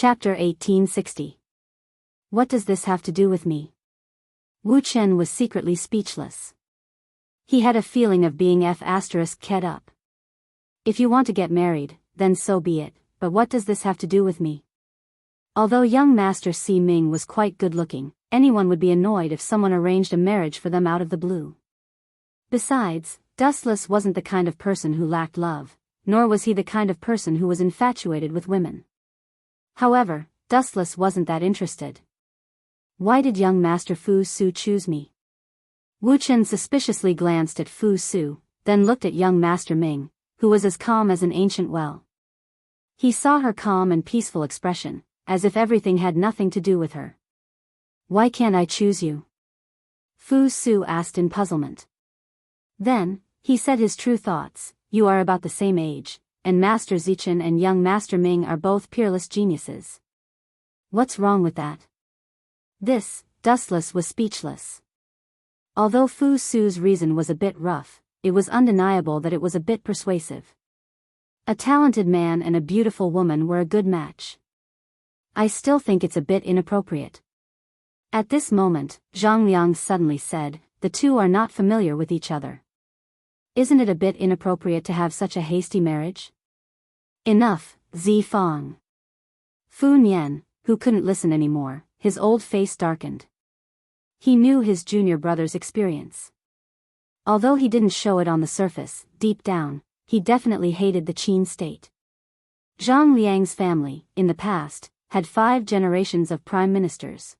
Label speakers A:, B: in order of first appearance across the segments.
A: Chapter 1860. What does this have to do with me? Wu Chen was secretly speechless. He had a feeling of being ked up. If you want to get married, then so be it, but what does this have to do with me? Although young Master Si Ming was quite good-looking, anyone would be annoyed if someone arranged a marriage for them out of the blue. Besides, Dustless wasn't the kind of person who lacked love, nor was he the kind of person who was infatuated with women. However, Dustless wasn't that interested. Why did young Master Fu Su choose me? Wu Chen suspiciously glanced at Fu Su, then looked at young Master Ming, who was as calm as an ancient well. He saw her calm and peaceful expression, as if everything had nothing to do with her. Why can't I choose you? Fu Su asked in puzzlement. Then, he said his true thoughts. You are about the same age, and Master Zichen and young Master Ming are both peerless geniuses. What's wrong with that? Dustless was speechless. Although Fu Su's reason was a bit rough, it was undeniable that it was a bit persuasive. A talented man and a beautiful woman were a good match. I still think it's a bit inappropriate. At this moment, Zhang Liang suddenly said, the two are not familiar with each other. Isn't it a bit inappropriate to have such a hasty marriage? Enough, Zi Fang. Fu Nian, who couldn't listen anymore, his old face darkened. He knew his junior brother's experience. Although he didn't show it on the surface, deep down, he definitely hated the Qin state. Zhang Liang's family, in the past, had 5 generations of prime ministers.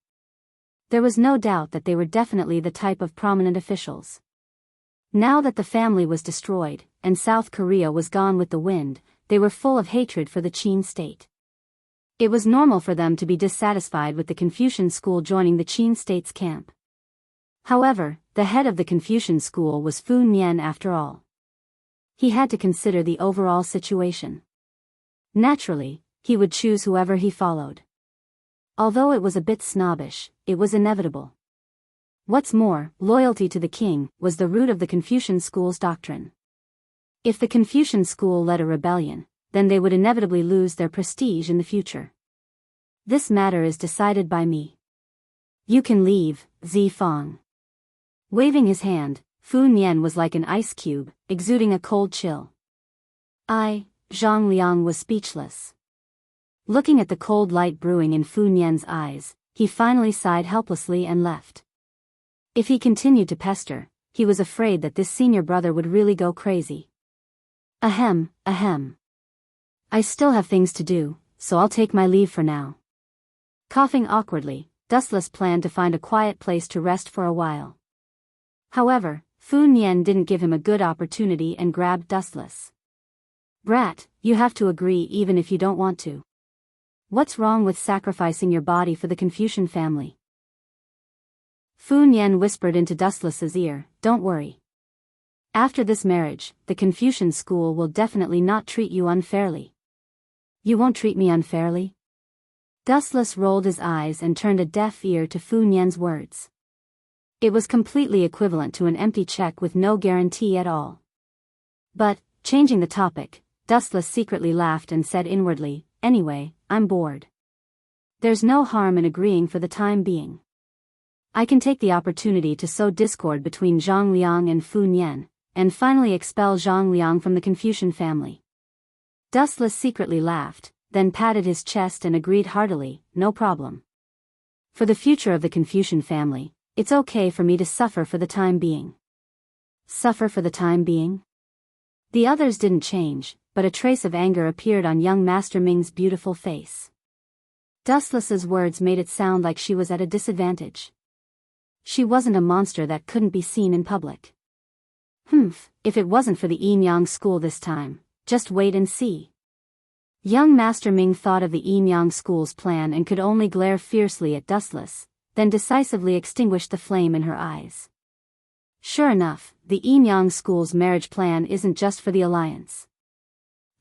A: There was no doubt that they were definitely the type of prominent officials. Now that the family was destroyed, and South Korea was gone with the wind, they were full of hatred for the Qin state. It was normal for them to be dissatisfied with the Confucian school joining the Qin state's camp. However, the head of the Confucian school was Fu Nian after all. He had to consider the overall situation. Naturally, he would choose whoever he followed. Although it was a bit snobbish, it was inevitable. What's more, loyalty to the king was the root of the Confucian school's doctrine. If the Confucian school led a rebellion, then they would inevitably lose their prestige in the future. This matter is decided by me. You can leave, Zi Fang. Waving his hand, Fu Nian was like an ice cube, exuding a cold chill. Zhang Liang was speechless. Looking at the cold light brewing in Fu Nian's eyes, he finally sighed helplessly and left. If he continued to pester, he was afraid that this senior brother would really go crazy. Ahem. I still have things to do, so I'll take my leave for now. Coughing awkwardly, Dustless planned to find a quiet place to rest for a while. However, Fu Nian didn't give him a good opportunity and grabbed Dustless. Brat, you have to agree even if you don't want to. What's wrong with sacrificing your body for the Confucian family? Fu Nian whispered into Dustless's ear, don't worry. After this marriage, the Confucian school will definitely not treat you unfairly. You won't treat me unfairly? Dustless rolled his eyes and turned a deaf ear to Fu Nian's words. It was completely equivalent to an empty check with no guarantee at all. But, changing the topic, Dustless secretly laughed and said inwardly, anyway, I'm bored. There's no harm in agreeing for the time being. I can take the opportunity to sow discord between Zhang Liang and Fu Nian, and finally expel Zhang Liang from the Confucian family. Dustless secretly laughed, then patted his chest and agreed heartily, no problem. For the future of the Confucian family, it's okay for me to suffer for the time being. Suffer for the time being? The others didn't change, but a trace of anger appeared on young Master Ming's beautiful face. Dustless's words made it sound like she was at a disadvantage. She wasn't a monster that couldn't be seen in public. If it wasn't for the Enyang school this time, just wait and see. Young Master Ming thought of the Enyang school's plan and could only glare fiercely at Dustless, then decisively extinguished the flame in her eyes. Sure enough, the Enyang school's marriage plan isn't just for the alliance.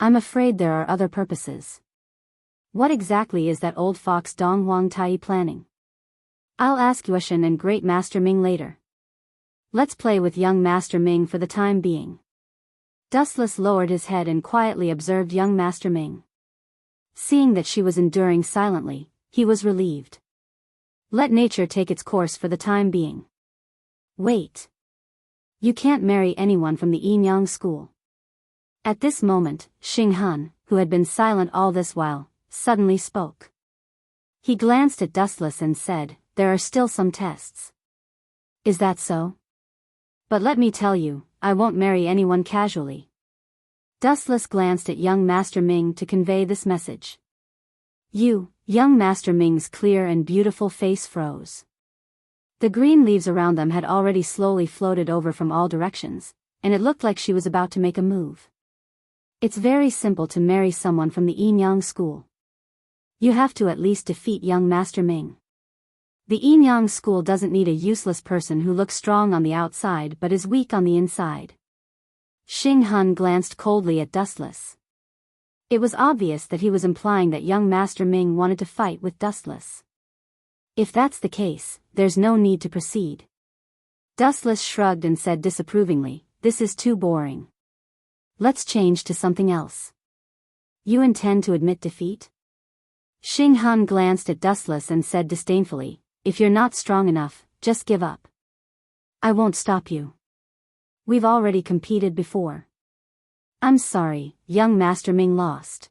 A: I'm afraid there are other purposes. What exactly is that old fox Dong Huang Tai planning? I'll ask Yueshan and Great Master Ming later. Let's play with young Master Ming for the time being. Dustless lowered his head and quietly observed young Master Ming. Seeing that she was enduring silently, he was relieved. Let nature take its course for the time being. Wait. You can't marry anyone from the Yin-Yang school. At this moment, Xing Han, who had been silent all this while, suddenly spoke. He glanced at Dustless and said, "There are still some tests." "Is that so? But let me tell you, I won't marry anyone casually." Dustless glanced at young Master Ming to convey this message. Young Master Ming's clear and beautiful face froze. The green leaves around them had already slowly floated over from all directions, and it looked like she was about to make a move. It's very simple to marry someone from the Yin-Yang school. You have to at least defeat young Master Ming. The Yin-Yang school doesn't need a useless person who looks strong on the outside but is weak on the inside. Xing Han glanced coldly at Dustless. It was obvious that he was implying that young Master Ming wanted to fight with Dustless. If that's the case, there's no need to proceed. Dustless shrugged and said disapprovingly, "This is too boring. Let's change to something else." "You intend to admit defeat?" Xing Han glanced at Dustless and said disdainfully, "If you're not strong enough, just give up. I won't stop you. We've already competed before." "I'm sorry, young Master Ming lost."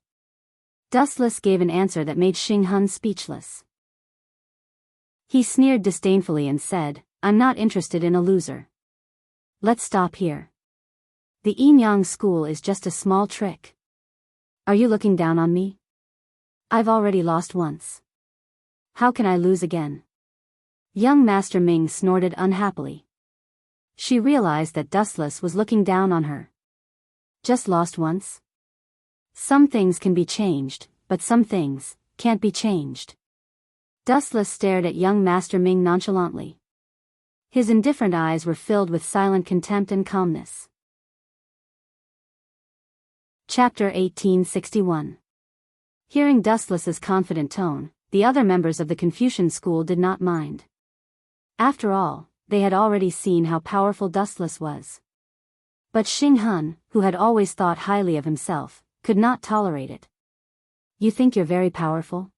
A: Dustless gave an answer that made Xing Han speechless. He sneered disdainfully and said, "I'm not interested in a loser. Let's stop here. The Yin-Yang school is just a small trick. Are you looking down on me? I've already lost once. How can I lose again?" Young Master Ming snorted unhappily. She realized that Dustless was looking down on her. Just lost once? Some things can be changed, but some things can't be changed. Dustless stared at young Master Ming nonchalantly. His indifferent eyes were filled with silent contempt and calmness. Chapter 1861. Hearing Dustless's confident tone, the other members of the Confucian school did not mind. After all, they had already seen how powerful Dustless was. But Xing Han, who had always thought highly of himself, could not tolerate it. "You think you're very powerful?"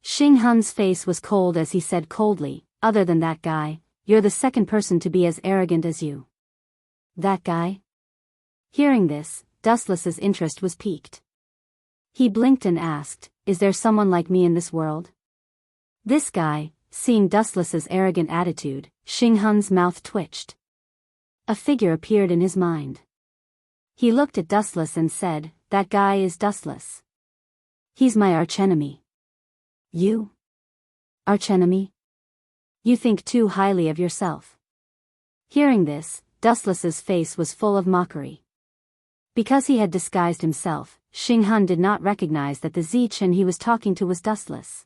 A: Xing Han's face was cold as he said coldly, "Other than that guy, you're the second person to be as arrogant as you." "That guy?" Hearing this, Dustless's interest was piqued. He blinked and asked, "Is there someone like me in this world?" This guy, seeing Dustless's arrogant attitude, Xing Han's mouth twitched. A figure appeared in his mind. He looked at Dustless and said, "That guy is Dustless. He's my archenemy." "You? Archenemy? You think too highly of yourself." Hearing this, Dustless's face was full of mockery. Because he had disguised himself, Xing Han did not recognize that the Zichen he was talking to was Dustless.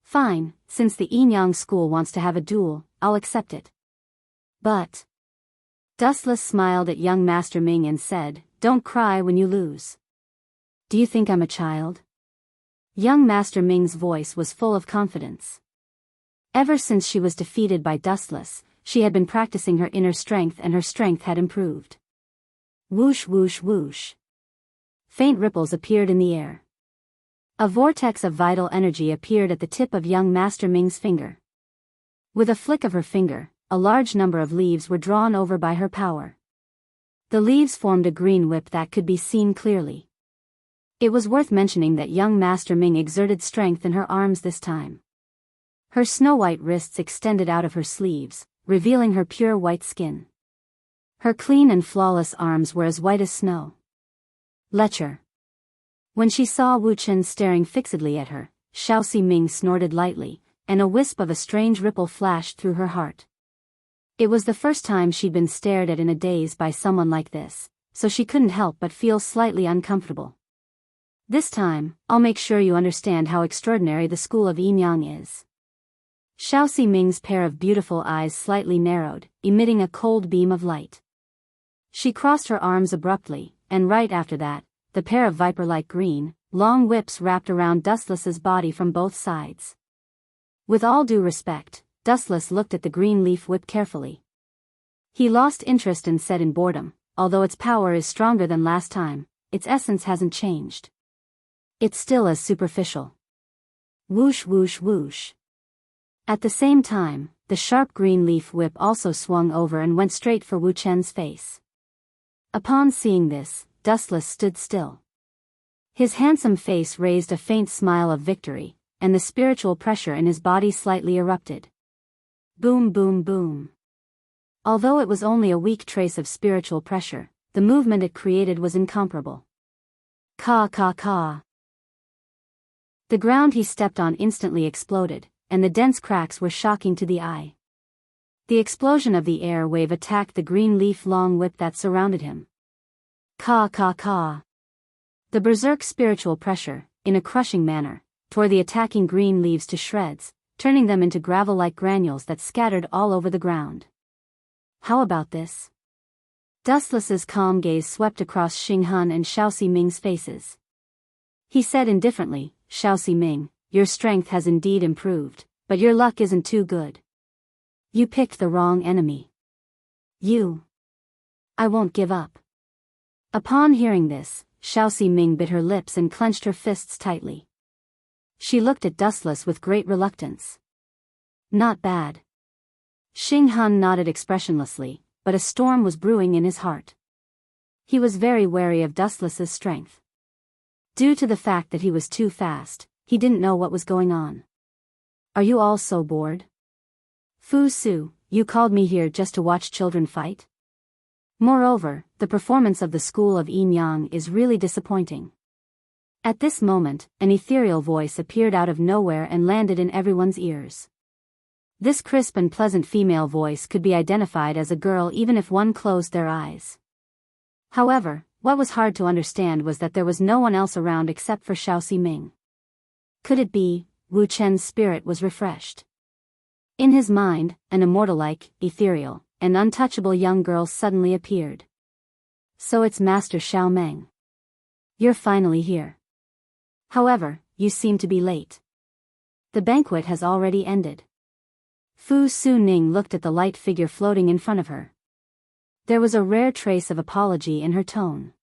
A: "Fine, since the Yin-Yang school wants to have a duel, I'll accept it. But..." Dustless smiled at young Master Ming and said, "Don't cry when you lose. Do you think I'm a child?" Young Master Ming's voice was full of confidence. Ever since she was defeated by Dustless, she had been practicing her inner strength and her strength had improved. Whoosh whoosh whoosh. Faint ripples appeared in the air. A vortex of vital energy appeared at the tip of young Master Ming's finger. With a flick of her finger, a large number of leaves were drawn over by her power. The leaves formed a green whip that could be seen clearly. It was worth mentioning that young Master Ming exerted strength in her arms this time. Her snow-white wrists extended out of her sleeves, revealing her pure white skin. Her clean and flawless arms were as white as snow. Lecher. When she saw Wu Chen staring fixedly at her, Xiaoxi Ming snorted lightly, and a wisp of a strange ripple flashed through her heart. It was the first time she'd been stared at in a daze by someone like this, so she couldn't help but feel slightly uncomfortable. "This time, I'll make sure you understand how extraordinary the school of Yin-Yang is." Xiaoxi Ming's pair of beautiful eyes slightly narrowed, emitting a cold beam of light. She crossed her arms abruptly, and right after that, the pair of viper-like green, long whips wrapped around Dustless's body from both sides. With all due respect, Dustless looked at the green leaf whip carefully. He lost interest and said in boredom, "Although its power is stronger than last time, its essence hasn't changed." It's still as superficial. Whoosh whoosh whoosh. At the same time, the sharp green leaf whip also swung over and went straight for Wu Chen's face. Upon seeing this, Dustless stood still. His handsome face raised a faint smile of victory, and the spiritual pressure in his body slightly erupted. Boom boom boom. Although it was only a weak trace of spiritual pressure, the movement it created was incomparable. Ka ka ka. The ground he stepped on instantly exploded, and the dense cracks were shocking to the eye. The explosion of the air wave attacked the green leaf long whip that surrounded him. Ka ka ka. The berserk spiritual pressure, in a crushing manner, tore the attacking green leaves to shreds, turning them into gravel-like granules that scattered all over the ground. How about this? Dustless's calm gaze swept across Xing Han and Xiao Ming's faces. He said indifferently, Xiao Ming, your strength has indeed improved, but your luck isn't too good. You picked the wrong enemy. I won't give up. Upon hearing this, Xiao Ming bit her lips and clenched her fists tightly. She looked at Dustless with great reluctance. Not bad. Xing Han nodded expressionlessly, but a storm was brewing in his heart. He was very wary of Dustless's strength. Due to the fact that he was too fast, he didn't know what was going on. Are you all so bored? Fu Su, you called me here just to watch children fight? Moreover, the performance of the school of Yin Yang is really disappointing. At this moment, an ethereal voice appeared out of nowhere and landed in everyone's ears. This crisp and pleasant female voice could be identified as a girl even if one closed their eyes. However, what was hard to understand was that there was no one else around except for Xiao Ming. Could it be, Wu Chen's spirit was refreshed? In his mind, an immortal-like, ethereal, and untouchable young girl suddenly appeared. So it's Master Xiao Meng. You're finally here. However, you seem to be late. The banquet has already ended. Fu Su Ning looked at the light figure floating in front of her. There was a rare trace of apology in her tone.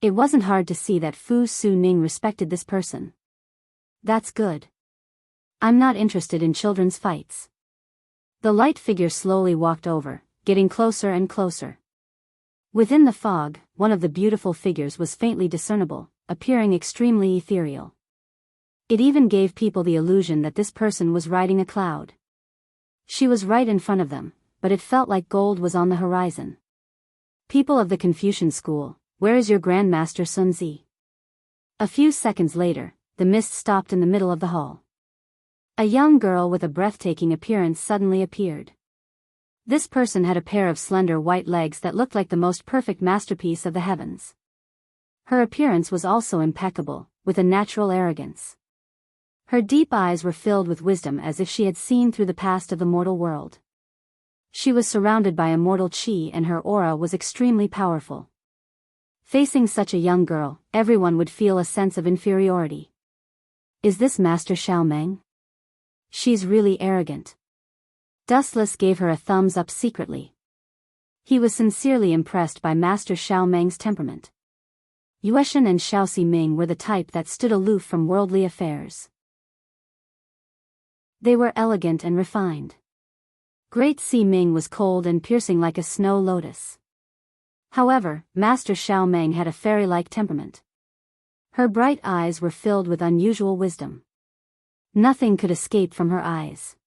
A: It wasn't hard to see that Fu Su Ning respected this person. That's good. I'm not interested in children's fights. The light figure slowly walked over, getting closer and closer. Within the fog, one of the beautiful figures was faintly discernible, appearing extremely ethereal. It even gave people the illusion that this person was riding a cloud. She was right in front of them, but it felt like gold was on the horizon. People of the Confucian school, where is your Grandmaster Sun Zi? A few seconds later, the mist stopped in the middle of the hall. A young girl with a breathtaking appearance suddenly appeared. This person had a pair of slender white legs that looked like the most perfect masterpiece of the heavens. Her appearance was also impeccable, with a natural arrogance. Her deep eyes were filled with wisdom as if she had seen through the past of the mortal world. She was surrounded by immortal qi and her aura was extremely powerful. Facing such a young girl, everyone would feel a sense of inferiority. Is this Master Xiao Meng? She's really arrogant. Dustless gave her a thumbs up secretly. He was sincerely impressed by Master Xiao Meng's temperament. Yueshan and Xiao Ming were the type that stood aloof from worldly affairs. They were elegant and refined. Great Si Ming was cold and piercing like a snow lotus. However, Master Xiao Meng had a fairy-like temperament. Her bright eyes were filled with unusual wisdom. Nothing could escape from her eyes.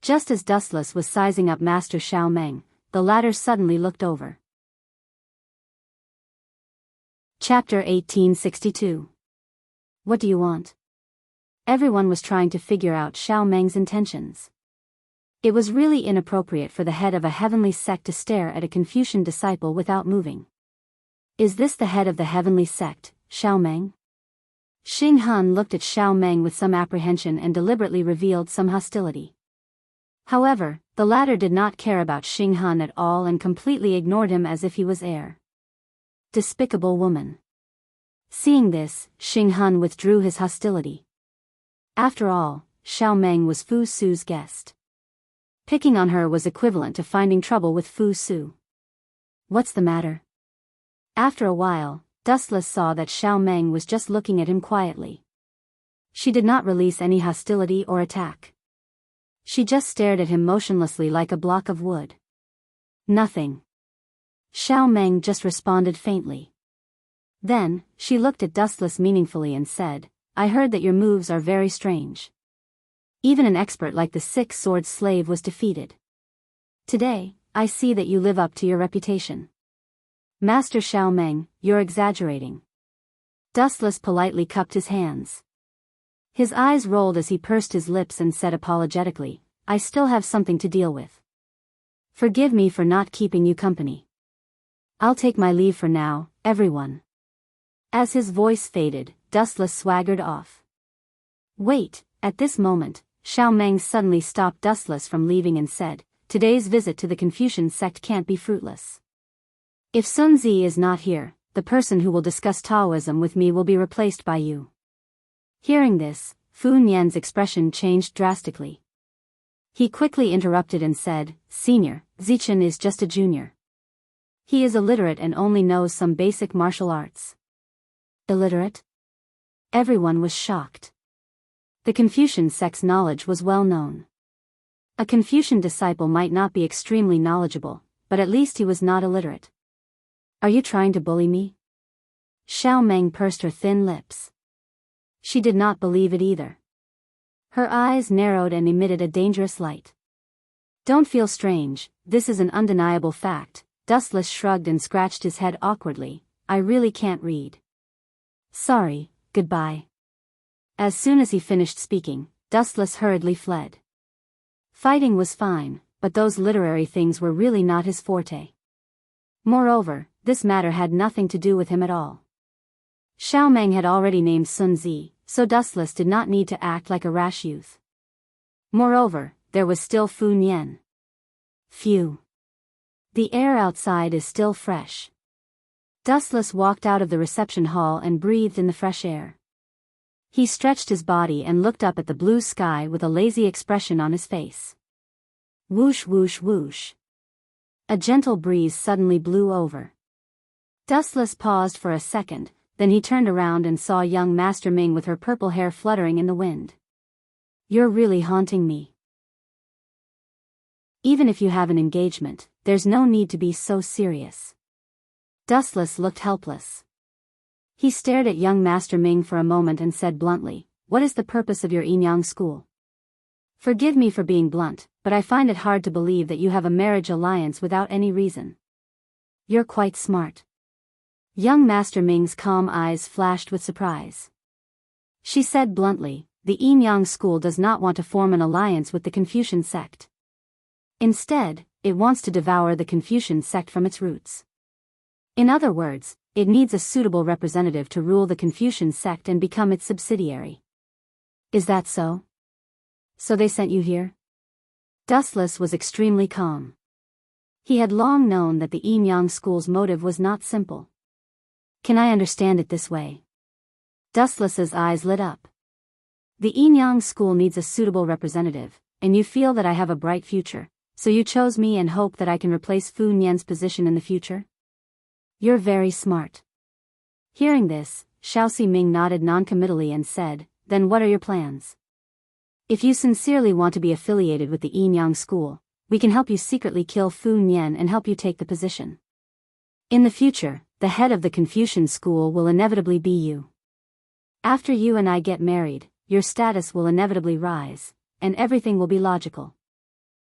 A: Just as Dustless was sizing up Master Xiao Meng, the latter suddenly looked over. Chapter 1862. What do you want? Everyone was trying to figure out Xiao Meng's intentions. It was really inappropriate for the head of a heavenly sect to stare at a Confucian disciple without moving. Is this the head of the heavenly sect, Xiao Meng? Xing Han looked at Xiao Meng with some apprehension and deliberately revealed some hostility. However, the latter did not care about Xing Han at all and completely ignored him as if he was air. Despicable woman. Seeing this, Xing Han withdrew his hostility. After all, Xiao Meng was Fu Su's guest. Picking on her was equivalent to finding trouble with Fu Su. What's the matter? After a while, Dustless saw that Xiao Meng was just looking at him quietly. She did not release any hostility or attack. She just stared at him motionlessly like a block of wood. Nothing. Xiao Meng just responded faintly. Then, she looked at Dustless meaningfully and said, "I heard that your moves are very strange. Even an expert like the six-sword slave was defeated. Today, I see that you live up to your reputation." "Master Xiao Meng, you're exaggerating." Dustless politely cupped his hands. His eyes rolled as he pursed his lips and said apologetically, "I still have something to deal with. Forgive me for not keeping you company. I'll take my leave for now, everyone." As his voice faded, Dustless swaggered off. Wait, at this moment, Xiao Meng suddenly stopped Dustless from leaving and said, "Today's visit to the Confucian sect can't be fruitless. If Sun Zi is not here, the person who will discuss Taoism with me will be replaced by you." Hearing this, Fu Nian's expression changed drastically. He quickly interrupted and said, "Senior, Zichen is just a junior. He is illiterate and only knows some basic martial arts." Illiterate? Everyone was shocked. The Confucian sect's knowledge was well known. A Confucian disciple might not be extremely knowledgeable, but at least he was not illiterate. "Are you trying to bully me?" Xiao Meng pursed her thin lips. She did not believe it either. Her eyes narrowed and emitted a dangerous light. "Don't feel strange, this is an undeniable fact." Dustless shrugged and scratched his head awkwardly. "I really can't read. Sorry, goodbye." As soon as he finished speaking, Dustless hurriedly fled. Fighting was fine, but those literary things were really not his forte. Moreover, this matter had nothing to do with him at all. Xiao Meng had already named Sun Zi, so Dustless did not need to act like a rash youth. Moreover, there was still Fu Nian. Phew. The air outside is still fresh. Dustless walked out of the reception hall and breathed in the fresh air. He stretched his body and looked up at the blue sky with a lazy expression on his face. Whoosh whoosh whoosh. A gentle breeze suddenly blew over. Dustless paused for a second, then he turned around and saw young Master Ming with her purple hair fluttering in the wind. "You're really haunting me. Even if you have an engagement, there's no need to be so serious." Dustless looked helpless. He stared at young Master Ming for a moment and said bluntly, "What is the purpose of your Yinyang school? Forgive me for being blunt, but I find it hard to believe that you have a marriage alliance without any reason. You're quite smart." Young Master Ming's calm eyes flashed with surprise. She said bluntly, "The Yinyang school does not want to form an alliance with the Confucian sect. Instead, it wants to devour the Confucian sect from its roots. In other words, it needs a suitable representative to rule the Confucian sect and become its subsidiary. Is that so? So they sent you here?" Dustless was extremely calm. He had long known that the Yinyang school's motive was not simple. "Can I understand it this way?" Dustless's eyes lit up. "The Yinyang school needs a suitable representative, and you feel that I have a bright future, so you chose me and hope that I can replace Fu Nian's position in the future? You're very smart." Hearing this, Xiao Ming nodded noncommittally and said, "Then what are your plans? If you sincerely want to be affiliated with the Yinyang school, we can help you secretly kill Fu Nian and help you take the position. In the future, the head of the Confucian school will inevitably be you. After you and I get married, your status will inevitably rise, and everything will be logical."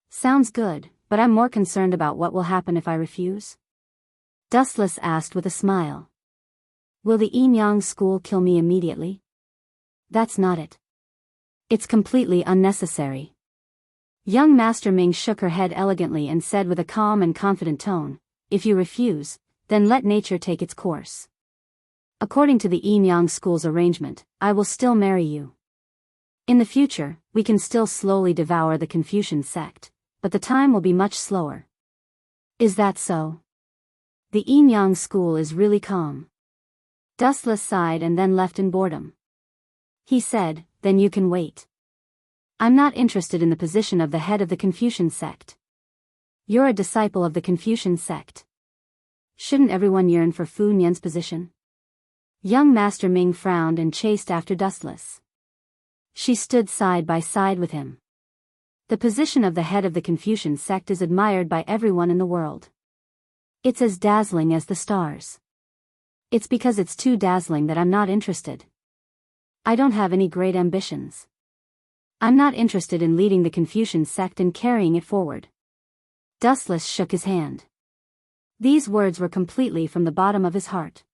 A: "Sounds good, but I'm more concerned about what will happen if I refuse?" Dustless asked with a smile. "Will the Yinyang school kill me immediately?" "That's not it. It's completely unnecessary." Young Master Ming shook her head elegantly and said with a calm and confident tone, "If you refuse, then let nature take its course. According to the Yinyang school's arrangement, I will still marry you. In the future, we can still slowly devour the Confucian sect, but the time will be much slower." "Is that so?" The Yinyang school is really calm. Dustless sighed and then left in boredom. He said, "Then you can wait. I'm not interested in the position of the head of the Confucian sect. You're a disciple of the Confucian sect. Shouldn't everyone yearn for Fu Nian's position?" Young Master Ming frowned and chased after Dustless. She stood side by side with him. The position of the head of the Confucian sect is admired by everyone in the world. It's as dazzling as the stars. It's because it's too dazzling that I'm not interested. I don't have any great ambitions. I'm not interested in leading the Confucian sect and carrying it forward. Dustless shook his hand. These words were completely from the bottom of his heart.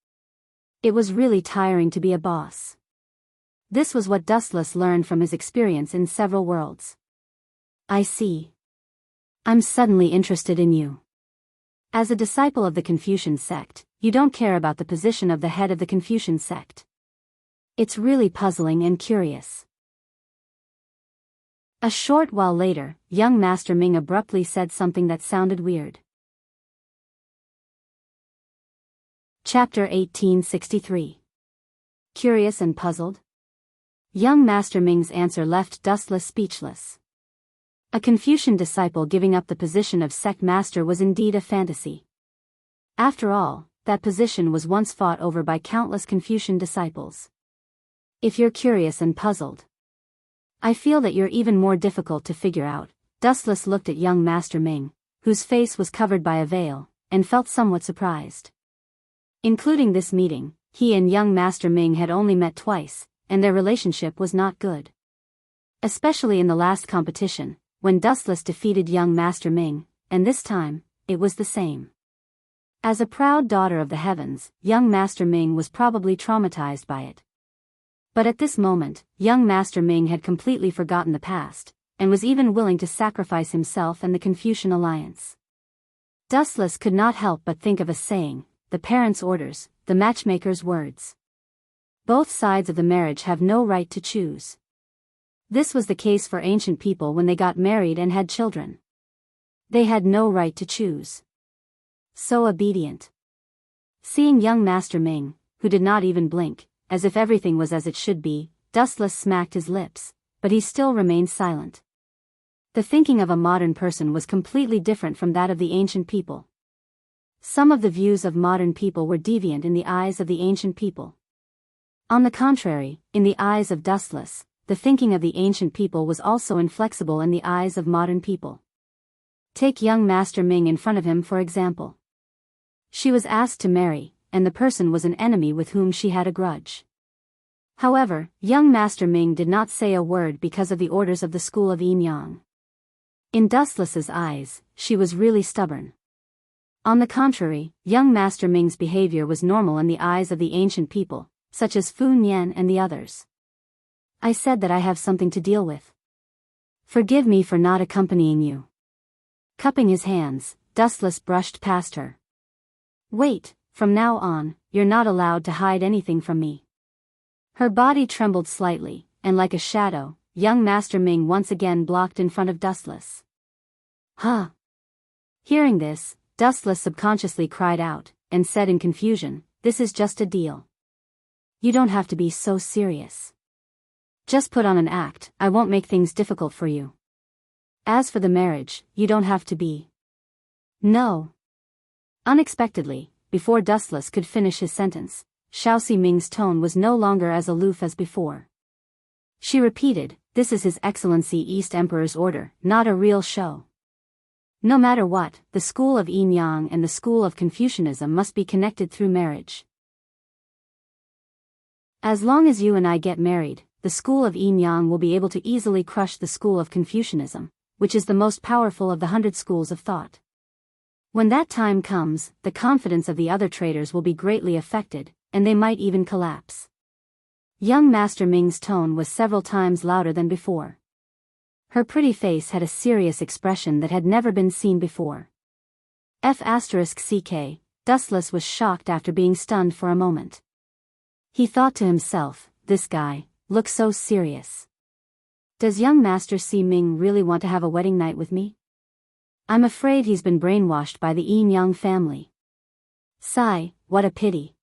A: It was really tiring to be a boss. This was what Dustless learned from his experience in several worlds. I see. I'm suddenly interested in you. As a disciple of the Confucian sect, you don't care about the position of the head of the Confucian sect. It's really puzzling and curious. A short while later, young Master Ming abruptly said something that sounded weird. Chapter 1863. Curious and puzzled? Young Master Ming's answer left Dustless speechless. A Confucian disciple giving up the position of sect master was indeed a fantasy. After all, that position was once fought over by countless Confucian disciples. If you're curious and puzzled, I feel that you're even more difficult to figure out. Dustless looked at young Master Ming, whose face was covered by a veil, and felt somewhat surprised. Including this meeting, he and young Master Ming had only met twice, and their relationship was not good. Especially in the last competition, when Dustless defeated young Master Ming, and this time, it was the same. As a proud daughter of the heavens, young Master Ming was probably traumatized by it. But at this moment, young Master Ming had completely forgotten the past, and was even willing to sacrifice himself and the Confucian alliance. Dustless could not help but think of a saying, the parents' orders, the matchmaker's words. Both sides of the marriage have no right to choose. This was the case for ancient people when they got married and had children. They had no right to choose. So obedient. Seeing young Master Ming, who did not even blink, as if everything was as it should be, Dustless smacked his lips, but he still remained silent. The thinking of a modern person was completely different from that of the ancient people. Some of the views of modern people were deviant in the eyes of the ancient people. On the contrary, in the eyes of Dustless, the thinking of the ancient people was also inflexible in the eyes of modern people. Take young Master Ming in front of him for example. She was asked to marry, and the person was an enemy with whom she had a grudge. However, young Master Ming did not say a word because of the orders of the school of Yang. In Dustless's eyes, she was really stubborn. On the contrary, young Master Ming's behavior was normal in the eyes of the ancient people, such as Fu Nian and the others. I said that I have something to deal with. Forgive me for not accompanying you. Cupping his hands, Dustless brushed past her. Wait, from now on, you're not allowed to hide anything from me. Her body trembled slightly, and like a shadow, young Master Ming once again blocked in front of Dustless. Huh. Hearing this, Dustless subconsciously cried out, and said in confusion, this is just a deal. You don't have to be so serious. Just put on an act, I won't make things difficult for you. As for the marriage, you don't have to be. No. Unexpectedly, before Dustless could finish his sentence, Xiaoxi Ming's tone was no longer as aloof as before. She repeated, this is His Excellency East Emperor's order, not a real show. No matter what, the school of Yang and the school of Confucianism must be connected through marriage. As long as you and I get married, the school of Yang will be able to easily crush the school of Confucianism, which is the most powerful of the 100 schools of thought. When that time comes, the confidence of the other traders will be greatly affected, and they might even collapse. Young Master Ming's tone was several times louder than before. Her pretty face had a serious expression that had never been seen before. *CK, Dustless was shocked after being stunned for a moment. He thought to himself, this guy looks so serious. Does young Master Si Ming really want to have a wedding night with me? I'm afraid he's been brainwashed by the Yang family. Sigh, what a pity.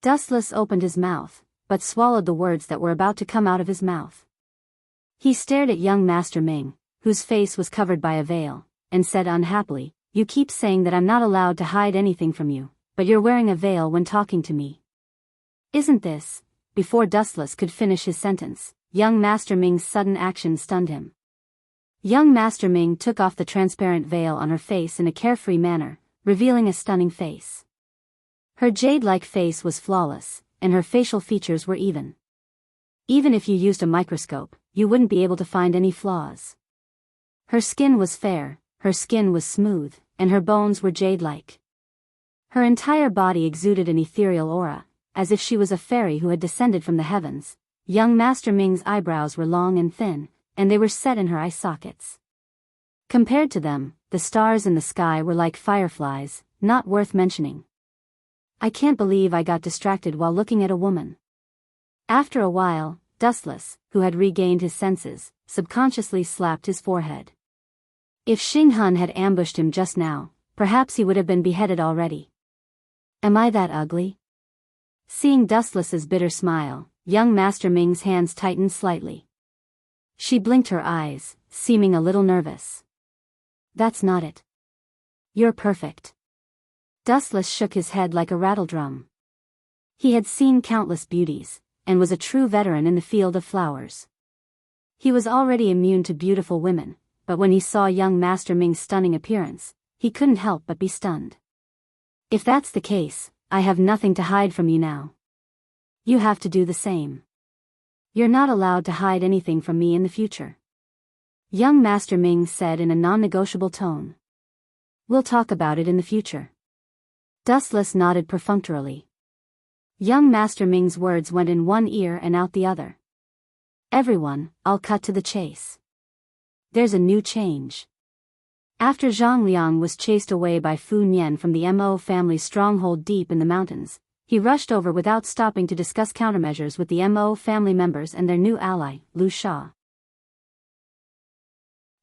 A: Dustless opened his mouth, but swallowed the words that were about to come out of his mouth. He stared at young Master Ming, whose face was covered by a veil, and said unhappily, you keep saying that I'm not allowed to hide anything from you, but you're wearing a veil when talking to me. Isn't this? Before Dustless could finish his sentence, young Master Ming's sudden action stunned him. Young Master Ming took off the transparent veil on her face in a carefree manner, revealing a stunning face. Her jade-like face was flawless, and her facial features were even. Even if you used a microscope, you wouldn't be able to find any flaws. Her skin was fair, her skin was smooth, and her bones were jade-like. Her entire body exuded an ethereal aura, as if she was a fairy who had descended from the heavens. Young Master Ming's eyebrows were long and thin, and they were set in her eye sockets. Compared to them, the stars in the sky were like fireflies, not worth mentioning. I can't believe I got distracted while looking at a woman. After a while, Dustless, who had regained his senses, subconsciously slapped his forehead. If Xing Hun had ambushed him just now, perhaps he would have been beheaded already. Am I that ugly? Seeing Dustless's bitter smile, young Master Ming's hands tightened slightly. She blinked her eyes, seeming a little nervous. That's not it. You're perfect. Dustless shook his head like a rattledrum. He had seen countless beauties, and was a true veteran in the field of flowers. He was already immune to beautiful women, but when he saw young Master Ming's stunning appearance, he couldn't help but be stunned. If that's the case, I have nothing to hide from you now. You have to do the same. You're not allowed to hide anything from me in the future. Young Master Ming said in a non-negotiable tone. We'll talk about it in the future. Dustless nodded perfunctorily. Young Master Ming's words went in one ear and out the other. Everyone, I'll cut to the chase. There's a new change. After Zhang Liang was chased away by Fu Nian from the Mo family's stronghold deep in the mountains, he rushed over without stopping to discuss countermeasures with the Mo family members and their new ally, Lu Sha.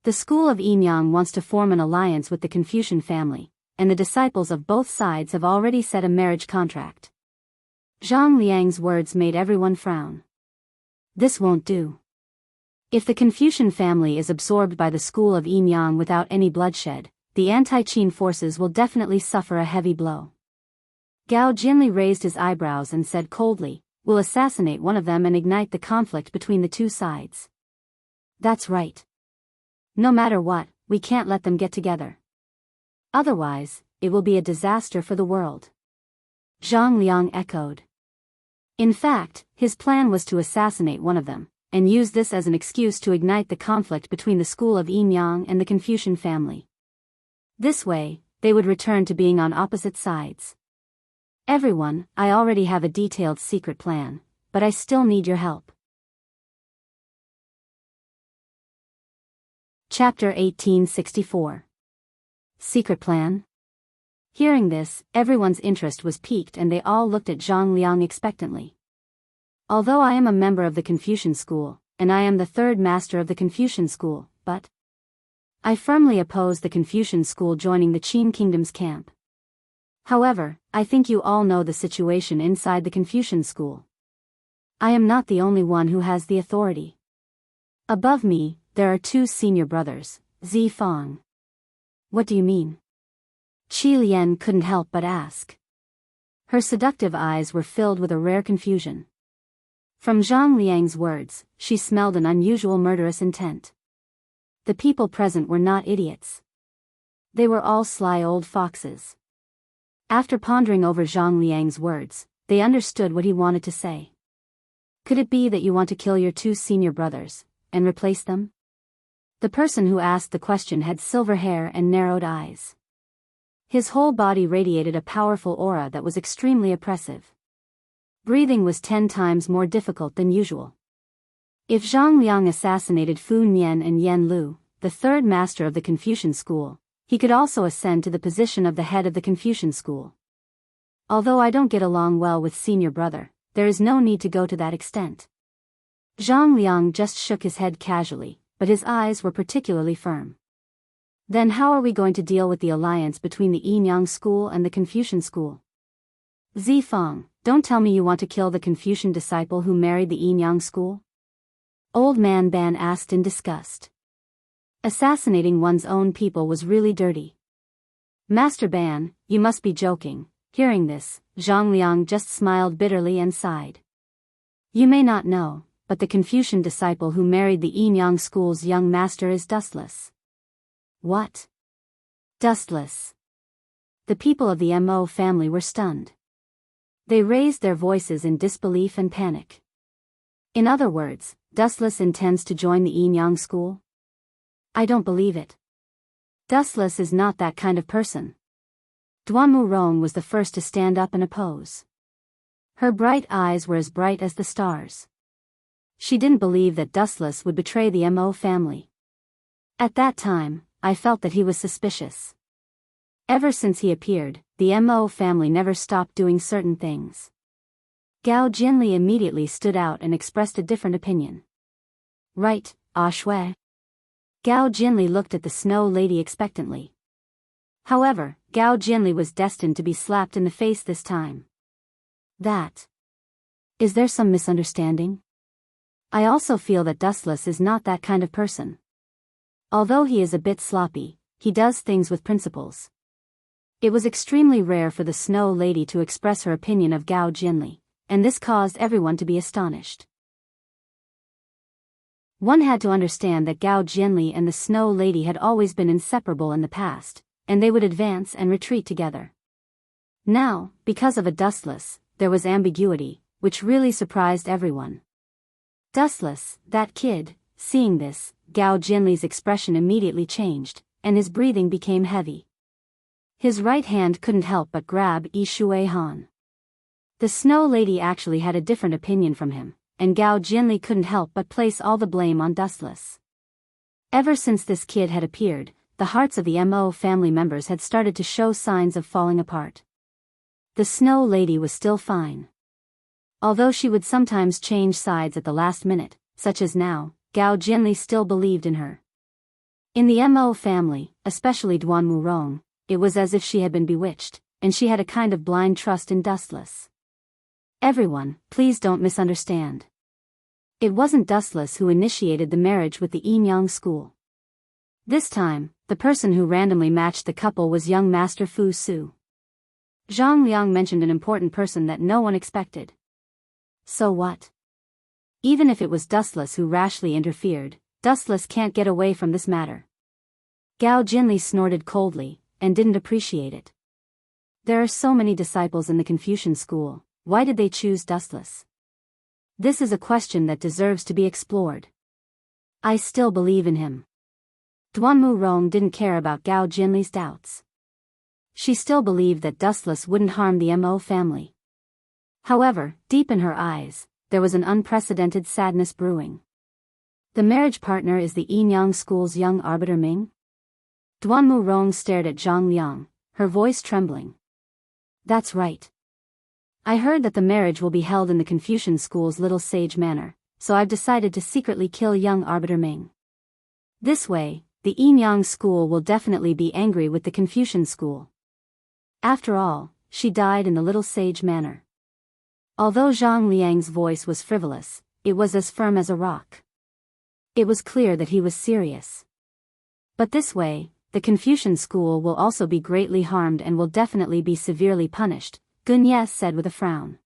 A: The school of Yinyang wants to form an alliance with the Confucian family, and the disciples of both sides have already set a marriage contract. Zhang Liang's words made everyone frown. This won't do. If the Confucian family is absorbed by the school of Yinyang without any bloodshed, the anti-Qin forces will definitely suffer a heavy blow. Gao Jinli raised his eyebrows and said coldly, we'll assassinate one of them and ignite the conflict between the two sides. That's right. No matter what, we can't let them get together. Otherwise, it will be a disaster for the world. Zhang Liang echoed. In fact, his plan was to assassinate one of them, and use this as an excuse to ignite the conflict between the school of Yinyang and the Confucian family. This way, they would return to being on opposite sides. Everyone, I already have a detailed secret plan, but I still need your help. Chapter 1864. Secret Plan? Hearing this, everyone's interest was piqued and they all looked at Zhang Liang expectantly. Although I am a member of the Confucian school, and I am the third master of the Confucian school, but I firmly oppose the Confucian school joining the Qin Kingdom's camp. However, I think you all know the situation inside the Confucian school. I am not the only one who has the authority. Above me, there are two senior brothers, Zi Fang. What do you mean? Qi Lian couldn't help but ask. Her seductive eyes were filled with a rare confusion. From Zhang Liang's words, she smelled an unusual murderous intent. The people present were not idiots. They were all sly old foxes. After pondering over Zhang Liang's words, they understood what he wanted to say. Could it be that you want to kill your two senior brothers, and replace them? The person who asked the question had silver hair and narrowed eyes. His whole body radiated a powerful aura that was extremely oppressive. Breathing was 10 times more difficult than usual. If Zhang Liang assassinated Fu Nian and Yan Lu, the third master of the Confucian school, he could also ascend to the position of the head of the Confucian school. Although I don't get along well with senior brother, there is no need to go to that extent. Zhang Liang just shook his head casually, but his eyes were particularly firm. Then how are we going to deal with the alliance between the Yinyang school and the Confucian school? Zi Fang, don't tell me you want to kill the Confucian disciple who married the Yinyang school? Old Man Ban asked in disgust. Assassinating one's own people was really dirty. Master Ban, you must be joking. Hearing this, Zhang Liang just smiled bitterly and sighed. You may not know, but the Confucian disciple who married the Enyang school's young master is dustless. What? Dustless. The people of the Mo family were stunned. They raised their voices in disbelief and panic. In other words, Dustless intends to join the Enyang school? I don't believe it. Dustless is not that kind of person. Duanmu Rong was the first to stand up and oppose. Her bright eyes were as bright as the stars. She didn't believe that Dustless would betray the Mo family. At that time, I felt that he was suspicious. Ever since he appeared, the Mo family never stopped doing certain things. Gao Jinli immediately stood out and expressed a different opinion. Right, Shui. Gao Jinli looked at the Snow Lady expectantly. However, Gao Jinli was destined to be slapped in the face this time. That. Is there some misunderstanding? I also feel that Dustless is not that kind of person. Although he is a bit sloppy, he does things with principles. It was extremely rare for the Snow Lady to express her opinion of Gao Jinli, and this caused everyone to be astonished. One had to understand that Gao Jinli and the Snow Lady had always been inseparable in the past, and they would advance and retreat together. Now, because of a Dustless, there was ambiguity, which really surprised everyone. Dustless, that kid. Seeing this, Gao Jinli's expression immediately changed, and his breathing became heavy. His right hand couldn't help but grab Yi Shui Han. The Snow Lady actually had a different opinion from him, and Gao Jinli couldn't help but place all the blame on Dustless. Ever since this kid had appeared, the hearts of the Mo family members had started to show signs of falling apart. The Snow Lady was still fine. Although she would sometimes change sides at the last minute, such as now, Gao Jinli still believed in her. In the Mo family, especially Duanmu Rong, it was as if she had been bewitched, and she had a kind of blind trust in Dustless. Everyone, please don't misunderstand. It wasn't Dustless who initiated the marriage with the Enyang school. This time, the person who randomly matched the couple was young Master Fu Su. Zhang Liang mentioned an important person that no one expected. So what? Even if it was Dustless who rashly interfered, Dustless can't get away from this matter. Gao Jinli snorted coldly, and didn't appreciate it. There are so many disciples in the Confucian school, why did they choose Dustless? This is a question that deserves to be explored. I still believe in him. Duanmu Rong didn't care about Gao Jinli's doubts. She still believed that Dustless wouldn't harm the Mo family. However, deep in her eyes, there was an unprecedented sadness brewing. The marriage partner is the Enyang school's young arbiter Ming? Duanmu Rong stared at Zhang Liang, her voice trembling. That's right. I heard that the marriage will be held in the Confucian school's Little Sage Manor, so I've decided to secretly kill young arbiter Ming. This way, the Enyang school will definitely be angry with the Confucian school. After all, she died in the Little Sage Manor. Although Zhang Liang's voice was frivolous, it was as firm as a rock. It was clear that he was serious. But this way, the Confucian school will also be greatly harmed and will definitely be severely punished, Gunye said with a frown.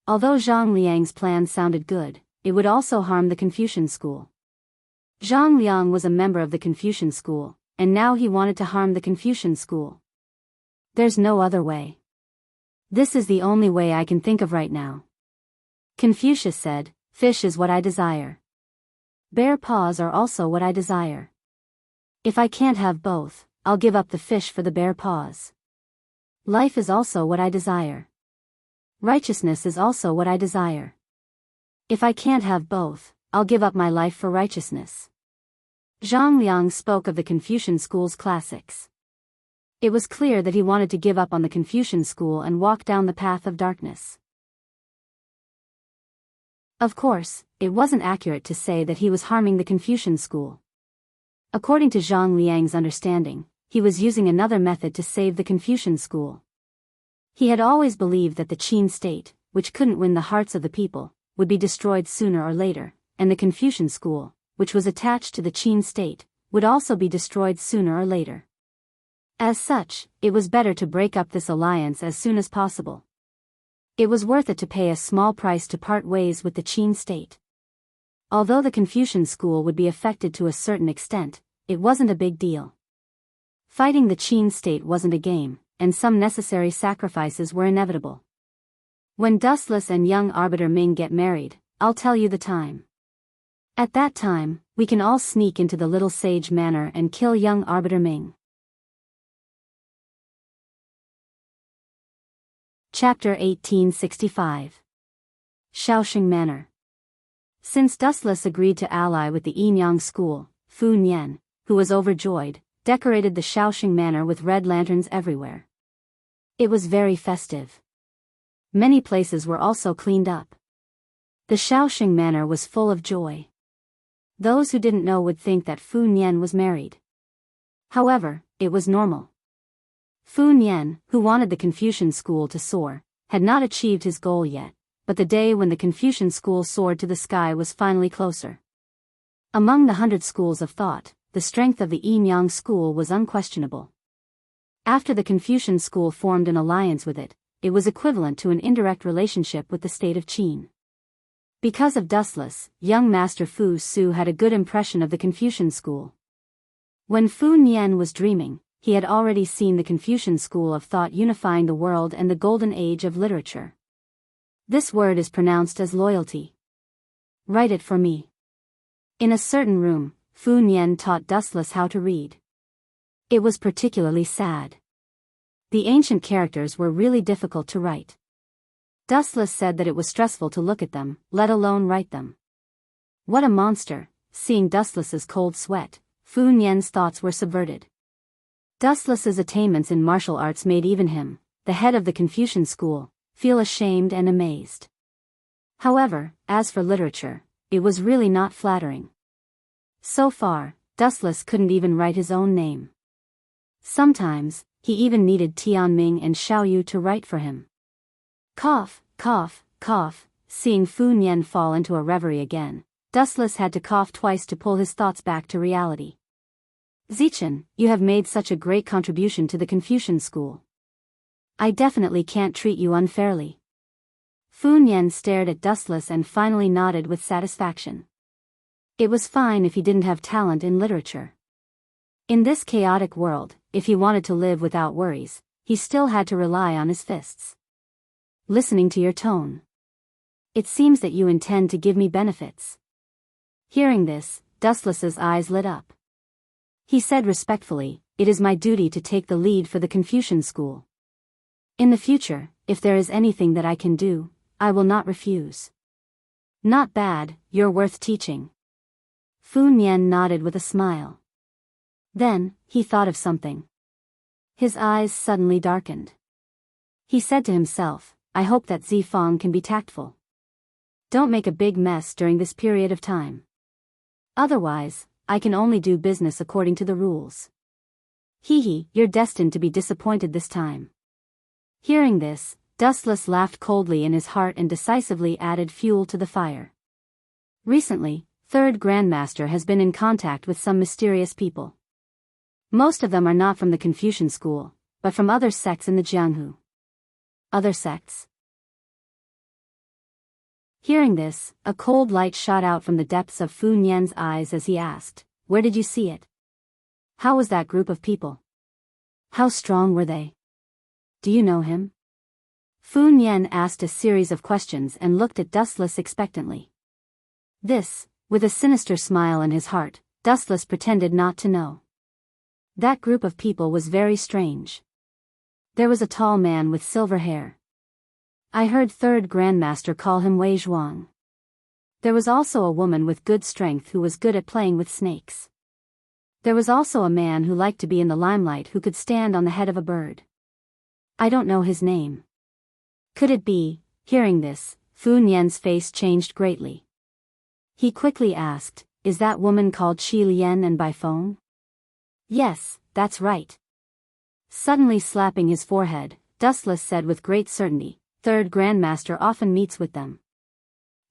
A: Although Zhang Liang's plan sounded good, it would also harm the Confucian school. Zhang Liang was a member of the Confucian school, and now he wanted to harm the Confucian school. There's no other way. This is the only way I can think of right now. Confucius said, fish is what I desire. Bear paws are also what I desire. If I can't have both, I'll give up the fish for the bear paws. Life is also what I desire. Righteousness is also what I desire. If I can't have both, I'll give up my life for righteousness. Zhang Liang spoke of the Confucian school's classics. It was clear that he wanted to give up on the Confucian school and walk down the path of darkness. Of course, it wasn't accurate to say that he was harming the Confucian school. According to Zhang Liang's understanding, he was using another method to save the Confucian school. He had always believed that the Qin state, which couldn't win the hearts of the people, would be destroyed sooner or later, and the Confucian school, which was attached to the Qin state, would also be destroyed sooner or later. As such, it was better to break up this alliance as soon as possible. It was worth it to pay a small price to part ways with the Qin state. Although the Confucian school would be affected to a certain extent, it wasn't a big deal. Fighting the Qin state wasn't a game, and some necessary sacrifices were inevitable. When Dustless and young Arbiter Ming get married, I'll tell you the time. At that time, we can all sneak into the Little Sage Manor and kill young Arbiter Ming. Chapter 1865. Shaoxing Manor. Since Dustless agreed to ally with the Yinyang school, Fu Nian, who was overjoyed, decorated the Shaoxing Manor with red lanterns everywhere. It was very festive. Many places were also cleaned up. The Shaoxing Manor was full of joy. Those who didn't know would think that Fu Nian was married. However, it was normal. Fu Nian, who wanted the Confucian school to soar, had not achieved his goal yet, but the day when the Confucian school soared to the sky was finally closer. Among the 100 schools of thought, the strength of the Yinyang school was unquestionable. After the Confucian school formed an alliance with it, it was equivalent to an indirect relationship with the state of Qin. Because of Dustless, young Master Fu Su had a good impression of the Confucian school. When Fu Nian was dreaming, he had already seen the Confucian school of thought unifying the world and the golden age of literature. This word is pronounced as loyalty. Write it for me. In a certain room, Fu Nian taught Dustless how to read. It was particularly sad. The ancient characters were really difficult to write. Dustless said that it was stressful to look at them, let alone write them. What a monster! Seeing Dustless's cold sweat, Fu Nian's thoughts were subverted. Dustless's attainments in martial arts made even him, the head of the Confucian school, feel ashamed and amazed. However, as for literature, it was really not flattering. So far, Dustless couldn't even write his own name. Sometimes, he even needed Tianming and Xiaoyu to write for him. Cough, cough, cough. Seeing Fu Nian fall into a reverie again, Dustless had to cough twice to pull his thoughts back to reality. Zichen, you have made such a great contribution to the Confucian school. I definitely can't treat you unfairly. Fu Nian stared at Dustless and finally nodded with satisfaction. It was fine if he didn't have talent in literature. In this chaotic world, if he wanted to live without worries, he still had to rely on his fists. Listening to your tone. It seems that you intend to give me benefits. Hearing this, Dustless's eyes lit up. He said respectfully, it is my duty to take the lead for the Confucian school. In the future, if there is anything that I can do, I will not refuse. Not bad, you're worth teaching. Fu Nian nodded with a smile. Then, he thought of something. His eyes suddenly darkened. He said to himself, I hope that Zifang can be tactful. Don't make a big mess during this period of time. Otherwise, I can only do business according to the rules. Hee, you're destined to be disappointed this time. Hearing this, Dustless laughed coldly in his heart and decisively added fuel to the fire. Recently, Third Grandmaster has been in contact with some mysterious people. Most of them are not from the Confucian school, but from other sects in the Jianghu. Other sects? Hearing this, a cold light shot out from the depths of Fu Nian's eyes as he asked, where did you see it? How was that group of people? How strong were they? Do you know him? Fu Nian asked a series of questions and looked at Dustless expectantly. This, with a sinister smile in his heart, Dustless pretended not to know. That group of people was very strange. There was a tall man with silver hair. I heard Third Grandmaster call him Wei Zhuang. There was also a woman with good strength who was good at playing with snakes. There was also a man who liked to be in the limelight who could stand on the head of a bird. I don't know his name. Could it be? Hearing this, Fu Nian's face changed greatly. He quickly asked, is that woman called Qi Lian and by phone? Yes, that's right. Suddenly slapping his forehead, Dustless said with great certainty, Third Grandmaster often meets with them.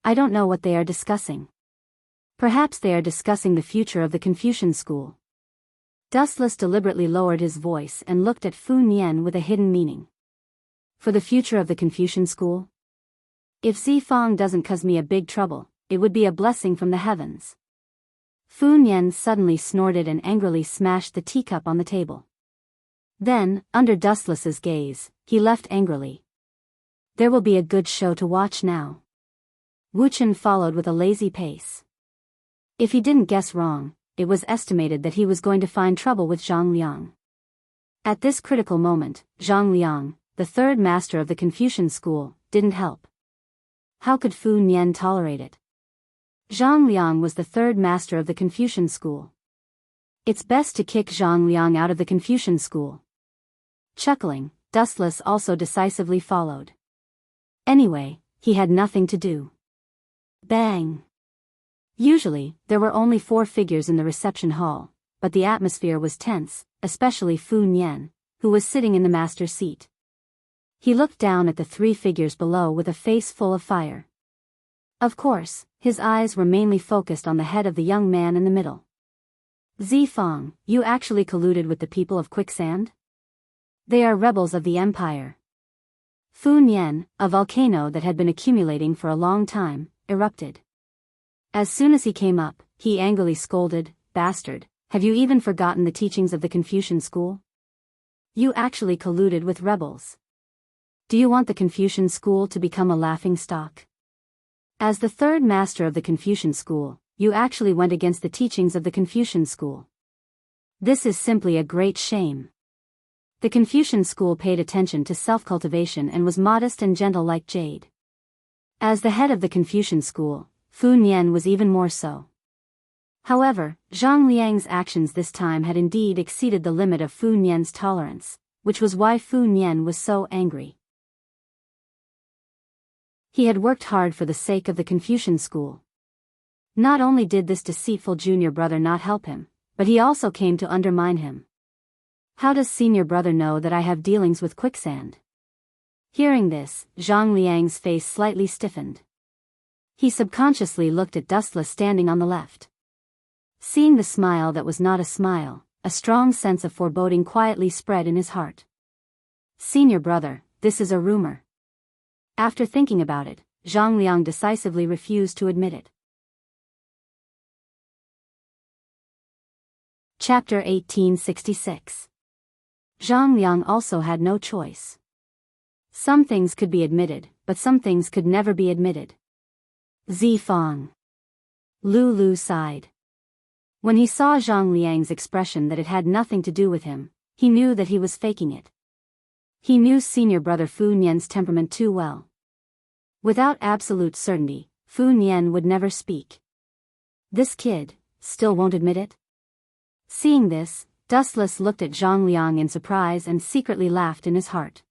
A: I don't know what they are discussing. Perhaps they are discussing the future of the Confucian school. Dustless deliberately lowered his voice and looked at Fu Nian with a hidden meaning. For the future of the Confucian school? If Zifang doesn't cause me a big trouble, it would be a blessing from the heavens. Fu Nian suddenly snorted and angrily smashed the teacup on the table. Then, under Dustless's gaze, he left angrily. There will be a good show to watch now. Wu Chen followed with a lazy pace. If he didn't guess wrong, it was estimated that he was going to find trouble with Zhang Liang. At this critical moment, Zhang Liang, the third master of the Confucian school, didn't help. How could Fu Nian tolerate it? Zhang Liang was the third master of the Confucian school. It's best to kick Zhang Liang out of the Confucian school. Chuckling, Dustless also decisively followed. Anyway, he had nothing to do. Bang! Usually, there were only 4 figures in the reception hall, but the atmosphere was tense, especially Fu Nian, who was sitting in the master's seat. He looked down at the 3 figures below with a face full of fire. Of course, his eyes were mainly focused on the head of the young man in the middle. Zifang, you actually colluded with the people of Quicksand? They are rebels of the empire. Fu Nian, a volcano that had been accumulating for a long time, erupted. As soon as he came up, he angrily scolded, "Bastard, have you even forgotten the teachings of the Confucian school? You actually colluded with rebels. Do you want the Confucian school to become a laughingstock? As the third master of the Confucian school, you actually went against the teachings of the Confucian school. This is simply a great shame." The Confucian school paid attention to self-cultivation and was modest and gentle like jade. As the head of the Confucian school, Fu Nian was even more so. However, Zhang Liang's actions this time had indeed exceeded the limit of Fu Nian's tolerance, which was why Fu Nian was so angry. He had worked hard for the sake of the Confucian school. Not only did this deceitful junior brother not help him, but he also came to undermine him. How does senior brother know that I have dealings with Quicksand? Hearing this, Zhang Liang's face slightly stiffened. He subconsciously looked at Dustless standing on the left. Seeing the smile that was not a smile, a strong sense of foreboding quietly spread in his heart. Senior brother, this is a rumor. After thinking about it, Zhang Liang decisively refused to admit it. Chapter 1866. Zhang Liang also had no choice. Some things could be admitted, but some things could never be admitted. Zifang. Lu sighed. When he saw Zhang Liang's expression that it had nothing to do with him, he knew that he was faking it. He knew senior brother Fu Nian's temperament too well. Without absolute certainty, Fu Nian would never speak. This kid still won't admit it? Seeing this, Dustless looked at Zhang Liang in surprise and secretly laughed in his heart.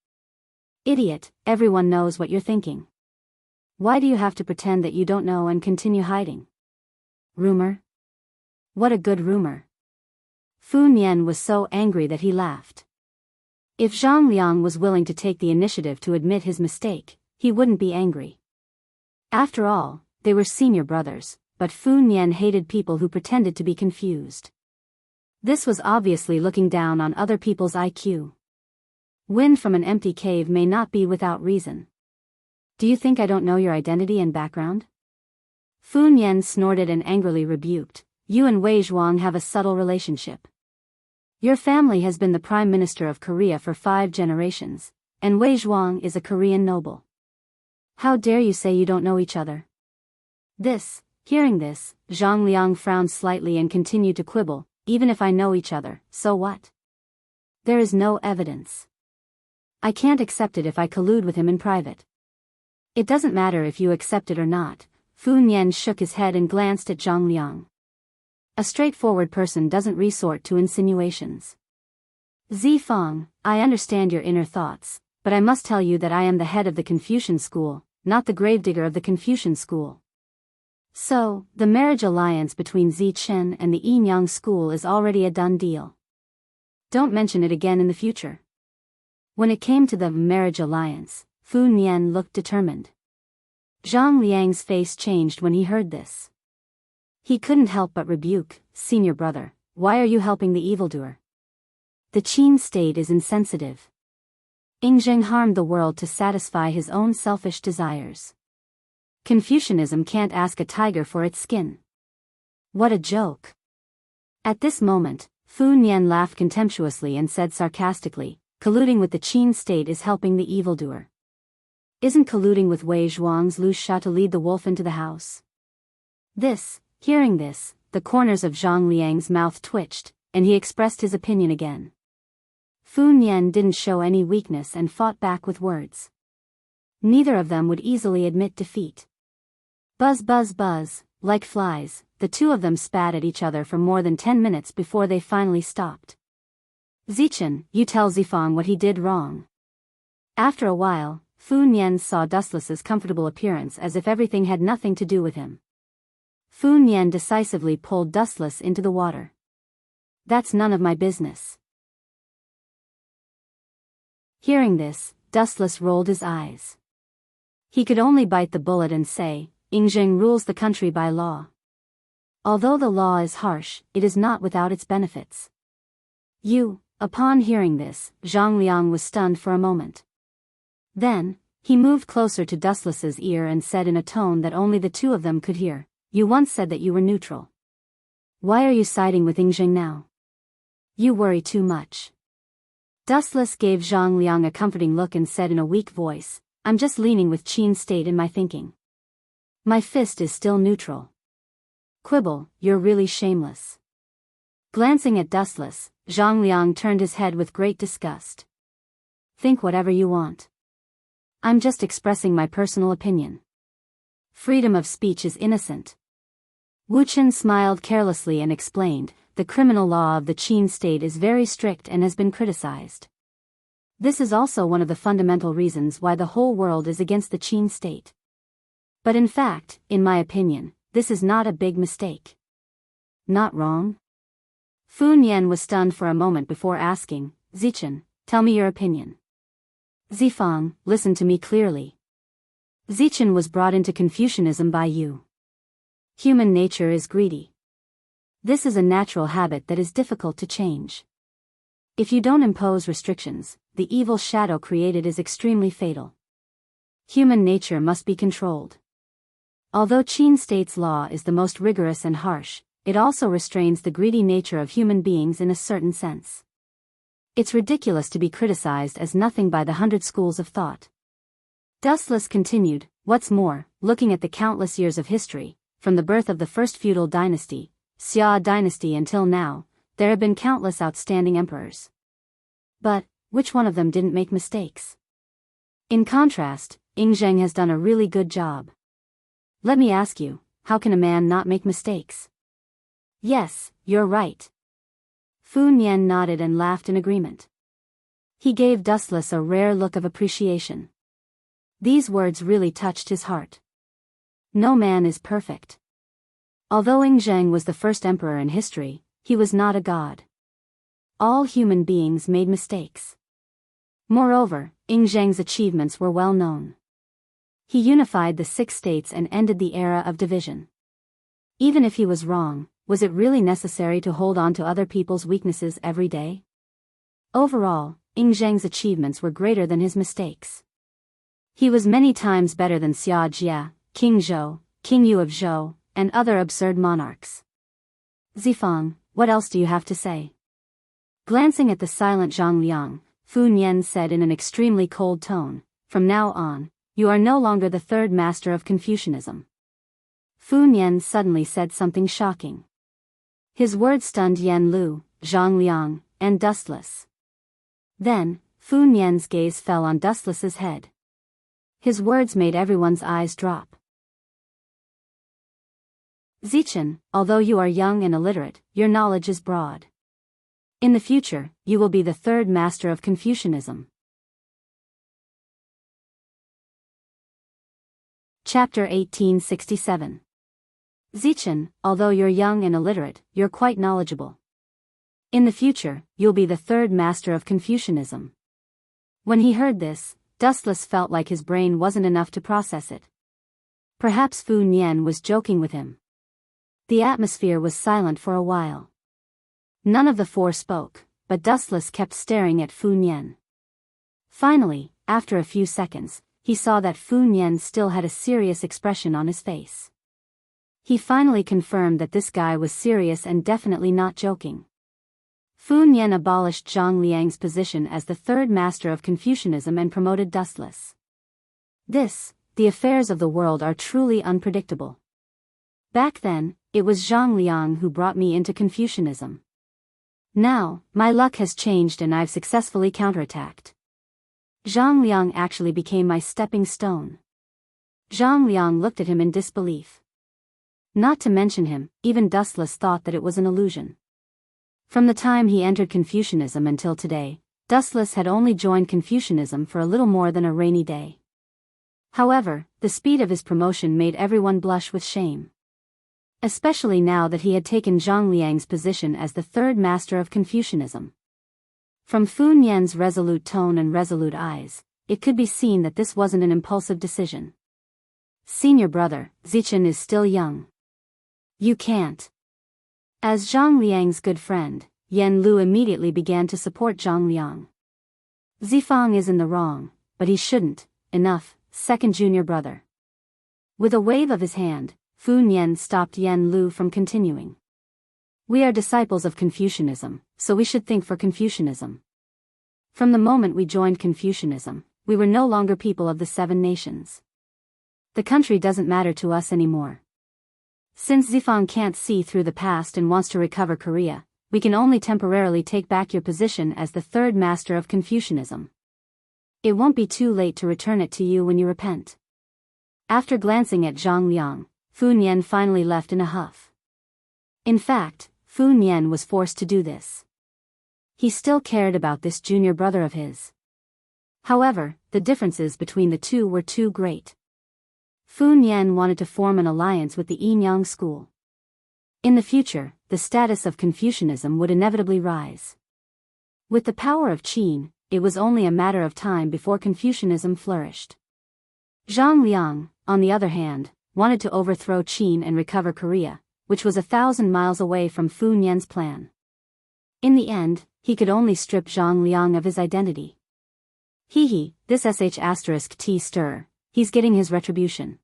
A: Idiot, everyone knows what you're thinking. Why do you have to pretend that you don't know and continue hiding? Rumor? What a good rumor. Fu Nian was so angry that he laughed. If Zhang Liang was willing to take the initiative to admit his mistake, he wouldn't be angry. After all, they were senior brothers, but Fu Nian hated people who pretended to be confused. This was obviously looking down on other people's IQ. Wind from an empty cave may not be without reason. Do you think I don't know your identity and background? Fu Nian snorted and angrily rebuked, "You and Wei Zhuang have a subtle relationship. Your family has been the Prime Minister of Korea for 5 generations, and Wei Zhuang is a Korean noble. How dare you say you don't know each other?" Hearing this, Zhang Liang frowned slightly and continued to quibble, "Even if I know each other, so what? There is no evidence. I can't accept it if I collude with him in private." "It doesn't matter if you accept it or not." Fu Nian shook his head and glanced at Zhang Liang. A straightforward person doesn't resort to insinuations. Zifang, I understand your inner thoughts, but I must tell you that I am the head of the Confucian school, not the gravedigger of the Confucian school. So, the marriage alliance between Zi Chen and the Yinyang school is already a done deal. Don't mention it again in the future. When it came to the marriage alliance, Fu Nian looked determined. Zhang Liang's face changed when he heard this. He couldn't help but rebuke, "Senior brother, why are you helping the evildoer? The Qin state is insensitive. Yingzheng harmed the world to satisfy his own selfish desires. Confucianism can't ask a tiger for its skin. What a joke. At this moment, Fu Nian laughed contemptuously and said sarcastically, colluding with the Qin state is helping the evildoer. Isn't colluding with Wei Zhuang's Lu Sha to lead the wolf into the house? Hearing this, the corners of Zhang Liang's mouth twitched, and he expressed his opinion again. Fu Nian didn't show any weakness and fought back with words. Neither of them would easily admit defeat. Buzz buzz buzz, like flies, the two of them spat at each other for more than 10 minutes before they finally stopped. Zichen, you tell Zifang what he did wrong. After a while, Fu Nian saw Dustless's comfortable appearance as if everything had nothing to do with him. Fu Nian decisively pulled Dustless into the water. That's none of my business. Hearing this, Dustless rolled his eyes. He could only bite the bullet and say, Yingzheng rules the country by law. Although the law is harsh, it is not without its benefits. Upon hearing this, Zhang Liang was stunned for a moment. Then, he moved closer to Dustless's ear and said in a tone that only the two of them could hear, you once said that you were neutral. Why are you siding with Yingzheng now? You worry too much. Dustless gave Zhang Liang a comforting look and said in a weak voice, I'm just leaning with Qin state in my thinking. My fist is still neutral. Quibble, you're really shameless. Glancing at Dustless, Zhang Liang turned his head with great disgust. Think whatever you want. I'm just expressing my personal opinion. Freedom of speech is innocent. Wu Chen smiled carelessly and explained, the criminal law of the Qin state is very strict and has been criticized. This is also one of the fundamental reasons why the whole world is against the Qin state. But in fact, in my opinion, this is not a big mistake. Not wrong? Fu Nian was stunned for a moment before asking, Zichen, tell me your opinion. Zifang, listen to me clearly. Zichen was brought into Confucianism by you. Human nature is greedy. This is a natural habit that is difficult to change. If you don't impose restrictions, the evil shadow created is extremely fatal. Human nature must be controlled. Although Qin state's law is the most rigorous and harsh, it also restrains the greedy nature of human beings in a certain sense. It's ridiculous to be criticized as nothing by the 100 schools of thought. Dustless continued, what's more, looking at the countless years of history, from the birth of the first feudal dynasty, Xia dynasty until now, there have been countless outstanding emperors. But, which one of them didn't make mistakes? In contrast, Yingzheng has done a really good job. Let me ask you, how can a man not make mistakes? Yes, you're right. Fu Nian nodded and laughed in agreement. He gave Dustless a rare look of appreciation. These words really touched his heart. No man is perfect. Although Yingzheng was the first emperor in history, he was not a god. All human beings made mistakes. Moreover, Yingzheng's achievements were well known. He unified the 6 states and ended the era of division. Even if he was wrong, was it really necessary to hold on to other people's weaknesses every day? Overall, Yingzheng's achievements were greater than his mistakes. He was many times better than Xia Jia, King Zhou, King Yu of Zhou, and other absurd monarchs. Zifang, what else do you have to say? Glancing at the silent Zhang Liang, Fu Nian said in an extremely cold tone, from now on, you are no longer the third master of Confucianism. Fu Nian suddenly said something shocking. His words stunned Yan Lu, Zhang Liang, and Dustless. Then, Fu Nian's gaze fell on Dustless's head. His words made everyone's eyes drop. Zichen, although you are young and illiterate, your knowledge is broad. In the future, you will be the third master of Confucianism. Chapter 1867. Zichen, although you're young and illiterate, you're quite knowledgeable. In the future, you'll be the third master of Confucianism. When he heard this, Dustless felt like his brain wasn't enough to process it. Perhaps Fu Nian was joking with him. The atmosphere was silent for a while. None of the four spoke, but Dustless kept staring at Fu Nian. Finally, after a few seconds, he saw that Fu Nian still had a serious expression on his face. He finally confirmed that this guy was serious and definitely not joking. Fu Nian abolished Zhang Liang's position as the third master of Confucianism and promoted Dustless. The affairs of the world are truly unpredictable. Back then, it was Zhang Liang who brought me into Confucianism. Now, my luck has changed and I've successfully counterattacked. Zhang Liang actually became my stepping stone. Zhang Liang looked at him in disbelief. Not to mention him, even Dustless thought that it was an illusion. From the time he entered Confucianism until today, Dustless had only joined Confucianism for a little more than a rainy day. However, the speed of his promotion made everyone blush with shame. Especially now that he had taken Zhang Liang's position as the third master of Confucianism. From Fu Nian's resolute tone and resolute eyes, it could be seen that this wasn't an impulsive decision. Senior brother, Zichen is still young. You can't. As Zhang Liang's good friend, Yan Lu immediately began to support Zhang Liang. Zifang is in the wrong, but he shouldn't. Enough, second junior brother. With a wave of his hand, Fu Nian stopped Yan Lu from continuing. We are disciples of Confucianism, so we should think for Confucianism. From the moment we joined Confucianism, we were no longer people of the 7 nations. The country doesn't matter to us anymore. Since Zifang can't see through the past and wants to recover Korea, we can only temporarily take back your position as the third master of Confucianism. It won't be too late to return it to you when you repent. After glancing at Zhang Liang, Fu Nian finally left in a huff. In fact, Fu Nian was forced to do this. He still cared about this junior brother of his. However, the differences between the two were too great. Fu Nian wanted to form an alliance with the Yinyang school. In the future, the status of Confucianism would inevitably rise. With the power of Qin, it was only a matter of time before Confucianism flourished. Zhang Liang, on the other hand, wanted to overthrow Qin and recover Korea, which was 1,000 miles away from Fu Nian's plan. In the end, he could only strip Zhang Liang of his identity. This sh*t stir, he's getting his retribution.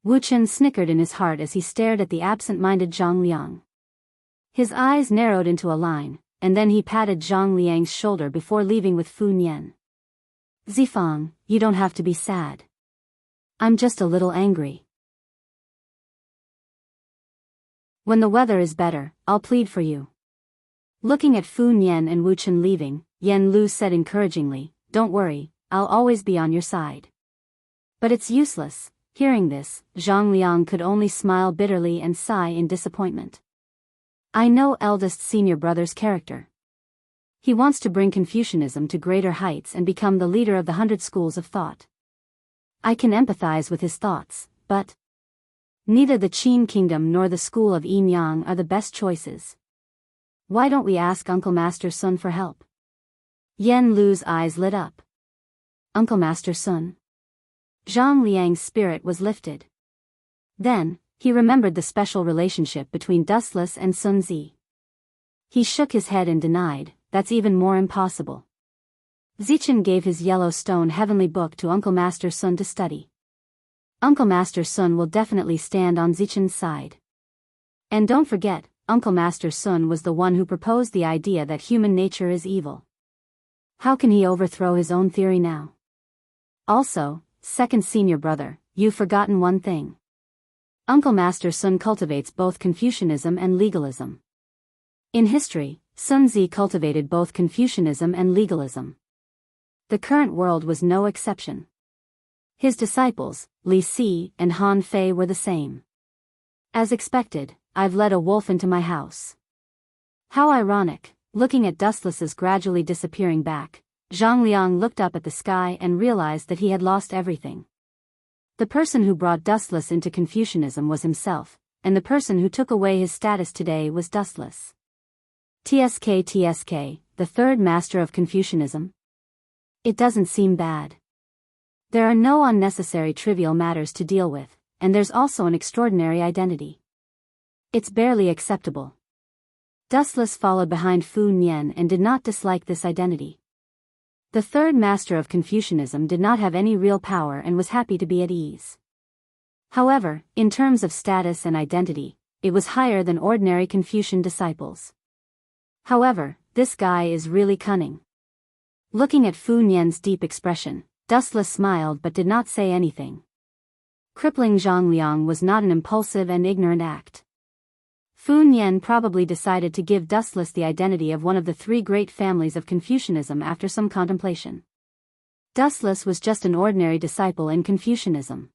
A: Wu Chen snickered in his heart as he stared at the absent-minded Zhang Liang. His eyes narrowed into a line, and then he patted Zhang Liang's shoulder before leaving with Fu Nian. Zifang, you don't have to be sad. I'm just a little angry. When the weather is better, I'll plead for you. Looking at Fu Nian and Wu Chen leaving, Yan Lu said encouragingly, Don't worry, I'll always be on your side. But it's useless. Hearing this, Zhang Liang could only smile bitterly and sigh in disappointment. I know eldest senior brother's character. He wants to bring Confucianism to greater heights and become the leader of the 100 schools of thought. I can empathize with his thoughts, but neither the Qin kingdom nor the school of Yinyang are the best choices. Why don't we ask Uncle Master Sun for help? Yan Lu's eyes lit up. Uncle Master Sun? Zhang Liang's spirit was lifted. Then, he remembered the special relationship between Dustless and Sun Zi. He shook his head and denied, That's even more impossible. Zichen gave his Yellowstone Heavenly Book to Uncle Master Sun to study. Uncle Master Sun will definitely stand on Zichen's side. And don't forget, Uncle Master Sun was the one who proposed the idea that human nature is evil. How can he overthrow his own theory now? Also, second senior brother, you've forgotten one thing. Uncle Master Sun cultivates both Confucianism and legalism. In history, Sun Zi cultivated both Confucianism and legalism. The current world was no exception. His disciples, Li Si and Han Fei, were the same. As expected, I've led a wolf into my house. How ironic. Looking at Dustless's gradually disappearing back, Zhang Liang looked up at the sky and realized that he had lost everything. The person who brought Dustless into Confucianism was himself, and the person who took away his status today was Dustless. TSK, the third master of Confucianism? It doesn't seem bad. There are no unnecessary trivial matters to deal with, and there's also an extraordinary identity. It's barely acceptable. Dustless followed behind Fu Nian and did not dislike this identity. The third master of Confucianism did not have any real power and was happy to be at ease. However, in terms of status and identity, it was higher than ordinary Confucian disciples. However, this guy is really cunning. Looking at Fu Nian's deep expression, Dustless smiled but did not say anything. Crippling Zhongliang was not an impulsive and ignorant act. Fu Nian probably decided to give Dustless the identity of one of the three great families of Confucianism after some contemplation. Dustless was just an ordinary disciple in Confucianism.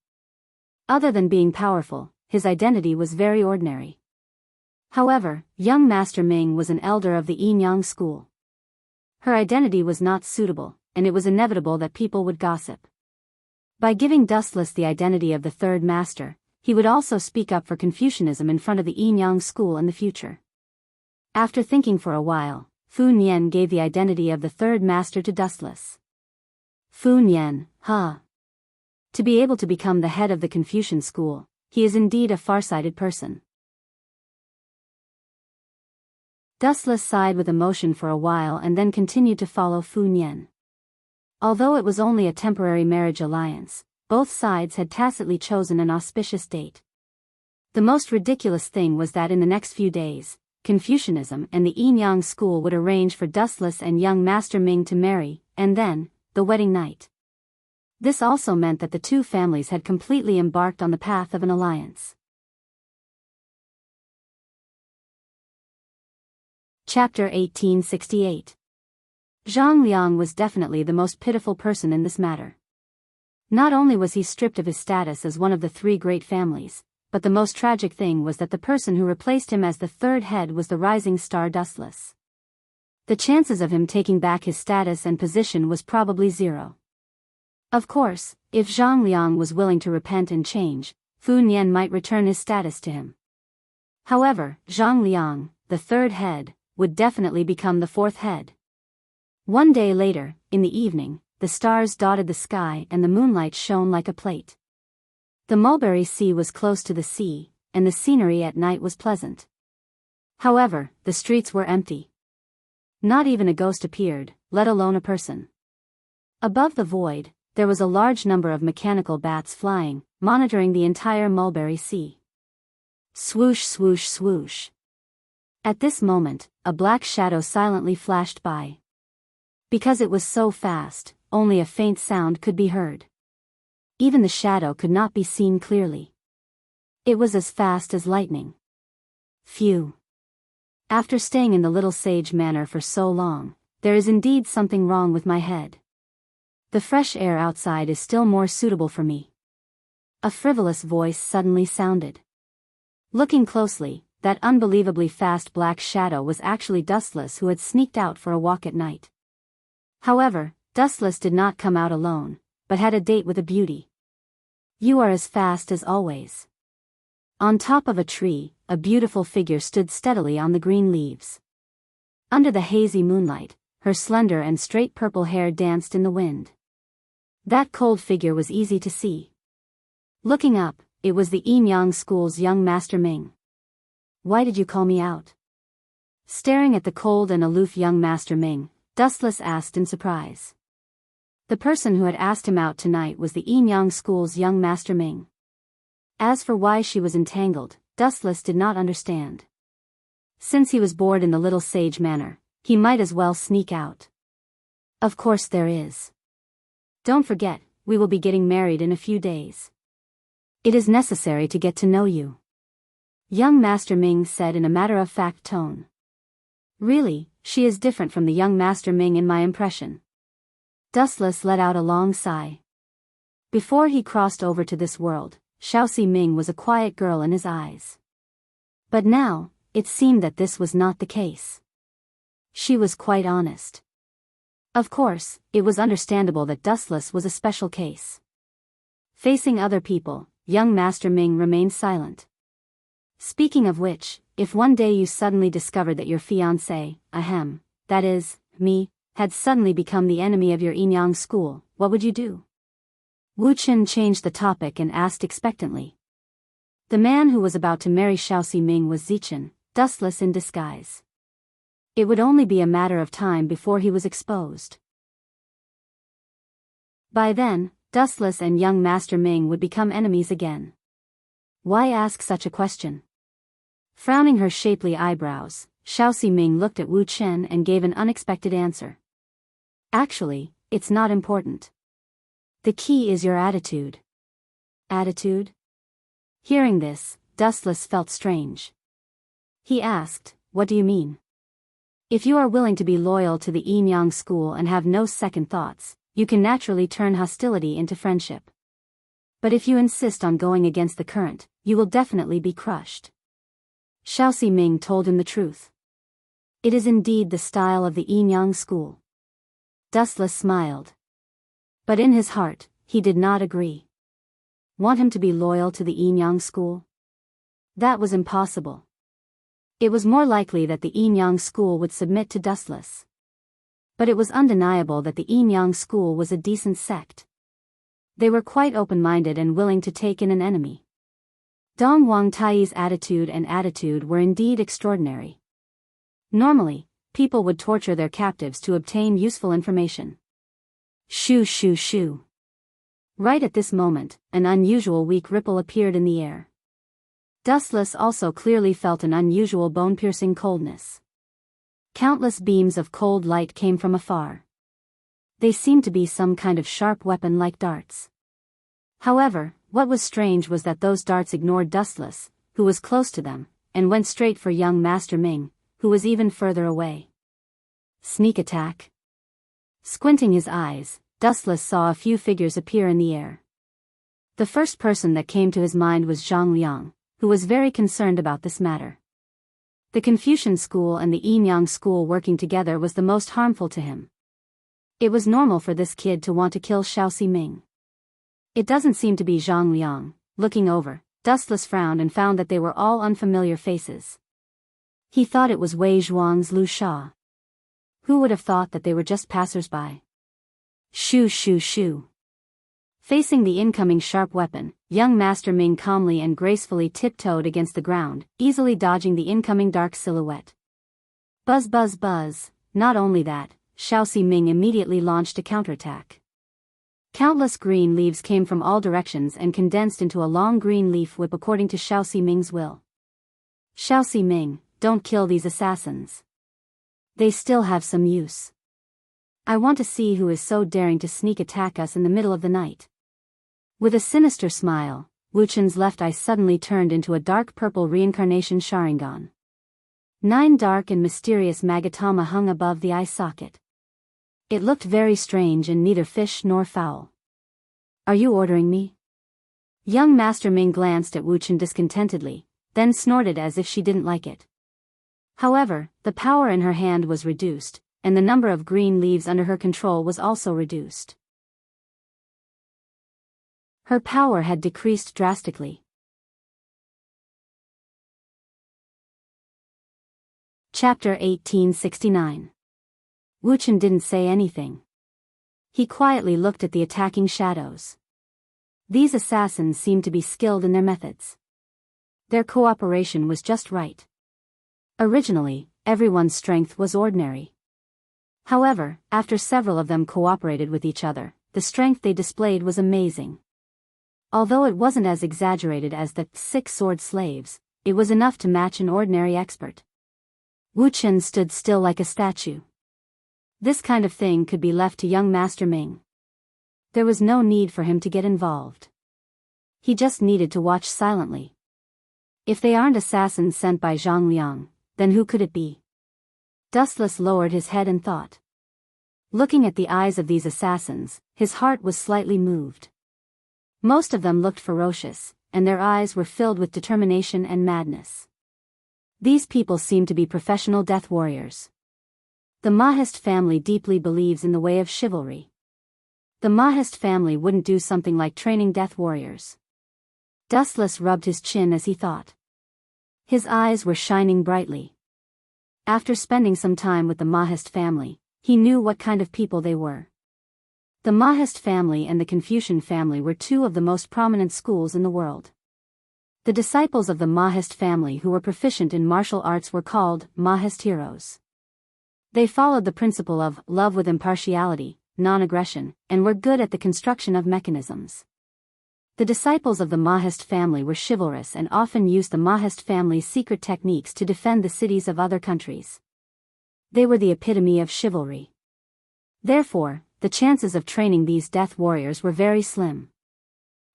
A: Other than being powerful, his identity was very ordinary. However, young Master Ming was an elder of the Yin-Yang school. Her identity was not suitable, and it was inevitable that people would gossip. By giving Dustless the identity of the third master, he would also speak up for Confucianism in front of the Yin-Yang school in the future. After thinking for a while, Fu Nian gave the identity of the third master to Dustless. Fu Nian, To be able to become the head of the Confucian school, he is indeed a farsighted person. Dustless sighed with emotion for a while and then continued to follow Fu Nian. Although it was only a temporary marriage alliance, both sides had tacitly chosen an auspicious date. The most ridiculous thing was that in the next few days, Confucianism and the Yin-Yang school would arrange for Dustless and young Master Ming to marry, and then, the wedding night. This also meant that the two families had completely embarked on the path of an alliance. Chapter 1868. Zhang Liang was definitely the most pitiful person in this matter. Not only was he stripped of his status as one of the three great families, but the most tragic thing was that the person who replaced him as the third head was the rising star Dustless. The chances of him taking back his status and position was probably zero. Of course, if Zhang Liang was willing to repent and change, Fu Nian might return his status to him. However, Zhang Liang, the third head, would definitely become the fourth head. One day later, in the evening, the stars dotted the sky and the moonlight shone like a plate. The Mulberry Sea was close to the sea, and the scenery at night was pleasant. However, the streets were empty. Not even a ghost appeared, let alone a person. Above the void, there was a large number of mechanical bats flying, monitoring the entire Mulberry Sea. Swoosh, swoosh, swoosh. At this moment, a black shadow silently flashed by. Because it was so fast, only a faint sound could be heard. Even the shadow could not be seen clearly. It was as fast as lightning. Phew. After staying in the Little Sage Manor for so long, there is indeed something wrong with my head. The fresh air outside is still more suitable for me. A frivolous voice suddenly sounded. Looking closely, that unbelievably fast black shadow was actually Dustless, who had sneaked out for a walk at night. However, Dustless did not come out alone, but had a date with a beauty. You are as fast as always. On top of a tree, a beautiful figure stood steadily on the green leaves. Under the hazy moonlight, her slender and straight purple hair danced in the wind. That cold figure was easy to see. Looking up, it was the Yin-Yang school's young Master Ming. Why did you call me out? Staring at the cold and aloof young Master Ming, Dustless asked in surprise. The person who had asked him out tonight was the Yin-Yang school's young Master Ming. As for why she was entangled, Dustless did not understand. Since he was bored in the Little Sage Manor, he might as well sneak out. Of course there is. Don't forget, we will be getting married in a few days. It is necessary to get to know you. Young Master Ming said in a matter-of-fact tone. Really, she is different from the young Master Ming in my impression. Dustless let out a long sigh. Before he crossed over to this world, Xiaoxi Ming was a quiet girl in his eyes. But now, it seemed that this was not the case. She was quite honest. Of course, it was understandable that Dustless was a special case. Facing other people, young Master Ming remained silent. Speaking of which, if one day you suddenly discovered that your fiancé, that is, me, had suddenly become the enemy of your Yin-Yang school, what would you do? Wu Chen changed the topic and asked expectantly. The man who was about to marry Xiaoxi Ming was Zichen, Dustless in disguise. It would only be a matter of time before he was exposed. By then, Dustless and young Master Ming would become enemies again. Why ask such a question? Frowning her shapely eyebrows, Xiaoxi Ming looked at Wu Chen and gave an unexpected answer. Actually, it's not important. The key is your attitude. Attitude? Hearing this, Dustless felt strange. He asked, "What do you mean?" If you are willing to be loyal to the Yin Yang school and have no second thoughts, you can naturally turn hostility into friendship. But if you insist on going against the current, you will definitely be crushed. Xiaoxi Ming told him the truth. It is indeed the style of the Yin Yang school. Dustless smiled. But in his heart, he did not agree. Want him to be loyal to the Yin Yang school? That was impossible. It was more likely that the Yin Yang school would submit to Dustless. But it was undeniable that the Yin Yang school was a decent sect. They were quite open-minded and willing to take in an enemy. Dong Wang Tai's attitude were indeed extraordinary. Normally, people would torture their captives to obtain useful information. Shoo shoo shoo. Right at this moment, an unusual weak ripple appeared in the air. Dustless also clearly felt an unusual bone-piercing coldness. Countless beams of cold light came from afar. They seemed to be some kind of sharp weapon like darts. However, what was strange was that those darts ignored Dustless, who was close to them, and went straight for young Master Ming, who was even further away. Sneak attack. Squinting his eyes, Dustless saw a few figures appear in the air. The first person that came to his mind was Zhang Liang, who was very concerned about this matter. The Confucian school and the Yin Yang school working together was the most harmful to him. It was normal for this kid to want to kill Xiaoxi Ming. It doesn't seem to be Zhang Liang. Looking over, Dustless frowned and found that they were all unfamiliar faces. He thought it was Wei Zhuang's Lu Sha. Who would have thought that they were just passers-by? Shoo shoo shoo. Facing the incoming sharp weapon, young Master Ming calmly and gracefully tiptoed against the ground, easily dodging the incoming dark silhouette. Buzz buzz buzz. Not only that, Xiaoxi Ming immediately launched a counterattack. Countless green leaves came from all directions and condensed into a long green leaf whip according to Xiaoxi Ming's will. Xiaoxi Ming, don't kill these assassins. They still have some use. I want to see who is so daring to sneak attack us in the middle of the night. With a sinister smile, Wu Chen's left eye suddenly turned into a dark purple reincarnation Sharingan. 9 dark and mysterious Magatama hung above the eye socket. It looked very strange and neither fish nor fowl. Are you ordering me? Young Master Ming glanced at Wu Chen discontentedly, then snorted as if she didn't like it. However, the power in her hand was reduced, and the number of green leaves under her control was also reduced. Her power had decreased drastically. Chapter 1869. Wu Chen didn't say anything. He quietly looked at the attacking shadows. These assassins seemed to be skilled in their methods. Their cooperation was just right. Originally, everyone's strength was ordinary. However, after several of them cooperated with each other, the strength they displayed was amazing. Although it wasn't as exaggerated as the 6 sword slaves, it was enough to match an ordinary expert. Wu Chen stood still like a statue. This kind of thing could be left to young Master Ming. There was no need for him to get involved. He just needed to watch silently. If they aren't assassins sent by Zhang Liang, then who could it be? Dustless lowered his head and thought. Looking at the eyes of these assassins, his heart was slightly moved. Most of them looked ferocious, and their eyes were filled with determination and madness. These people seemed to be professional death warriors. The Mahist family deeply believes in the way of chivalry. The Mahist family wouldn't do something like training death warriors. Dustless rubbed his chin as he thought. His eyes were shining brightly. After spending some time with the Mahist family, he knew what kind of people they were. The Mahist family and the Confucian family were 2 of the most prominent schools in the world. The disciples of the Mahist family who were proficient in martial arts were called Mahist heroes. They followed the principle of love with impartiality, non-aggression, and were good at the construction of mechanisms. The disciples of the Mahist family were chivalrous and often used the Mahist family's secret techniques to defend the cities of other countries. They were the epitome of chivalry. Therefore, the chances of training these death warriors were very slim.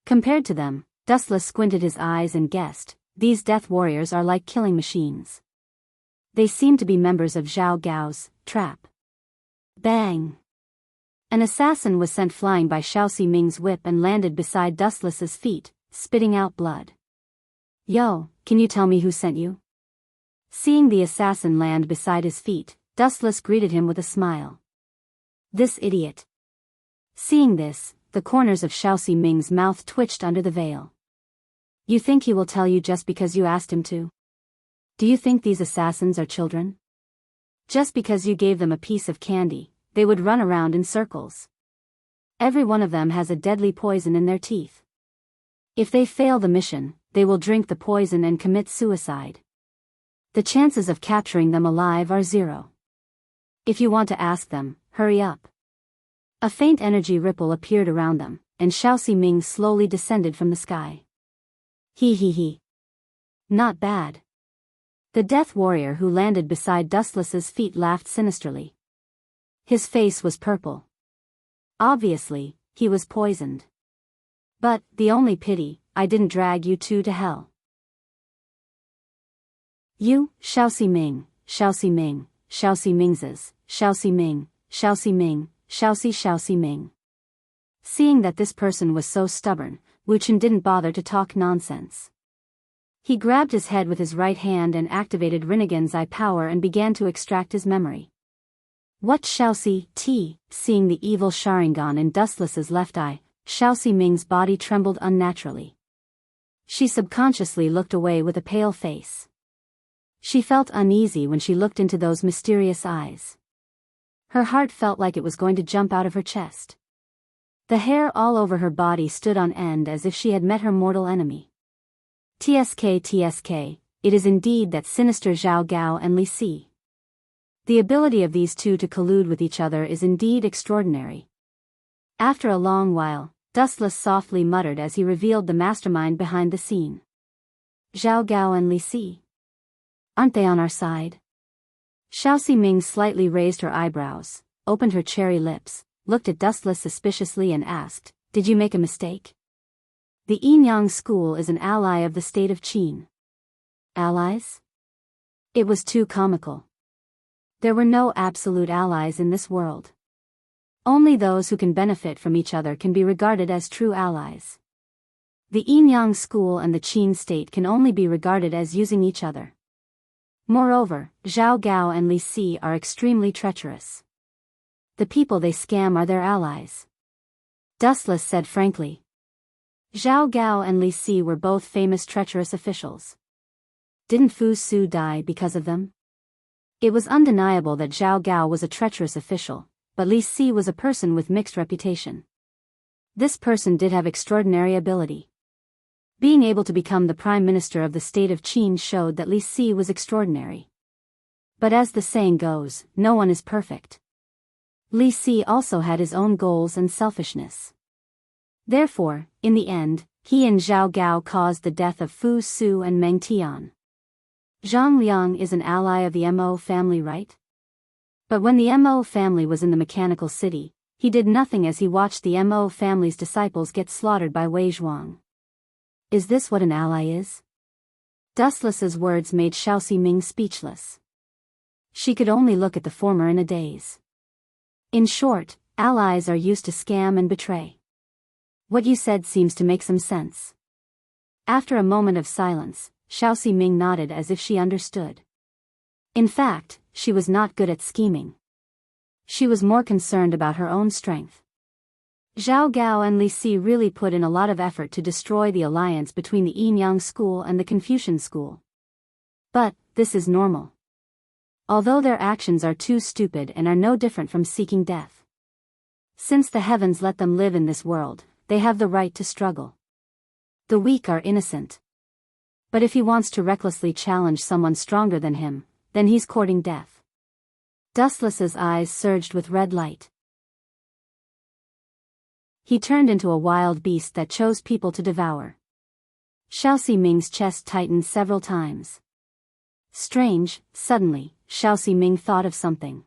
A: Compared to them, Dustless squinted his eyes and guessed, these death warriors are like killing machines. They seem to be members of Zhao Gao's trap. Bang! An assassin was sent flying by Xiaoxi Ming's whip and landed beside Dustless's feet, spitting out blood. Yo, can you tell me who sent you? Seeing the assassin land beside his feet, Dustless greeted him with a smile. This idiot. Seeing this, the corners of Xiaoxi Ming's mouth twitched under the veil. You think he will tell you just because you asked him to? Do you think these assassins are children? Just because you gave them a piece of candy, they would run around in circles. Every one of them has a deadly poison in their teeth. If they fail the mission, they will drink the poison and commit suicide. The chances of capturing them alive are 0. If you want to ask them, hurry up. A faint energy ripple appeared around them, and Xiaoxi Ming slowly descended from the sky. He. Not bad. The death warrior who landed beside Dustless's feet laughed sinisterly. His face was purple. Obviously, he was poisoned. But, the only pity, I didn't drag you two to hell. You, Xiaoxi Ming, Xiaoxi Ming, Xiaoxi Ming's, Xiaoxi Ming, Xiaoxi Ming, Xiaoxi Ming. Seeing that this person was so stubborn, Wu Chen didn't bother to talk nonsense. He grabbed his head with his right hand and activated Rinnegan's eye power and began to extract his memory. What Xiaoxi T? Seeing the evil Sharingan in Dustless's left eye, Xiaoxi Ming's body trembled unnaturally. She subconsciously looked away with a pale face. She felt uneasy when she looked into those mysterious eyes. Her heart felt like it was going to jump out of her chest. The hair all over her body stood on end as if she had met her mortal enemy. TSK, it is indeed that sinister Zhao Gao and Li Si. The ability of these two to collude with each other is indeed extraordinary. After a long while, Dustless softly muttered as he revealed the mastermind behind the scene. Zhao Gao and Li Si. Aren't they on our side? Xiaoxi Ming slightly raised her eyebrows, opened her cherry lips, looked at Dustless suspiciously and asked, did you make a mistake? The Yinyang school is an ally of the state of Qin. Allies? It was too comical. There were no absolute allies in this world. Only those who can benefit from each other can be regarded as true allies. The Yinyang school and the Qin state can only be regarded as using each other. Moreover, Zhao Gao and Li Si are extremely treacherous. The people they scam are their allies. Dustless said frankly. Zhao Gao and Li Si were both famous treacherous officials. Didn't Fu Su die because of them? It was undeniable that Zhao Gao was a treacherous official, but Li Si was a person with mixed reputation. This person did have extraordinary ability. Being able to become the prime minister of the state of Qin showed that Li Si was extraordinary. But as the saying goes, no one is perfect. Li Si also had his own goals and selfishness. Therefore, in the end, he and Zhao Gao caused the death of Fu Su and Meng Tian. Zhang Liang is an ally of the Mo family, right? But when the Mo family was in the mechanical city, he did nothing as he watched the Mo family's disciples get slaughtered by Wei Zhuang. Is this what an ally is? Dustless's words made Xiaoxi Ming speechless. She could only look at the former in a daze. In short, allies are used to scam and betray. What you said seems to make some sense. After a moment of silence, Xiaoxi Ming nodded as if she understood. In fact, she was not good at scheming. She was more concerned about her own strength. Zhao Gao and Li Si really put in a lot of effort to destroy the alliance between the Yinyang school and the Confucian school. But, this is normal. Although their actions are too stupid and are no different from seeking death. Since the heavens let them live in this world, they have the right to struggle. The weak are innocent. But if he wants to recklessly challenge someone stronger than him, then he's courting death. Dustless's eyes surged with red light. He turned into a wild beast that chose people to devour. Xiao Ximing's chest tightened several times. Strange, suddenly, Xiao Ximing thought of something.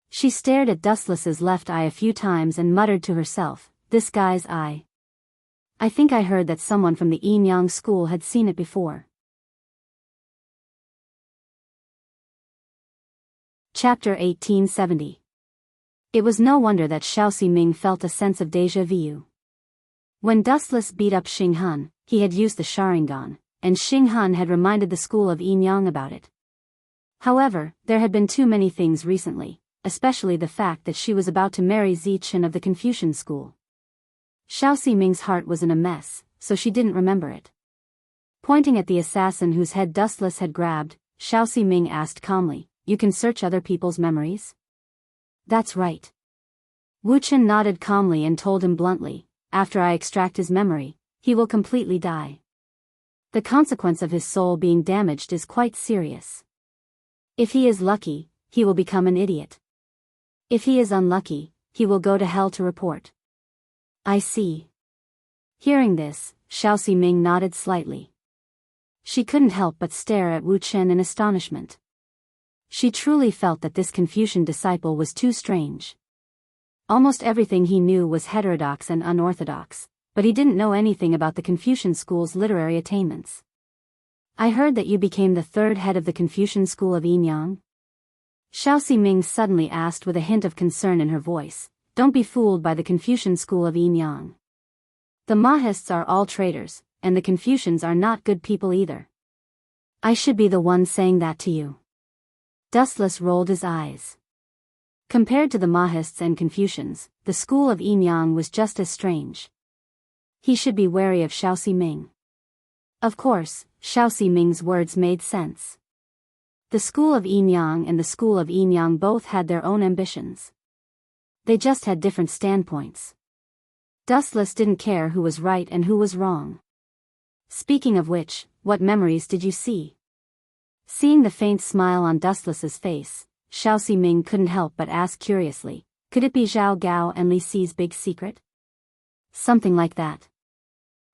A: She stared at Dustless's left eye a few times and muttered to herself, "This guy's eye. I think I heard that someone from the Yin Yang school had seen it before." Chapter 1870. It was no wonder that Xiao Ximing felt a sense of déjà vu. When Dustless beat up Xing Han, he had used the Sharingan, and Xing Han had reminded the school of Yin Yang about it. However, there had been too many things recently, especially the fact that she was about to marry Zichen of the Confucian school. Xiao Ximing's heart was in a mess, so she didn't remember it. Pointing at the assassin whose head Dustless had grabbed, Xiao Ximing asked calmly, "You can search other people's memories?" "That's right." Wu Chen nodded calmly and told him bluntly, "After I extract his memory, he will completely die. The consequence of his soul being damaged is quite serious. If he is lucky, he will become an idiot. If he is unlucky, he will go to hell to report." "I see." Hearing this, Xiao Ximing nodded slightly. She couldn't help but stare at Wu Chen in astonishment. She truly felt that this Confucian disciple was too strange. Almost everything he knew was heterodox and unorthodox, but he didn't know anything about the Confucian school's literary attainments. "I heard that you became the third head of the Confucian school of Yin Yang?" Xiao Ximing suddenly asked with a hint of concern in her voice. "Don't be fooled by the Confucian school of Yin Yang. The Mahists are all traitors, and the Confucians are not good people either." "I should be the one saying that to you." Dustless rolled his eyes. Compared to the Mahists and Confucians, the school of Yin Yang was just as strange. He should be wary of Xiao Ximing. Of course, Xiao Ximing's words made sense. The school of Yin Yang and the school of Yin Yang both had their own ambitions. They just had different standpoints. Dustless didn't care who was right and who was wrong. "Speaking of which, what memories did you see?" Seeing the faint smile on Dustless's face, Xiao Ximing couldn't help but ask curiously, could it be Zhao Gao and Li Si's big secret? "Something like that."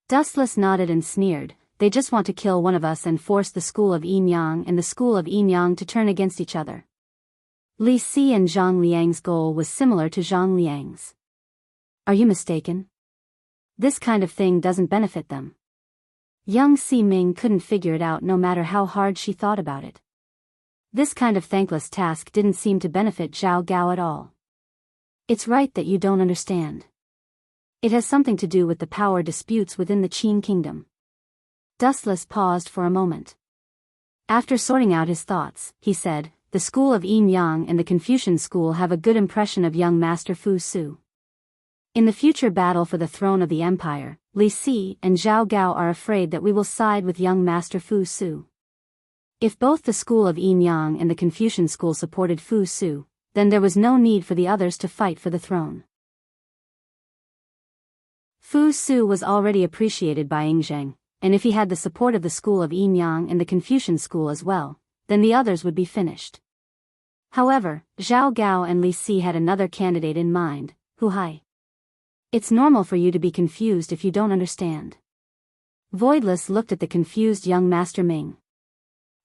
A: Dustless nodded and sneered, "They just want to kill one of us and force the school of Yin Yang and the school of Yin Yang to turn against each other." Li Si and Zhang Liang's goal was similar to Zhang Liang's. "Are you mistaken? This kind of thing doesn't benefit them." Young Ximing couldn't figure it out no matter how hard she thought about it. This kind of thankless task didn't seem to benefit Zhao Gao at all. "It's right that you don't understand. It has something to do with the power disputes within the Qin kingdom." Dustless paused for a moment. After sorting out his thoughts, he said, "The school of Yin Yang and the Confucian school have a good impression of young Master Fu Su. In the future battle for the throne of the empire, Li Si and Zhao Gao are afraid that we will side with young Master Fu Su. If both the school of Yin Yang and the Confucian school supported Fu Su, then there was no need for the others to fight for the throne." Fu Su was already appreciated by Yingzheng, and if he had the support of the school of Yin Yang and the Confucian school as well, then the others would be finished. However, Zhao Gao and Li Si had another candidate in mind, Hu Hai. "It's normal for you to be confused if you don't understand." Voidless looked at the confused young Master Ming.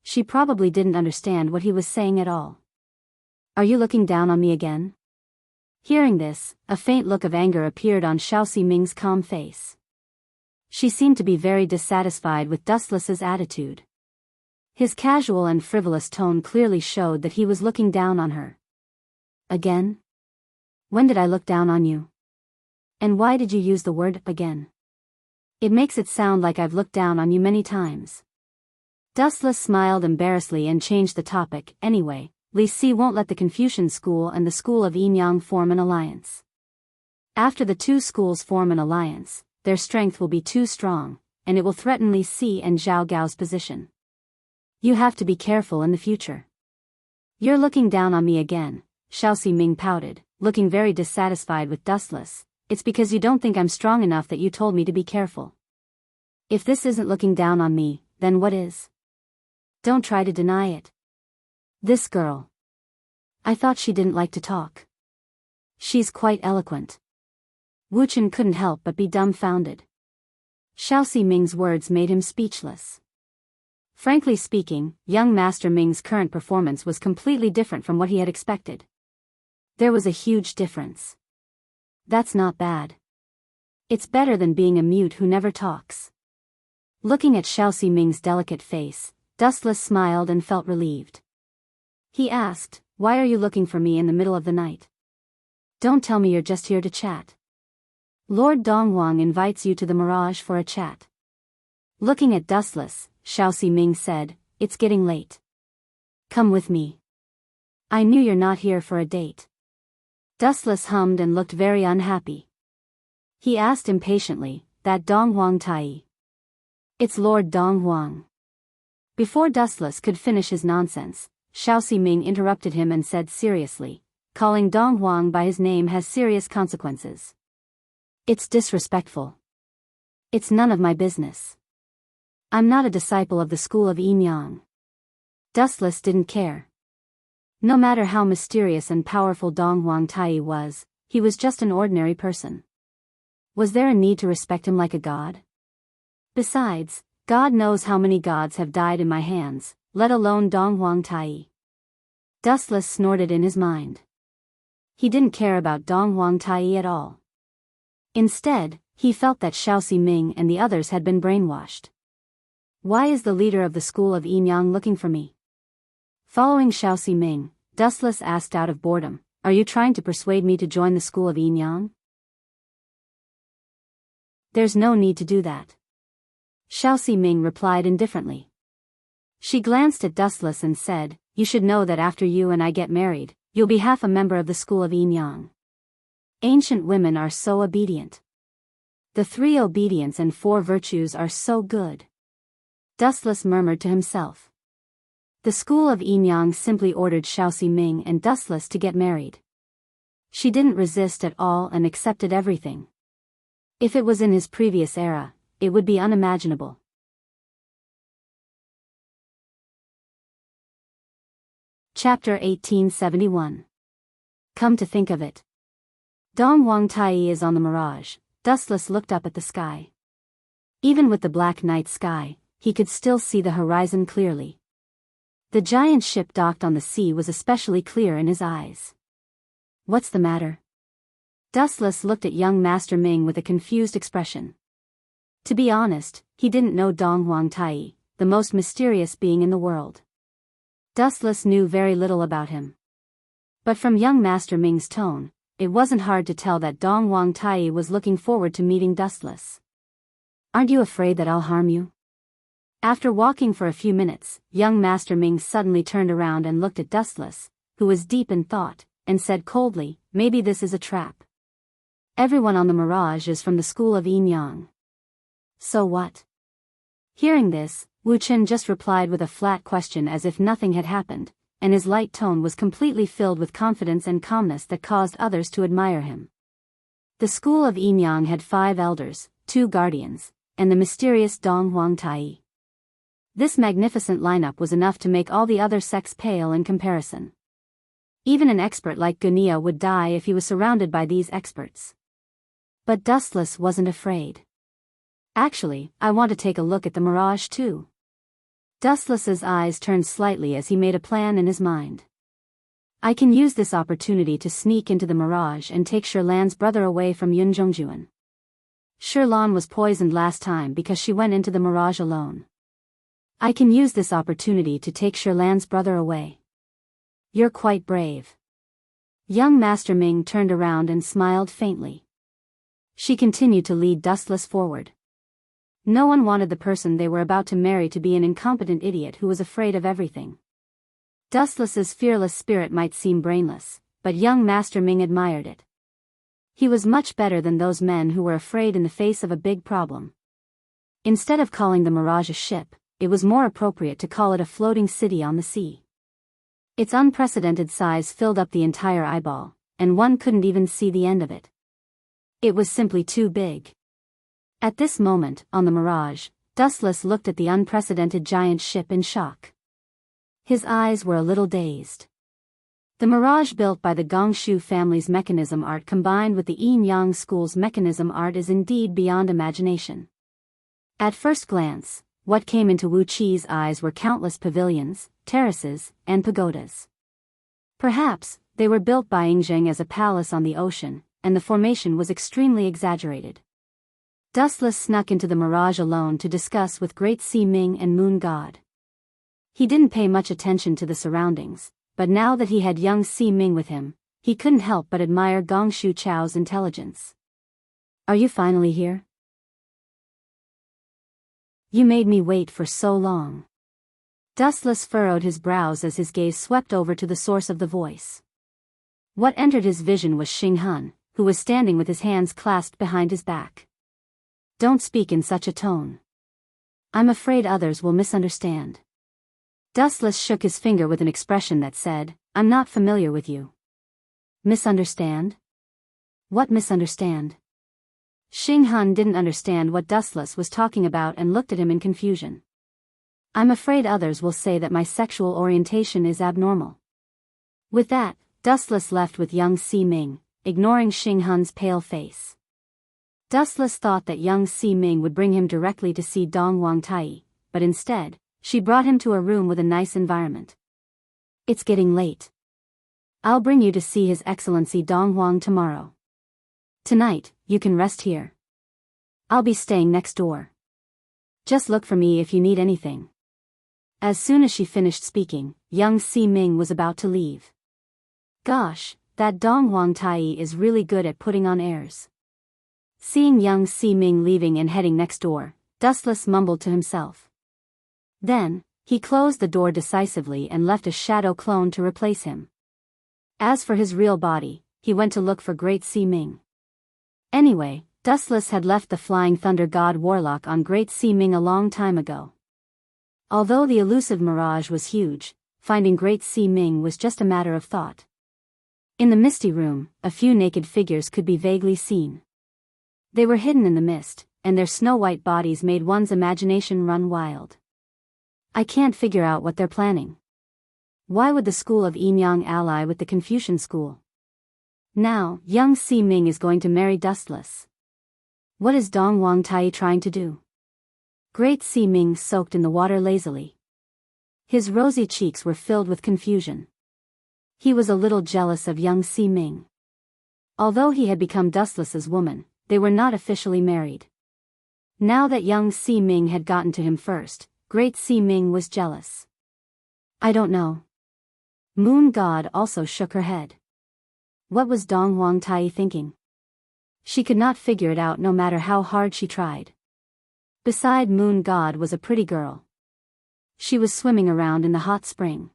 A: She probably didn't understand what he was saying at all. "Are you looking down on me again?" Hearing this, a faint look of anger appeared on Xiao Ximing's calm face. She seemed to be very dissatisfied with Dustless's attitude. His casual and frivolous tone clearly showed that he was looking down on her. "Again? When did I look down on you? And why did you use the word again? It makes it sound like I've looked down on you many times." Dustless smiled embarrassedly and changed the topic. "Anyway, Li Si won't let the Confucian school and the school of Yin Yang form an alliance. After the two schools form an alliance, their strength will be too strong, and it will threaten Li Si and Zhao Gao's position. You have to be careful in the future." "You're looking down on me again," Xiao Ximing pouted, looking very dissatisfied with Dustless. "It's because you don't think I'm strong enough that you told me to be careful. If this isn't looking down on me, then what is? Don't try to deny it." "This girl. I thought she didn't like to talk. She's quite eloquent. Wu Chen couldn't help but be dumbfounded. Xiao Ming's words made him speechless. Frankly speaking, young Master Ming's current performance was completely different from what he had expected. There was a huge difference. That's not bad. It's better than being a mute who never talks. Looking at Xiao Ming's delicate face, Dustless smiled and felt relieved. He asked, "Why are you looking for me in the middle of the night? Don't tell me you're just here to chat." "Lord Donghuang invites you to the Mirage for a chat." Looking at Dustless, Xiao Ming said, "It's getting late. Come with me. I knew you're not here for a date." Dustless hummed and looked very unhappy. He asked impatiently, "That Donghuang Tai?" "It's Lord Donghuang." Before Dustless could finish his nonsense, Xiao Ming interrupted him and said seriously, "Calling Donghuang by his name has serious consequences. It's disrespectful. It's none of my business. I'm not a disciple of the school of Yinyang." Dustless didn't care. No matter how mysterious and powerful Donghuang Tai was, he was just an ordinary person. Was there a need to respect him like a god? Besides, God knows how many gods have died in my hands, let alone Donghuang Tai. Dustless snorted in his mind. He didn't care about Donghuang Tai at all. Instead, he felt that Xiao Ming and the others had been brainwashed. Why is the leader of the school of Yinyang looking for me? Following Xiao Ming, Dustless asked out of boredom, "Are you trying to persuade me to join the school of Yinyang?" "There's no need to do that," Xiao Ming replied indifferently. She glanced at Dustless and said, "You should know that after you and I get married, you'll be half a member of the school of Yinyang. Ancient women are so obedient. The 3 obedience and 4 virtues are so good." Dustless murmured to himself. The school of Yinyang simply ordered Xiao Ming and Dustless to get married. She didn't resist at all and accepted everything. If it was in his previous era, it would be unimaginable. Chapter 1871. Come to think of it. Donghuang Tai is on the Mirage. Dustless looked up at the sky. Even with the black night sky, he could still see the horizon clearly. The giant ship docked on the sea was especially clear in his eyes. What's the matter? Dustless looked at young Master Ming with a confused expression. To be honest, he didn't know Donghuang Tai, the most mysterious being in the world. Dustless knew very little about him. But from young Master Ming's tone, it wasn't hard to tell that Donghuang Tai was looking forward to meeting Dustless. "Aren't you afraid that I'll harm you?" After walking for a few minutes, young Master Ming suddenly turned around and looked at Dustless, who was deep in thought, and said coldly, "Maybe this is a trap. Everyone on the Mirage is from the school of Yinyang. So what?" Hearing this, Wu Chen just replied with a flat question as if nothing had happened, and his light tone was completely filled with confidence and calmness that caused others to admire him. The school of Yinyang had 5 elders, 2 guardians, and the mysterious Donghuang Tai. This magnificent lineup was enough to make all the other sects pale in comparison. Even an expert like Gunia would die if he was surrounded by these experts. But Dustless wasn't afraid. "Actually, I want to take a look at the Mirage too." Dustless's eyes turned slightly as he made a plan in his mind. "I can use this opportunity to sneak into the Mirage and take Shirlan's brother away from Yun Zhongjuan. Shirlan was poisoned last time because she went into the Mirage alone. I can use this opportunity to take Shirlan's brother away." "You're quite brave." Young Master Ming turned around and smiled faintly. She continued to lead Dustless forward. No one wanted the person they were about to marry to be an incompetent idiot who was afraid of everything. Dustless's fearless spirit might seem brainless, but young Master Ming admired it. He was much better than those men who were afraid in the face of a big problem. Instead of calling the Mirage a ship, it was more appropriate to call it a floating city on the sea. Its unprecedented size filled up the entire eyeball, and one couldn't even see the end of it. It was simply too big. At this moment, on the Mirage, Dustless looked at the unprecedented giant ship in shock. His eyes were a little dazed. The mirage built by the Gongshu family's mechanism art combined with the Yin-Yang school's mechanism art is indeed beyond imagination. At first glance, what came into Wu Qi's eyes were countless pavilions, terraces, and pagodas. Perhaps, they were built by Yingzheng as a palace on the ocean, and the formation was extremely exaggerated. Dustless snuck into the mirage alone to discuss with Great Sea Ming and Moon God. He didn't pay much attention to the surroundings, but now that he had young Sea Ming with him, he couldn't help but admire Gongshu Chao's intelligence. "Are you finally here? You made me wait for so long." Dustless furrowed his brows as his gaze swept over to the source of the voice. What entered his vision was Xing Han, who was standing with his hands clasped behind his back. "Don't speak in such a tone. I'm afraid others will misunderstand." Dustless shook his finger with an expression that said, "I'm not familiar with you." "Misunderstand? What misunderstand?" Xing Han didn't understand what Dustless was talking about and looked at him in confusion. "I'm afraid others will say that my sexual orientation is abnormal." With that, Dustless left with young Sea Ming, ignoring Xing Han's pale face. Dustless thought that young Sea Ming would bring him directly to see Dong Wang Tai, but instead, she brought him to a room with a nice environment. "It's getting late. I'll bring you to see His Excellency Dong Huang tomorrow. Tonight, you can rest here. I'll be staying next door. Just look for me if you need anything." As soon as she finished speaking, young Sea Ming was about to leave. Gosh, that Dong Huang Tai is really good at putting on airs. Seeing young Sea Ming leaving and heading next door, Dustless mumbled to himself. Then, he closed the door decisively and left a shadow clone to replace him. As for his real body, he went to look for Great Sea Ming. Anyway, Dustless had left the Flying Thunder God Warlock on Great Sea Ming a long time ago. Although the elusive mirage was huge, finding Great Sea Ming was just a matter of thought. In the misty room, a few naked figures could be vaguely seen. They were hidden in the mist, and their snow-white bodies made one's imagination run wild. "I can't figure out what they're planning. Why would the school of Yin-Yang ally with the Confucian school? Now, young Sea Ming is going to marry Dustless. What is Dong Wang Tai trying to do?" Great Sea Ming soaked in the water lazily. His rosy cheeks were filled with confusion. He was a little jealous of young Sea Ming. Although he had become Dustless's woman, they were not officially married. Now that young Sea Ming had gotten to him first, Great Sea Ming was jealous. "I don't know." Moon God also shook her head. What was Dong Wang Tai thinking? She could not figure it out no matter how hard she tried. Beside Moon God was a pretty girl. She was swimming around in the hot spring.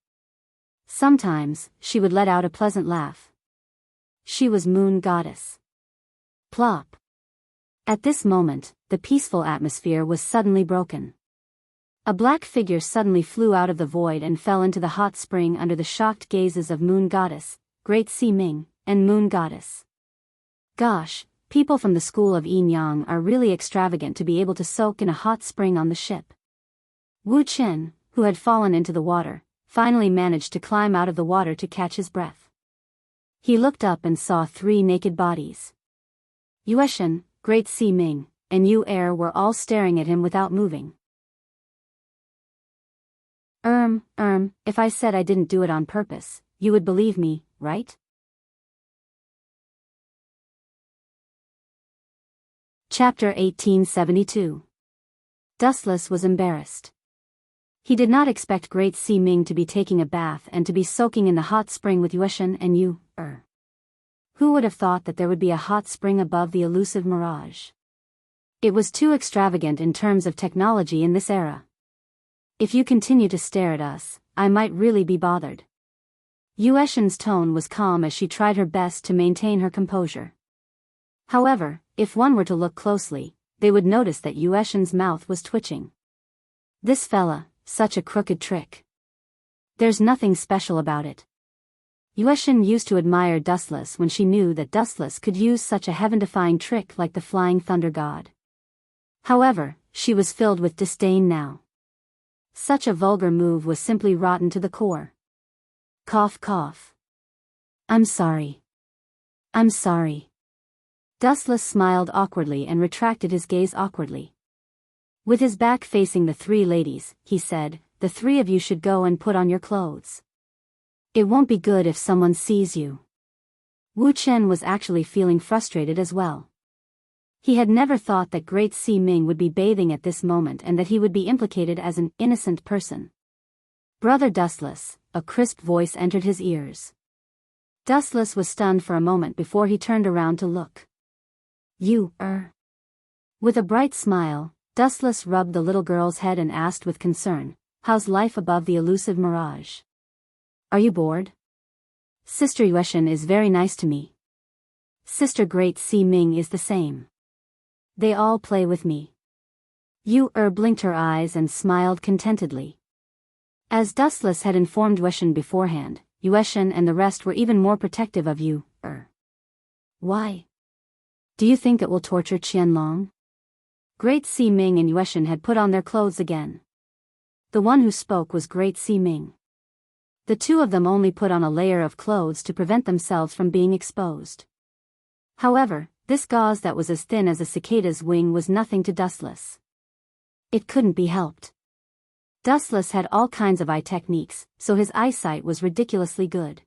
A: Sometimes, she would let out a pleasant laugh. She was Moon Goddess. Plop. At this moment, the peaceful atmosphere was suddenly broken. A black figure suddenly flew out of the void and fell into the hot spring under the shocked gazes of Moon Goddess, Great Sea Ming, and Moon Goddess. Gosh, people from the school of Yin-Yang are really extravagant to be able to soak in a hot spring on the ship. Wu Chen, who had fallen into the water, finally managed to climb out of the water to catch his breath. He looked up and saw 3 naked bodies. Yueshan, Great Sea Ming, and Heir were all staring at him without moving. If I said I didn't do it on purpose, you would believe me, right?" Chapter 1872. Dustless was embarrassed. He did not expect Great Sea Ming to be taking a bath and to be soaking in the hot spring with Yueshan and Heir. Who would have thought that there would be a hot spring above the elusive mirage? It was too extravagant in terms of technology in this era. "If you continue to stare at us, I might really be bothered." Yueshan's tone was calm as she tried her best to maintain her composure. However, if one were to look closely, they would notice that Yueshan's mouth was twitching. "This fella, such a crooked trick. There's nothing special about it." Yueshan used to admire Dustless when she knew that Dustless could use such a heaven-defying trick like the Flying Thunder God. However, she was filled with disdain now. Such a vulgar move was simply rotten to the core. Cough cough. I'm sorry. I'm sorry. Dustless smiled awkwardly and retracted his gaze awkwardly. With his back facing the three ladies, he said, the three of you should go and put on your clothes. It won't be good if someone sees you. Wu Chen was actually feeling frustrated as well. He had never thought that Great Si Ming would be bathing at this moment and that he would be implicated as an innocent person. Brother Dustless, a crisp voice entered his ears. Dustless was stunned for a moment before he turned around to look. You, With a bright smile, Dustless rubbed the little girl's head and asked with concern, how's life above the elusive mirage? Are you bored? Sister Yueshan is very nice to me. Sister Great Si Ming is the same. They all play with me. Yu blinked her eyes and smiled contentedly. As Dustless had informed Yueshan beforehand, Yueshan and the rest were even more protective of Yu. Why? Do you think it will torture Qianlong? Great Si Ming and Yueshan had put on their clothes again. The one who spoke was Great Si Ming. The two of them only put on a layer of clothes to prevent themselves from being exposed. However, this gauze that was as thin as a cicada's wing was nothing to Dustless. It couldn't be helped. Dustless had all kinds of eye techniques, so his eyesight was ridiculously good.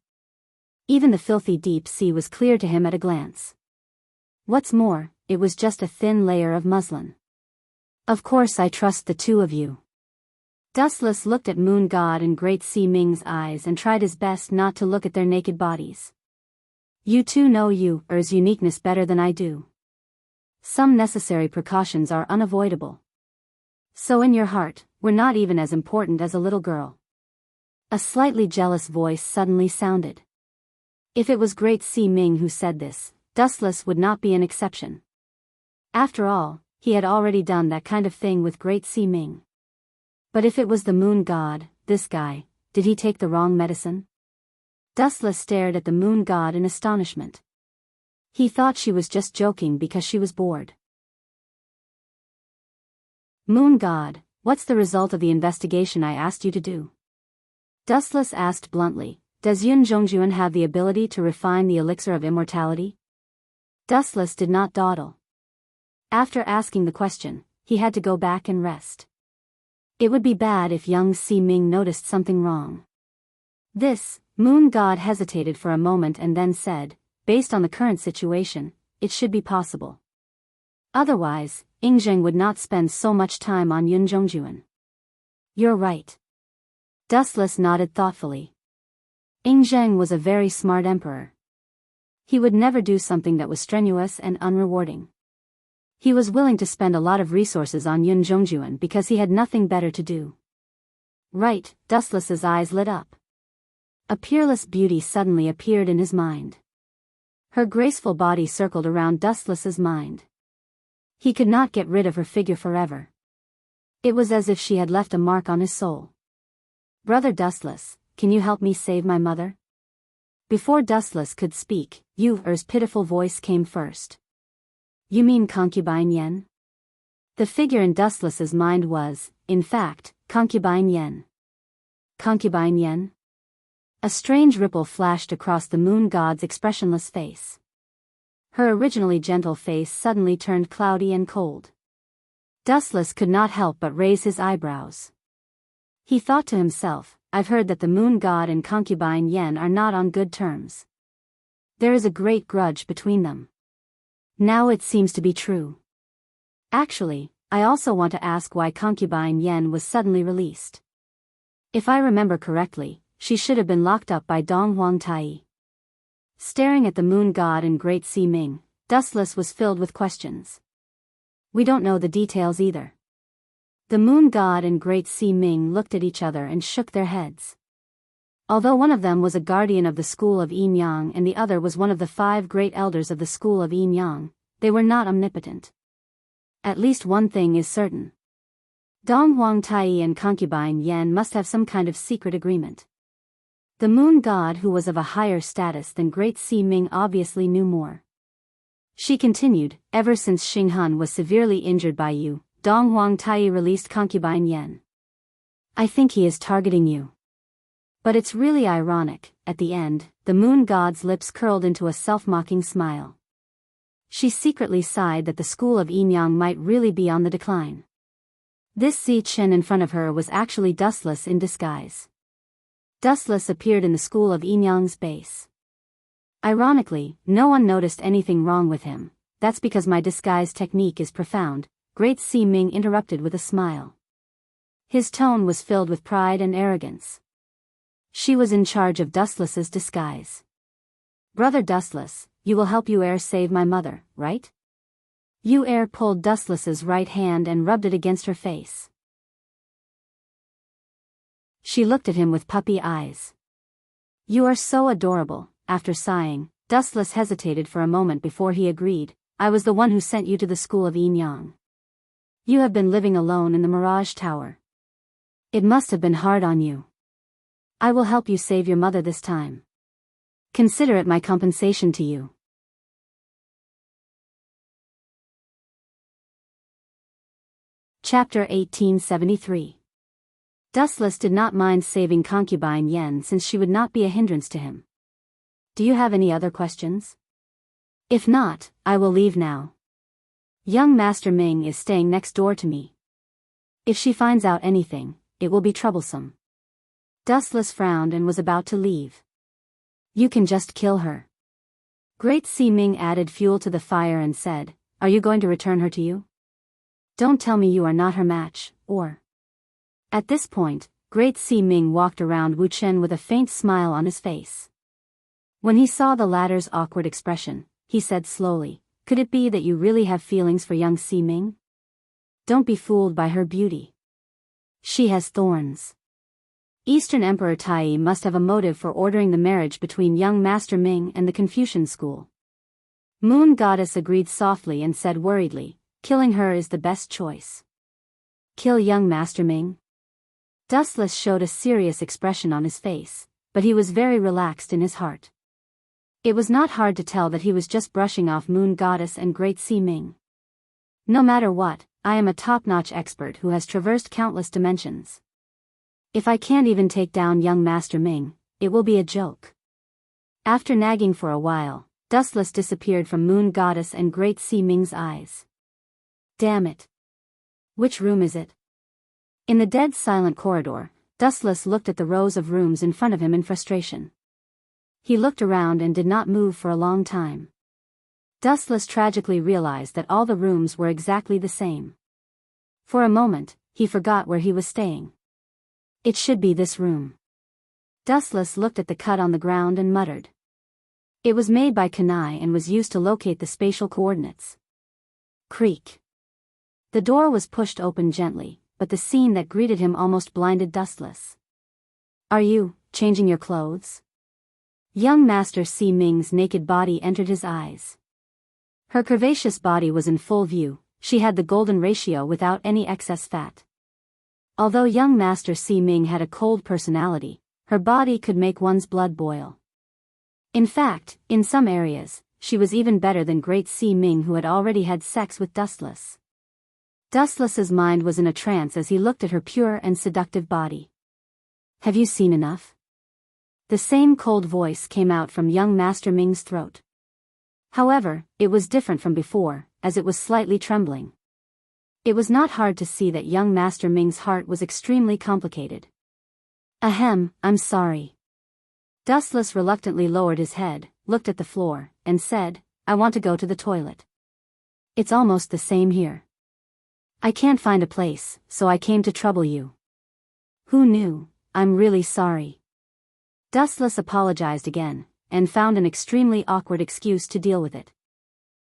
A: Even the filthy deep sea was clear to him at a glance. What's more, it was just a thin layer of muslin. Of course I trust the two of you. Dustless looked at Moon God and Great Si Ming's eyes and tried his best not to look at their naked bodies. You two know Yu's uniqueness better than I do. Some necessary precautions are unavoidable. So in your heart, we're not even as important as a little girl. A slightly jealous voice suddenly sounded. If it was Great Si Ming who said this, Dustless would not be an exception. After all, he had already done that kind of thing with Great Si Ming. But if it was the Moon God, this guy, did he take the wrong medicine? Dustless stared at the Moon God in astonishment. He thought she was just joking because she was bored. Moon God, what's the result of the investigation I asked you to do? Dustless asked bluntly, does Yun Zhongjuan have the ability to refine the elixir of immortality? Dustless did not dawdle. After asking the question, he had to go back and rest. It would be bad if young Si Ming noticed something wrong. This, Moon God hesitated for a moment and then said, based on the current situation, it should be possible. Otherwise, Yingzheng would not spend so much time on Yun Zhongjuan. You're right. Dustless nodded thoughtfully. Yingzheng was a very smart emperor. He would never do something that was strenuous and unrewarding. He was willing to spend a lot of resources on Yun Zhongjuan because he had nothing better to do. Right, Dustless's eyes lit up. A peerless beauty suddenly appeared in his mind. Her graceful body circled around Dustless's mind. He could not get rid of her figure forever. It was as if she had left a mark on his soul. Brother Dustless, can you help me save my mother? Before Dustless could speak, Yu's pitiful voice came first. You mean Concubine Yen? The figure in Dustless's mind was, in fact, Concubine Yen. Concubine Yen? A strange ripple flashed across the Moon God's expressionless face. Her originally gentle face suddenly turned cloudy and cold. Dustless could not help but raise his eyebrows. He thought to himself, I've heard that the Moon God and Concubine Yen are not on good terms. There is a great grudge between them. Now it seems to be true. Actually, I also want to ask why Concubine Yen was suddenly released. If I remember correctly, she should have been locked up by Dong Huang Tai. Staring at the Moon God and Great Si Ming, Dustless was filled with questions. We don't know the details either. The Moon God and Great Si Ming looked at each other and shook their heads. Although one of them was a guardian of the school of Yin Yang and the other was one of the 5 great elders of the school of Yin Yang, they were not omnipotent. At least one thing is certain. Dong Huang Tai and Concubine Yen must have some kind of secret agreement. The Moon God, who was of a higher status than Great Si Ming, obviously knew more. She continued, ever since Xinghan was severely injured by you, Dong Huang Tai released Concubine Yen. I think he is targeting you. But it's really ironic, at the end, the moon god's lips curled into a self-mocking smile. She secretly sighed that the school of Enyang might really be on the decline. This Zi-Chen in front of her was actually Dustless in disguise. Dustless appeared in the school of Enyang's base. Ironically, no one noticed anything wrong with him. That's because my disguise technique is profound, Great Si Ming interrupted with a smile. His tone was filled with pride and arrogance. She was in charge of Dustless's disguise. Brother Dustless, you will help Heir save my mother, right? Heir pulled Dustless's right hand and rubbed it against her face. She looked at him with puppy eyes. You are so adorable. After sighing, Dustless hesitated for a moment before he agreed. I was the one who sent you to the school of Enyang. You have been living alone in the Mirage Tower. It must have been hard on you. I will help you save your mother this time. Consider it my compensation to you. Chapter 1873. Dustless did not mind saving concubine Yen since she would not be a hindrance to him. Do you have any other questions? If not, I will leave now. Young Master Ming is staying next door to me. If she finds out anything, it will be troublesome. Dustless frowned and was about to leave. You can just kill her. Great Si Ming added fuel to the fire and said, Are you going to return her to you? Don't tell me you are not her match, or... At this point, Great Si Ming walked around Wu Chen with a faint smile on his face. When he saw the latter's awkward expression, he said slowly, Could it be that you really have feelings for young Si Ming? Don't be fooled by her beauty. She has thorns. Eastern Emperor Tai must have a motive for ordering the marriage between young Master Ming and the Confucian school. Moon Goddess agreed softly and said worriedly, Killing her is the best choice. Kill young Master Ming? Dustless showed a serious expression on his face, but he was very relaxed in his heart. It was not hard to tell that he was just brushing off Moon Goddess and Great Si Ming. No matter what, I am a top-notch expert who has traversed countless dimensions. If I can't even take down young Master Ming, it will be a joke. After nagging for a while, Dustless disappeared from Moon Goddess and Great Si Ming's eyes. Damn it. Which room is it? In the dead silent corridor, Dustless looked at the rows of rooms in front of him in frustration. He looked around and did not move for a long time. Dustless tragically realized that all the rooms were exactly the same. For a moment, he forgot where he was staying. It should be this room. Dustless looked at the cut on the ground and muttered. It was made by Kanai and was used to locate the spatial coordinates. Creak. The door was pushed open gently, but the scene that greeted him almost blinded Dustless. Are you changing your clothes? Young Master Si Ming's naked body entered his eyes. Her curvaceous body was in full view, she had the golden ratio without any excess fat. Although young Master Si Ming had a cold personality, her body could make one's blood boil. In fact, in some areas, she was even better than Great Si Ming who had already had sex with Dustless. Dustless's mind was in a trance as he looked at her pure and seductive body. Have you seen enough? The same cold voice came out from young Master Ming's throat. However, it was different from before, as it was slightly trembling. It was not hard to see that young Master Ming's heart was extremely complicated. Ahem, I'm sorry. Dustless reluctantly lowered his head, looked at the floor, and said, I want to go to the toilet. It's almost the same here. I can't find a place, so I came to trouble you. Who knew? I'm really sorry. Dustless apologized again, and found an extremely awkward excuse to deal with it.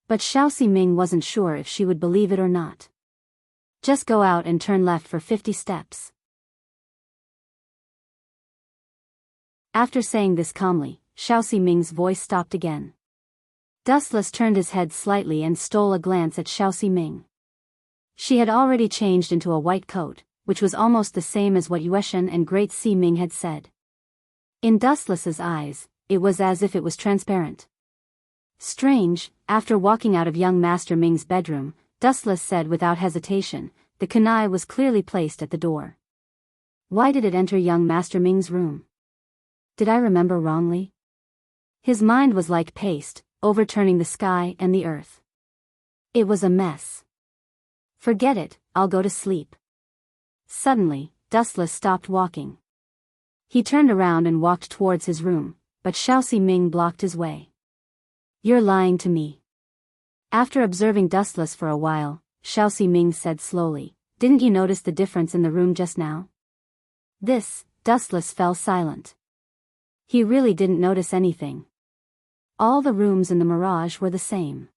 A: But Xiao Ximing wasn't sure if she would believe it or not. Just go out and turn left for 50 steps. After saying this calmly, Xiao Ximing's voice stopped again. Dustless turned his head slightly and stole a glance at Xiao Ximing. She had already changed into a white coat, which was almost the same as what Yueshan and Great Si Ming had said. In Dustless's eyes, it was as if it was transparent. Strange, after walking out of young Master Ming's bedroom, Dustless said without hesitation, the kunai was clearly placed at the door. Why did it enter young Master Ming's room? Did I remember wrongly? His mind was like paste, overturning the sky and the earth. It was a mess. Forget it, I'll go to sleep. Suddenly, Dustless stopped walking. He turned around and walked towards his room, but Xiao Ming blocked his way. You're lying to me. After observing Dustless for a while, Xiao Ming said slowly, didn't you notice the difference in the room just now? Dustless fell silent. He really didn't notice anything. All the rooms in the Mirage were the same.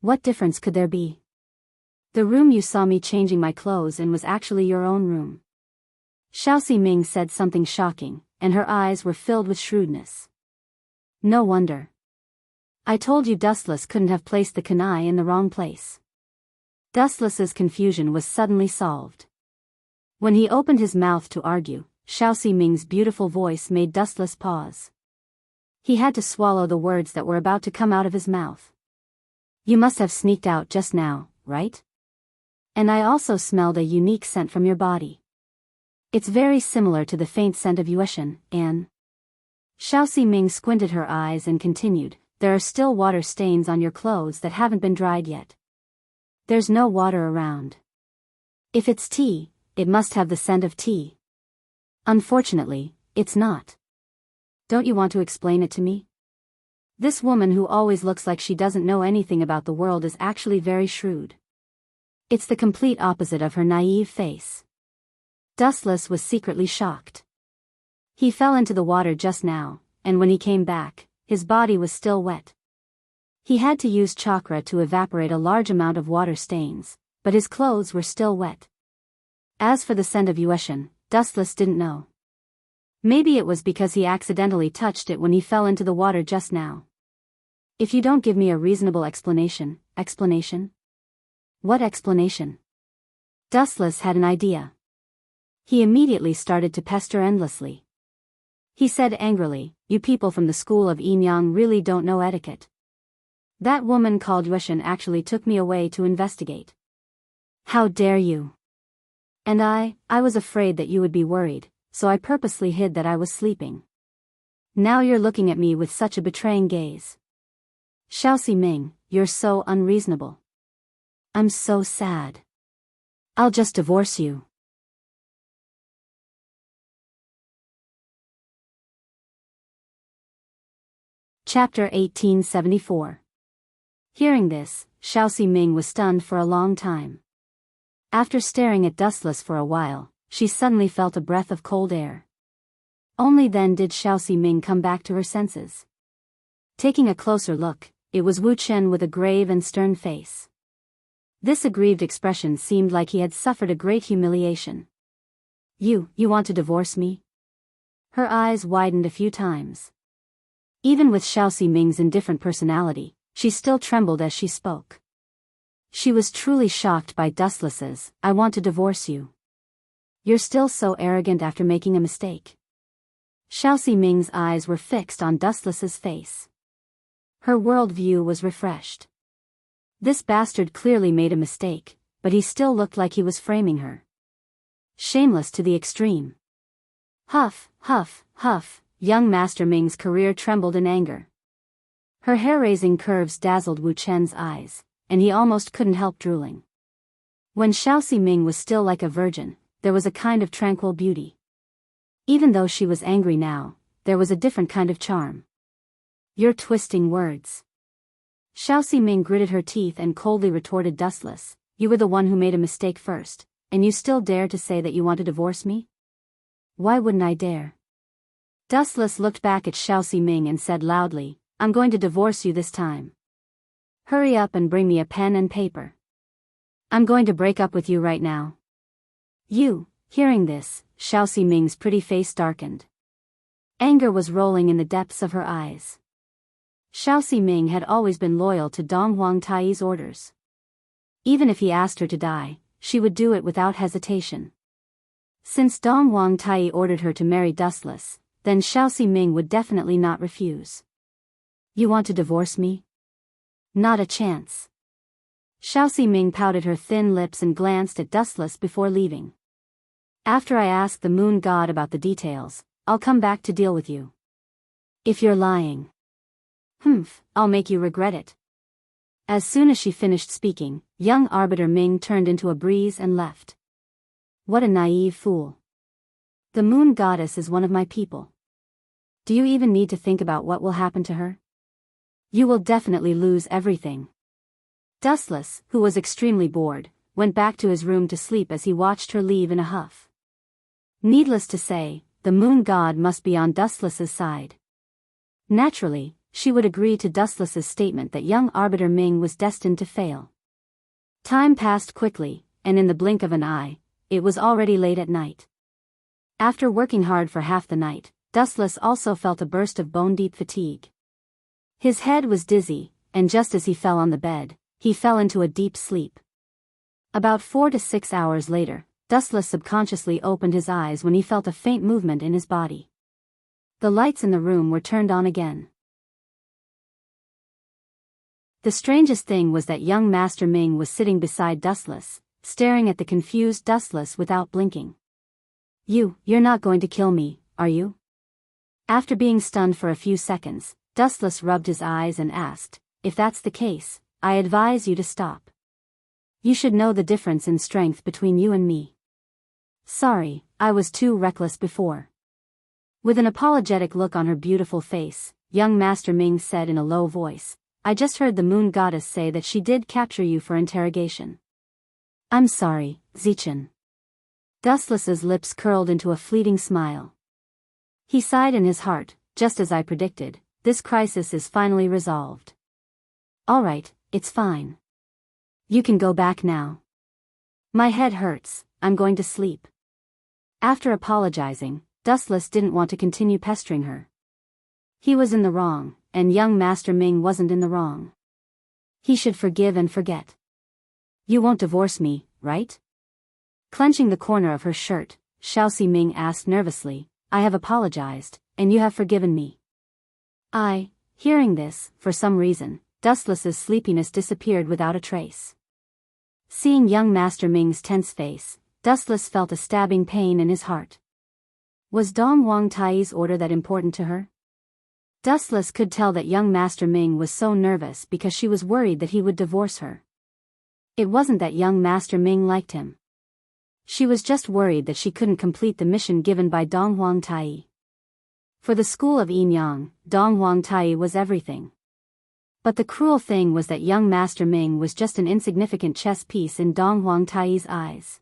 A: What difference could there be? The room you saw me changing my clothes in was actually your own room. Xiao Ming said something shocking, and her eyes were filled with shrewdness. No wonder. I told you Dustless couldn't have placed the kunai in the wrong place. Dustless's confusion was suddenly solved. When he opened his mouth to argue, Xiao Ming's beautiful voice made Dustless pause. He had to swallow the words that were about to come out of his mouth. You must have sneaked out just now, right? And I also smelled a unique scent from your body. It's very similar to the faint scent of Yueshan, Anne. Xiao Ming squinted her eyes and continued, there are still water stains on your clothes that haven't been dried yet. There's no water around. If it's tea, it must have the scent of tea. Unfortunately, it's not. Don't you want to explain it to me? This woman who always looks like she doesn't know anything about the world is actually very shrewd. It's the complete opposite of her naive face. Dustless was secretly shocked. He fell into the water just now, and when he came back, his body was still wet. He had to use chakra to evaporate a large amount of water stains, but his clothes were still wet. As for the scent of Yueshan, Dustless didn't know. Maybe it was because he accidentally touched it when he fell into the water just now. If you don't give me a reasonable explanation. What explanation? Dustless had an idea. He immediately started to pester endlessly. He said angrily, you people from the school of Yinyang really don't know etiquette. That woman called Yueshan actually took me away to investigate. How dare you? And I was afraid that you would be worried, so I purposely hid that I was sleeping. Now you're looking at me with such a betraying gaze. Xiao Ming, you're so unreasonable. I'm so sad. I'll just divorce you. Chapter 1874. Hearing this, Xiao Ming was stunned for a long time. After staring at Dustless for a while, she suddenly felt a breath of cold air. Only then did Xiao Ming come back to her senses. Taking a closer look, it was Wu Chen with a grave and stern face. This aggrieved expression seemed like he had suffered a great humiliation. You want to divorce me? Her eyes widened a few times. Even with Xiao Ming's indifferent personality, she still trembled as she spoke. She was truly shocked by Dustless's, I want to divorce you. You're still so arrogant after making a mistake. Xiao Ming's eyes were fixed on Dustless's face. Her worldview was refreshed. This bastard clearly made a mistake, but he still looked like he was framing her. Shameless to the extreme. Huff, huff, huff, young Master Ming's career trembled in anger. Her hair-raising curves dazzled Wu Chen's eyes, and he almost couldn't help drooling. When Xiao Ming was still like a virgin, there was a kind of tranquil beauty. Even though she was angry now, there was a different kind of charm. You're twisting words. Xiao Ming gritted her teeth and coldly retorted, Dustless, you were the one who made a mistake first, and you still dare to say that you want to divorce me? Why wouldn't I dare? Dustless looked back at Xiao Ming and said loudly, I'm going to divorce you this time. Hurry up and bring me a pen and paper. I'm going to break up with you right now. Hearing this, Xiao Ming's pretty face darkened. Anger was rolling in the depths of her eyes. Xiao Ming had always been loyal to Dong Huang Tai's orders. Even if he asked her to die, she would do it without hesitation. Since Dong Huang Tai ordered her to marry Dustless, then Xiao Ming would definitely not refuse. You want to divorce me? Not a chance. Xiao Ming pouted her thin lips and glanced at Dustless before leaving. After I ask the moon god about the details, I'll come back to deal with you. If you're lying. Humph, I'll make you regret it. As soon as she finished speaking, young Arbiter Ming turned into a breeze and left. What a naive fool. The moon goddess is one of my people. Do you even need to think about what will happen to her? You will definitely lose everything. Dustless, who was extremely bored, went back to his room to sleep as he watched her leave in a huff. Needless to say, the moon god must be on Dustless's side. Naturally, she would agree to Dustless's statement that young Arbiter Ming was destined to fail. Time passed quickly, and in the blink of an eye, it was already late at night. After working hard for half the night, Dustless also felt a burst of bone-deep fatigue. His head was dizzy, and just as he fell on the bed, he fell into a deep sleep. About 4 to 6 hours later, Dustless subconsciously opened his eyes when he felt a faint movement in his body. The lights in the room were turned on again. The strangest thing was that young Master Ming was sitting beside Dustless, staring at the confused Dustless without blinking. You're not going to kill me, are you? After being stunned for a few seconds, Dustless rubbed his eyes and asked, if that's the case, I advise you to stop. You should know the difference in strength between you and me. Sorry, I was too reckless before. With an apologetic look on her beautiful face, young Master Ming said in a low voice, I just heard the moon goddess say that she did capture you for interrogation. I'm sorry, Zichen. Dustless's lips curled into a fleeting smile. He sighed in his heart, just as I predicted, this crisis is finally resolved. All right, it's fine. You can go back now. My head hurts, I'm going to sleep. After apologizing, Dustless didn't want to continue pestering her. He was in the wrong, and young Master Ming wasn't in the wrong. He should forgive and forget. You won't divorce me, right? Clenching the corner of her shirt, Xiaoxi Ming asked nervously, I have apologized, and you have forgiven me. Hearing this, for some reason, Dustless's sleepiness disappeared without a trace. Seeing young Master Ming's tense face, Dustless felt a stabbing pain in his heart. Was Dong Wang Tai's order that important to her? Dustless could tell that young Master Ming was so nervous because she was worried that he would divorce her. It wasn't that young Master Ming liked him. She was just worried that she couldn't complete the mission given by Dong Wang Tai. For the school of Yinyang, Dong Wang Tai was everything. But the cruel thing was that young Master Ming was just an insignificant chess piece in Dong Wang Tai's eyes.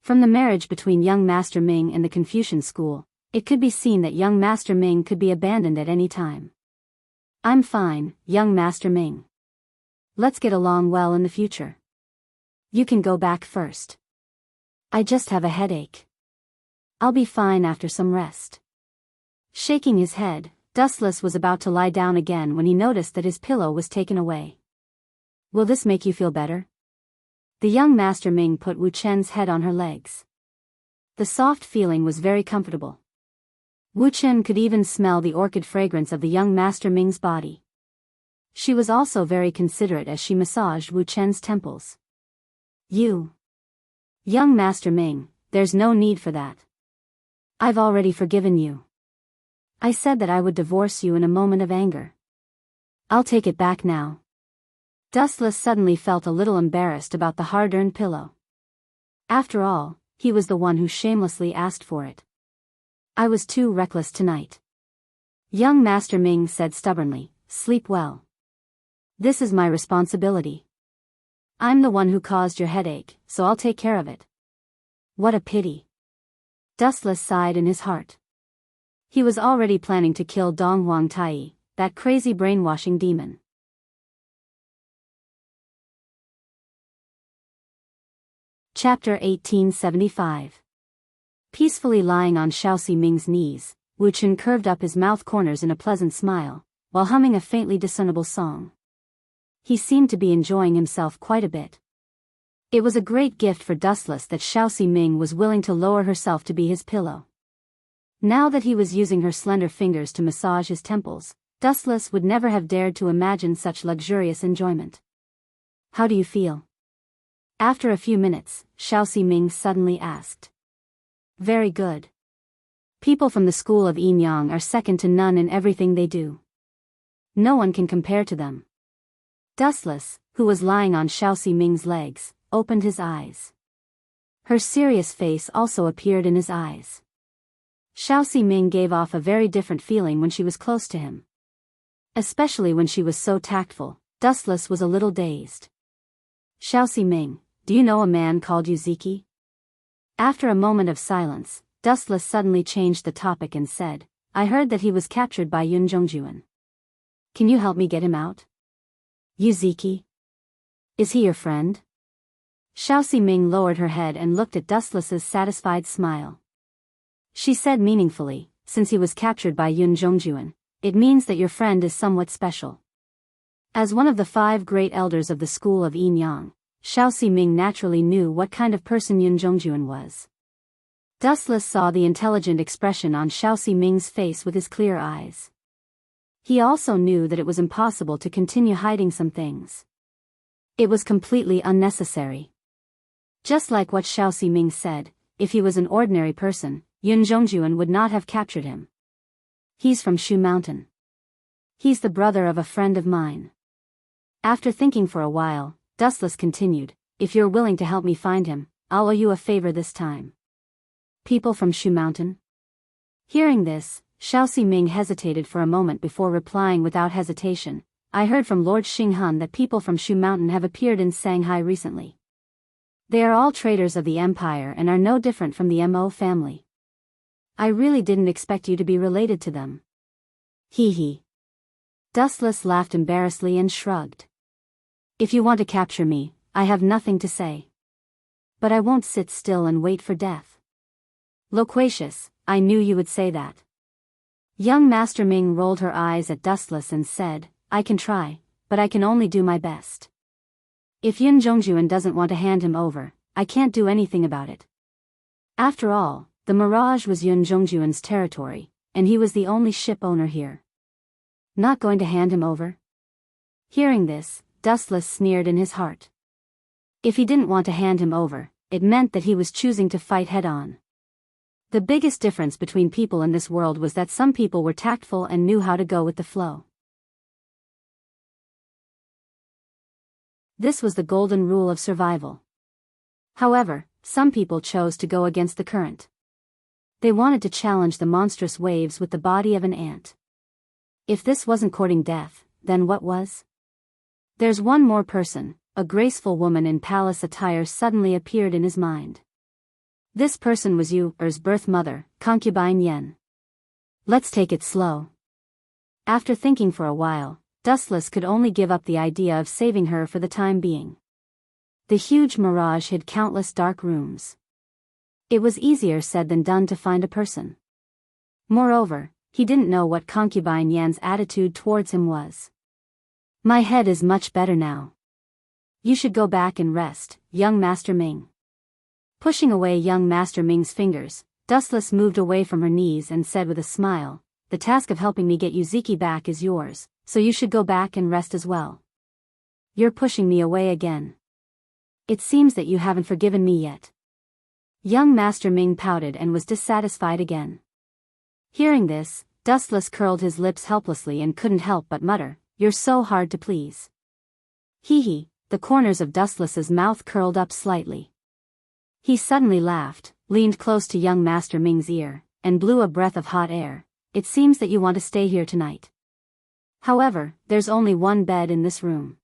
A: From the marriage between young Master Ming and the Confucian school, it could be seen that young Master Ming could be abandoned at any time. I'm fine, young Master Ming. Let's get along well in the future. You can go back first. I just have a headache. I'll be fine after some rest. Shaking his head, Dustless was about to lie down again when he noticed that his pillow was taken away. Will this make you feel better? The young Master Ming put Wu Chen's head on her legs. The soft feeling was very comfortable. Wu Chen could even smell the orchid fragrance of the young Master Ming's body. She was also very considerate as she massaged Wu Chen's temples. Young Master Ming, there's no need for that. I've already forgiven you. I said that I would divorce you in a moment of anger. I'll take it back now. Dustless suddenly felt a little embarrassed about the hard-earned pillow. After all, he was the one who shamelessly asked for it. I was too reckless tonight. Young Master Ming said stubbornly, sleep well. This is my responsibility. I'm the one who caused your headache, so I'll take care of it. What a pity. Dustless sighed in his heart. He was already planning to kill Dong Wang Tai, that crazy brainwashing demon. Chapter 1875. Peacefully lying on Xiaoxi Ming's knees, Wu Chen curved up his mouth corners in a pleasant smile, while humming a faintly discernible song. He seemed to be enjoying himself quite a bit. It was a great gift for Dustless that Xiaoxi Ming was willing to lower herself to be his pillow. Now that he was using her slender fingers to massage his temples, Dustless would never have dared to imagine such luxurious enjoyment. How do you feel? After a few minutes, Xiaoxi Ming suddenly asked. Very good. People from the school of Yinyang are second to none in everything they do. No one can compare to them. Dustless, who was lying on Xiao Ming's legs, opened his eyes. Her serious face also appeared in his eyes. Xiao Ming gave off a very different feeling when she was close to him. Especially when she was so tactful, Dustless was a little dazed. Xiao Ming, do you know a man called Yuziki? After a moment of silence, Dustless suddenly changed the topic and said, I heard that he was captured by Yun Zhongjuan. Can you help me get him out? Yuziki? Is he your friend? Xiao Ming lowered her head and looked at Dustless's satisfied smile. She said meaningfully, since he was captured by Yun Zhongjuan, it means that your friend is somewhat special. As one of the 5 great elders of the school of Yin Yang, Xiao Ming naturally knew what kind of person Yun Zhongjuan was. Dustless saw the intelligent expression on Xiao Ming's face with his clear eyes. He also knew that it was impossible to continue hiding some things. It was completely unnecessary. Just like what Xiao Ming said, if he was an ordinary person, Yun Zhongjuan would not have captured him. He's from Shu Mountain. He's the brother of a friend of mine. After thinking for a while, Dustless continued, if you're willing to help me find him, I'll owe you a favor this time. People from Shu Mountain? Hearing this, Xiao Ming hesitated for a moment before replying without hesitation, I heard from Lord Xinghun that people from Shu Mountain have appeared in Shanghai recently. They are all traders of the empire and are no different from the Mo family. I really didn't expect you to be related to them. Hee hee. Dustless laughed embarrassedly and shrugged. If you want to capture me, I have nothing to say. But I won't sit still and wait for death. Loquacious, I knew you would say that. Young Master Ming rolled her eyes at Dustless and said, I can try, but I can only do my best. If Yun Zhongjuan doesn't want to hand him over, I can't do anything about it. After all, the Mirage was Yun Zhongjuan's territory, and he was the only ship owner here. Not going to hand him over? Hearing this, Dustless sneered in his heart. If he didn't want to hand him over, it meant that he was choosing to fight head-on. The biggest difference between people in this world was that some people were tactful and knew how to go with the flow. This was the golden rule of survival. However, some people chose to go against the current. They wanted to challenge the monstrous waves with the body of an ant. If this wasn't courting death, then what was? There's one more person, a graceful woman in palace attire suddenly appeared in his mind. This person was Yu's birth mother, concubine Yen. Let's take it slow. After thinking for a while, Dustless could only give up the idea of saving her for the time being. The huge mirage hid countless dark rooms. It was easier said than done to find a person. Moreover, he didn't know what concubine Yan's attitude towards him was. My head is much better now. You should go back and rest, young Master Ming. Pushing away young Master Ming's fingers, Dustless moved away from her knees and said with a smile, the task of helping me get Yuziki back is yours, so you should go back and rest as well. You're pushing me away again. It seems that you haven't forgiven me yet. Young Master Ming pouted and was dissatisfied again. Hearing this, Dustless curled his lips helplessly and couldn't help but mutter, you're so hard to please. Hee hee, the corners of Dustless's mouth curled up slightly. He suddenly laughed, leaned close to young Master Ming's ear, and blew a breath of hot air. It seems that you want to stay here tonight. However, there's only one bed in this room.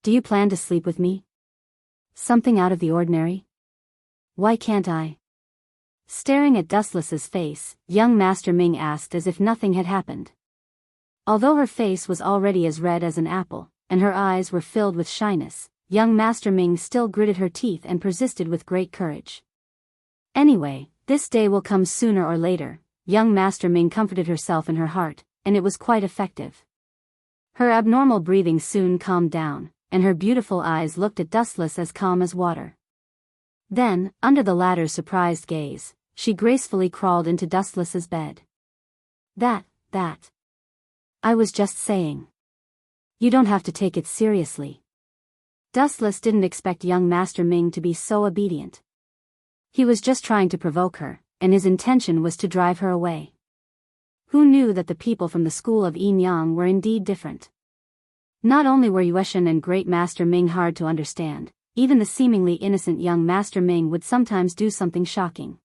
A: Do you plan to sleep with me? Something out of the ordinary? Why can't I? Staring at Dustless's face, young Master Ming asked as if nothing had happened. Although her face was already as red as an apple, and her eyes were filled with shyness, young Master Ming still gritted her teeth and persisted with great courage. Anyway, this day will come sooner or later, young Master Ming comforted herself in her heart, and it was quite effective. Her abnormal breathing soon calmed down, and her beautiful eyes looked at Dustless as calm as water. Then, under the latter's surprised gaze, she gracefully crawled into Dustless's bed. That. I was just saying. You don't have to take it seriously. Dustless didn't expect young Master Ming to be so obedient. He was just trying to provoke her, and his intention was to drive her away. Who knew that the people from the school of Yin Yang were indeed different? Not only were Yueshan and Great Master Ming hard to understand, even the seemingly innocent young Master Ming would sometimes do something shocking.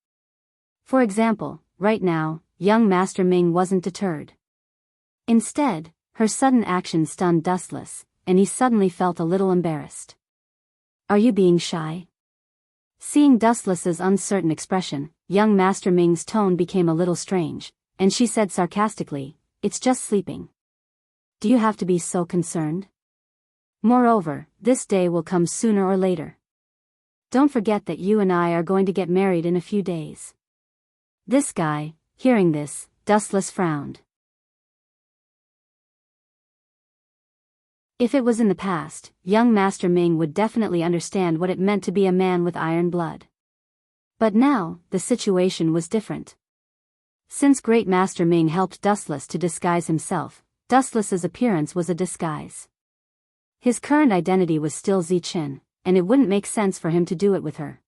A: For example, right now, young Master Ming wasn't deterred. Instead, her sudden action stunned Dustless, and he suddenly felt a little embarrassed. Are you being shy? Seeing Dustless's uncertain expression, young Master Ming's tone became a little strange, and she said sarcastically, "It's just sleeping. Do you have to be so concerned? Moreover, this day will come sooner or later. Don't forget that you and I are going to get married in a few days." This guy, hearing this, Dustless frowned. If it was in the past, young Master Ming would definitely understand what it meant to be a man with iron blood. But now, the situation was different. Since Great Master Ming helped Dustless to disguise himself, Dustless's appearance was a disguise. His current identity was still Ziqin, and it wouldn't make sense for him to do it with her.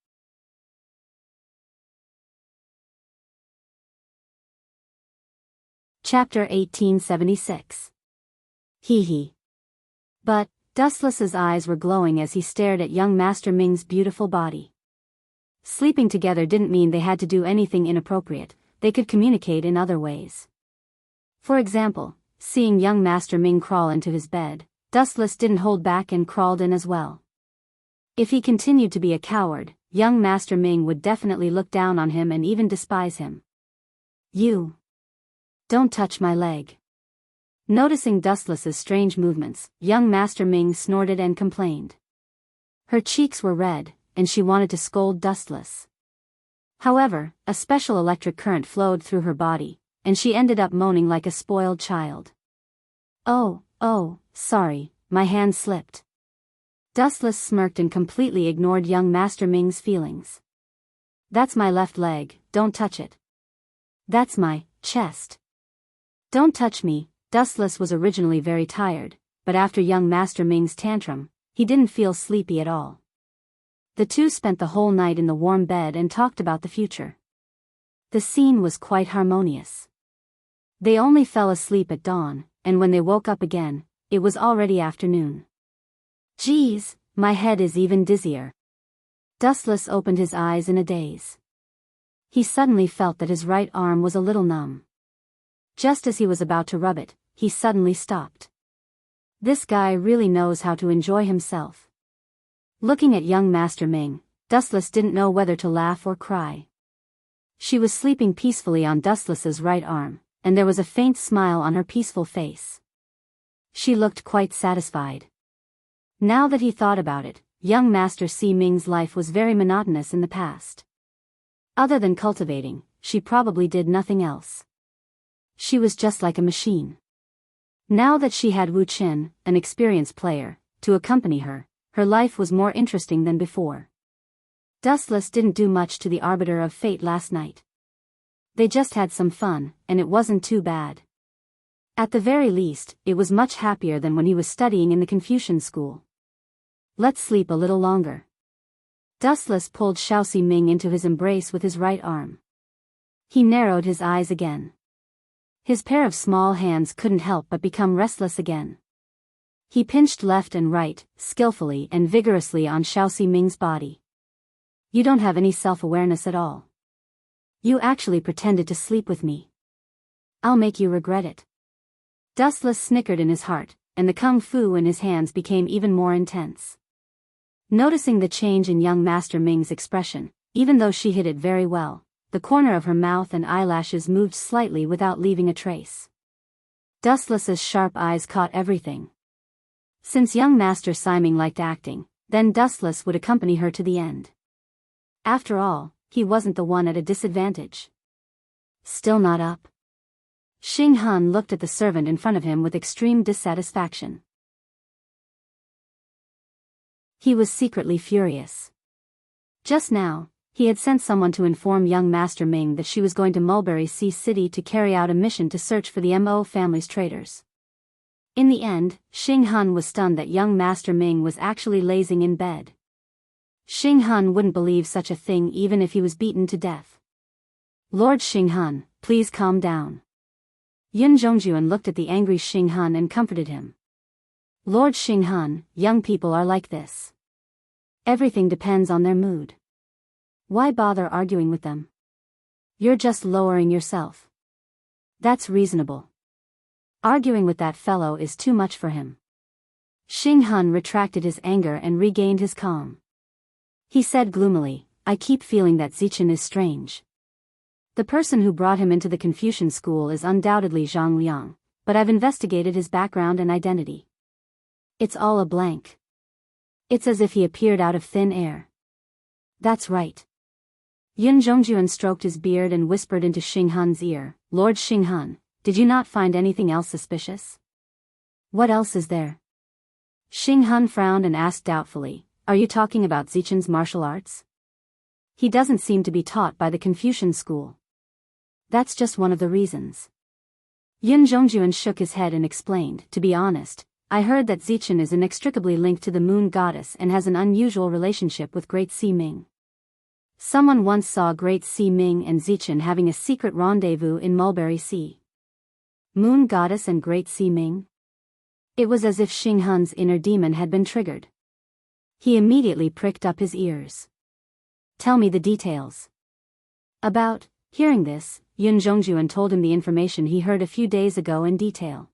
A: Chapter 1876. Hee hee. But, Dustless's eyes were glowing as he stared at young Master Ming's beautiful body. Sleeping together didn't mean they had to do anything inappropriate, they could communicate in other ways. For example, seeing young Master Ming crawl into his bed, Dustless didn't hold back and crawled in as well. If he continued to be a coward, young Master Ming would definitely look down on him and even despise him. "You! Don't touch my leg." Noticing Dustless's strange movements, young Master Ming snorted and complained. Her cheeks were red, and she wanted to scold Dustless. However, a special electric current flowed through her body, and she ended up moaning like a spoiled child. Oh, sorry, my hand slipped." Dustless smirked and completely ignored young Master Ming's feelings. "That's my left leg, don't touch it." "That's my chest. Don't touch me." Dustless was originally very tired, but after young Master Ming's tantrum, he didn't feel sleepy at all. The two spent the whole night in the warm bed and talked about the future. The scene was quite harmonious. They only fell asleep at dawn, and when they woke up again, it was already afternoon. "Geez, my head is even dizzier." Dustless opened his eyes in a daze. He suddenly felt that his right arm was a little numb. Just as he was about to rub it, he suddenly stopped. This guy really knows how to enjoy himself. Looking at young Master Ming, Dustless didn't know whether to laugh or cry. She was sleeping peacefully on Dustless's right arm, and there was a faint smile on her peaceful face. She looked quite satisfied. Now that he thought about it, young Master Si Ming's life was very monotonous in the past. Other than cultivating, she probably did nothing else. She was just like a machine. Now that she had Wu Qin, an experienced player, to accompany her, her life was more interesting than before. Dustless didn't do much to the arbiter of fate last night. They just had some fun, and it wasn't too bad. At the very least, it was much happier than when he was studying in the Confucian school. "Let's sleep a little longer." Dustless pulled Xiaoxi Ming into his embrace with his right arm. He narrowed his eyes again. His pair of small hands couldn't help but become restless again. He pinched left and right, skillfully and vigorously on Xiaoxi Ming's body. "You don't have any self-awareness at all. You actually pretended to sleep with me. I'll make you regret it." Dustless snickered in his heart, and the kung fu in his hands became even more intense. Noticing the change in young Master Ming's expression, even though she hid it very well, the corner of her mouth and eyelashes moved slightly without leaving a trace. Dustless's sharp eyes caught everything. Since young Master Si Ming liked acting, then Dustless would accompany her to the end. After all, he wasn't the one at a disadvantage. "Still not up?" Xing Hun looked at the servant in front of him with extreme dissatisfaction. He was secretly furious. Just now, he had sent someone to inform young Master Ming that she was going to Mulberry Sea City to carry out a mission to search for the Mo family's traitors. In the end, Xing Hun was stunned that young Master Ming was actually lazing in bed. Xing Hun wouldn't believe such a thing even if he was beaten to death. "Lord Xing Hun, please calm down. Yun Zhongjuan looked at the angry Xing Han and comforted him. Lord Xing Han, young people are like this. Everything depends on their mood. Why bother arguing with them? You're just lowering yourself. That's reasonable. Arguing with that fellow is too much for him. Xing Han retracted his anger and regained his calm. He said gloomily, I keep feeling that Zichen is strange. The person who brought him into the Confucian school is undoubtedly Zhang Liang, but I've investigated his background and identity. It's all a blank. It's as if he appeared out of thin air. That's right. Yun Zhongjuan stroked his beard and whispered into Xing Han's ear, Lord Xing Han, did you not find anything else suspicious? What else is there? Xing Han frowned and asked doubtfully, are you talking about Zichen's martial arts? He doesn't seem to be taught by the Confucian school. That's just one of the reasons. Yun Zhongjuan shook his head and explained, to be honest, I heard that Zichen is inextricably linked to the moon goddess and has an unusual relationship with Great Si Ming. Someone once saw Great Si Ming and Zichen having a secret rendezvous in Mulberry Sea. Moon goddess and Great Si Ming? It was as if Xing Han's inner demon had been triggered. He immediately pricked up his ears. Tell me the details. Hearing this, Yun Zhongjuan told him the information he heard a few days ago in detail.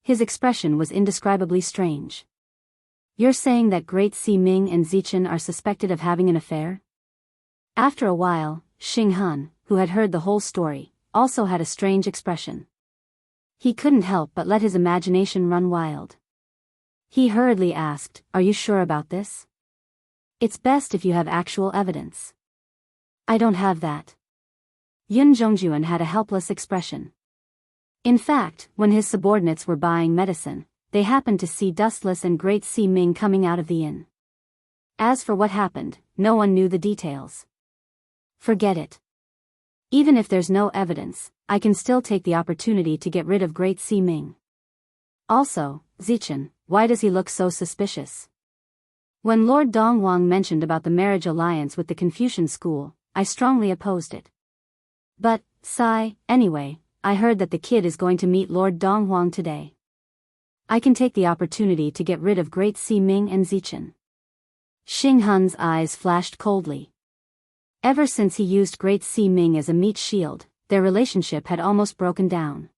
A: His expression was indescribably strange. You're saying that Great Si Ming and Zichen are suspected of having an affair? After a while, Xing Han, who had heard the whole story, also had a strange expression. He couldn't help but let his imagination run wild. He hurriedly asked, are you sure about this? It's best if you have actual evidence. I don't have that. Yun Zhongjuan had a helpless expression. In fact, when his subordinates were buying medicine, they happened to see Dustless and Great Si Ming coming out of the inn. As for what happened, no one knew the details. Forget it. Even if there's no evidence, I can still take the opportunity to get rid of Great Si Ming. Also, Zichen, why does he look so suspicious? When Lord Dongwang mentioned about the marriage alliance with the Confucian school, I strongly opposed it. But, anyway, I heard that the kid is going to meet Lord Dongwang today. I can take the opportunity to get rid of Great Si Ming and Zichen. Xing Han's eyes flashed coldly. Ever since he used Great Si Ming as a meat shield, their relationship had almost broken down.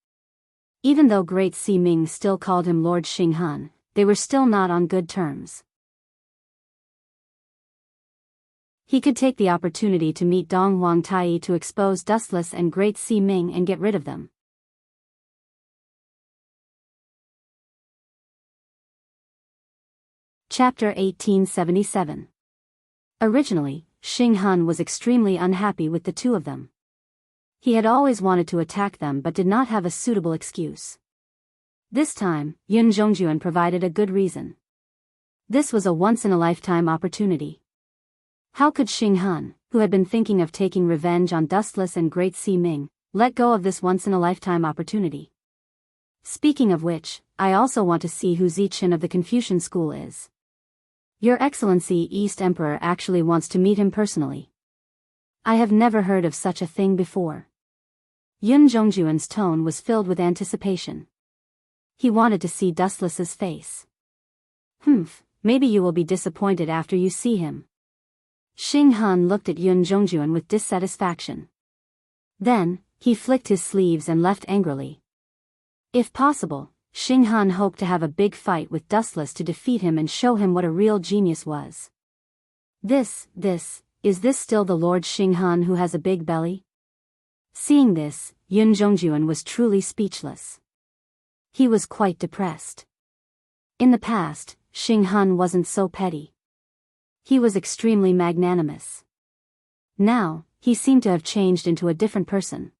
A: Even though Great Si Ming still called him Lord Xing Han, they were still not on good terms. He could take the opportunity to meet Dongwang Tai to expose Dustless and Great Si Ming and get rid of them. Chapter 1877. Originally, Xing Han was extremely unhappy with the two of them. He had always wanted to attack them but did not have a suitable excuse. This time, Yun Zhongjuan provided a good reason. This was a once-in-a-lifetime opportunity. How could Xing Han, who had been thinking of taking revenge on Dustless and Great Si Ming, let go of this once-in-a-lifetime opportunity? Speaking of which, I also want to see who Zichen of the Confucian school is. Your Excellency East Emperor actually wants to meet him personally. I have never heard of such a thing before. Yun Zhongjuan's tone was filled with anticipation. He wanted to see Dustless's face. Maybe you will be disappointed after you see him. Xing Han looked at Yun Zhongjuan with dissatisfaction. Then, he flicked his sleeves and left angrily. If possible, Xing Han hoped to have a big fight with Dustless to defeat him and show him what a real genius was. Is this still the Lord Xing Han who has a big belly? Seeing this, Yun Zhongjuan was truly speechless. He was quite depressed. In the past, Xing Han wasn't so petty. He was extremely magnanimous. Now, he seemed to have changed into a different person.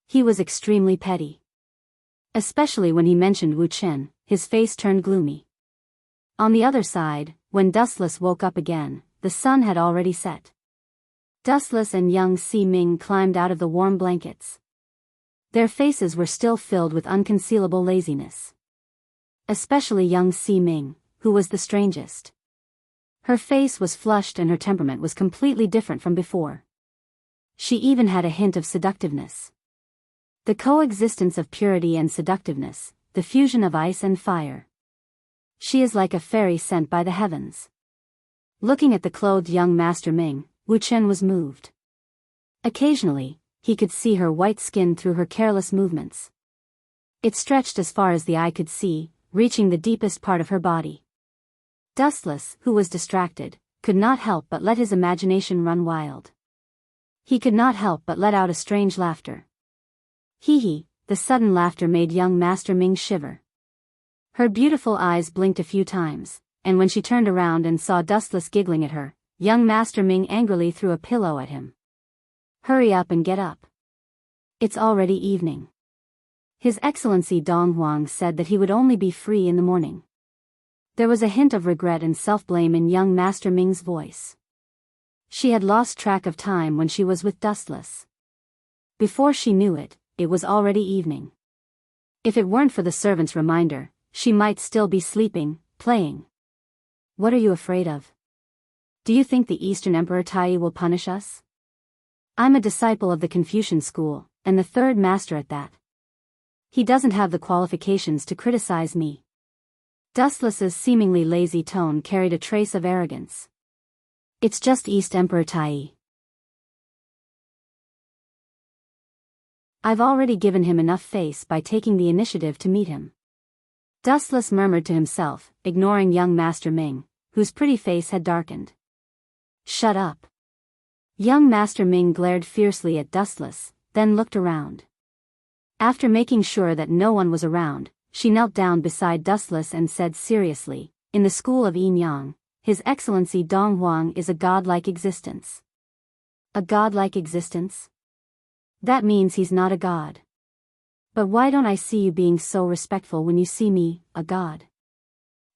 A: He was extremely petty. Especially when he mentioned Wu Chen, his face turned gloomy. On the other side, when Dustless woke up again, the sun had already set. Dustless and young Si Ming climbed out of the warm blankets. Their faces were still filled with unconcealable laziness. Especially young Si Ming, who was the strangest. Her face was flushed and her temperament was completely different from before. She even had a hint of seductiveness. The coexistence of purity and seductiveness, the fusion of ice and fire. She is like a fairy sent by the heavens. Looking at the clothed young Master Ming, Wu Chen was moved. Occasionally, he could see her white skin through her careless movements. It stretched as far as the eye could see, reaching the deepest part of her body. Dustless, who was distracted, could not help but let his imagination run wild. He could not help but let out a strange laughter. Hee hee, the sudden laughter made young Master Ming shiver. Her beautiful eyes blinked a few times, and when she turned around and saw Dustless giggling at her, young Master Ming angrily threw a pillow at him. Hurry up and get up. It's already evening. His Excellency Dong Huang said that he would only be free in the morning. There was a hint of regret and self-blame in young Master Ming's voice. She had lost track of time when she was with Dustless. Before she knew it, it was already evening. If it weren't for the servant's reminder, she might still be sleeping, playing. What are you afraid of? Do you think the Eastern Emperor Tai will punish us? I'm a disciple of the Confucian school, and the third master at that. He doesn't have the qualifications to criticize me. Dustless's seemingly lazy tone carried a trace of arrogance. It's just East Emperor Tai. I've already given him enough face by taking the initiative to meet him. Dustless murmured to himself, ignoring young Master Ming, whose pretty face had darkened. Shut up. Young Master Ming glared fiercely at Dustless, then looked around. After making sure that no one was around, she knelt down beside Dustless and said seriously, in the school of Yin Yang, His Excellency Dong Huang is a godlike existence. A godlike existence? That means he's not a god. But why don't I see you being so respectful when you see me, a god?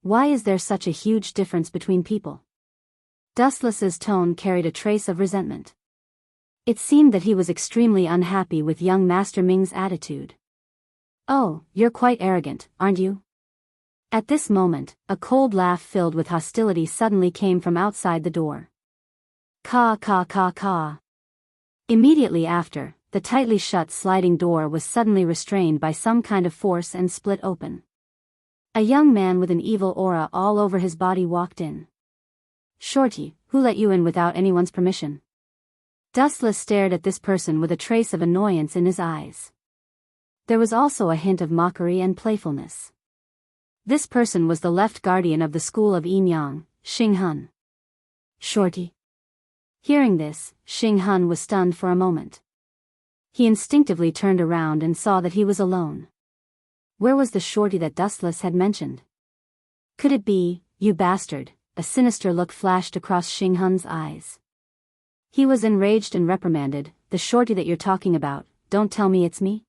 A: Why is there such a huge difference between people? Dustless's tone carried a trace of resentment. It seemed that he was extremely unhappy with young Master Ming's attitude. Oh, you're quite arrogant, aren't you? At this moment, a cold laugh filled with hostility suddenly came from outside the door. Caw caw caw caw. Immediately after, the tightly shut sliding door was suddenly restrained by some kind of force and split open. A young man with an evil aura all over his body walked in. Shorty, who let you in without anyone's permission? Dustless stared at this person with a trace of annoyance in his eyes. There was also a hint of mockery and playfulness. This person was the left guardian of the school of Yin Yang, Xing Hun. Shorty. Hearing this, Xing Hun was stunned for a moment. He instinctively turned around and saw that he was alone. Where was the shorty that Dustless had mentioned? Could it be, you bastard? A sinister look flashed across Xing Hun's eyes. He was enraged and reprimanded, the shorty that you're talking about, don't tell me it's me?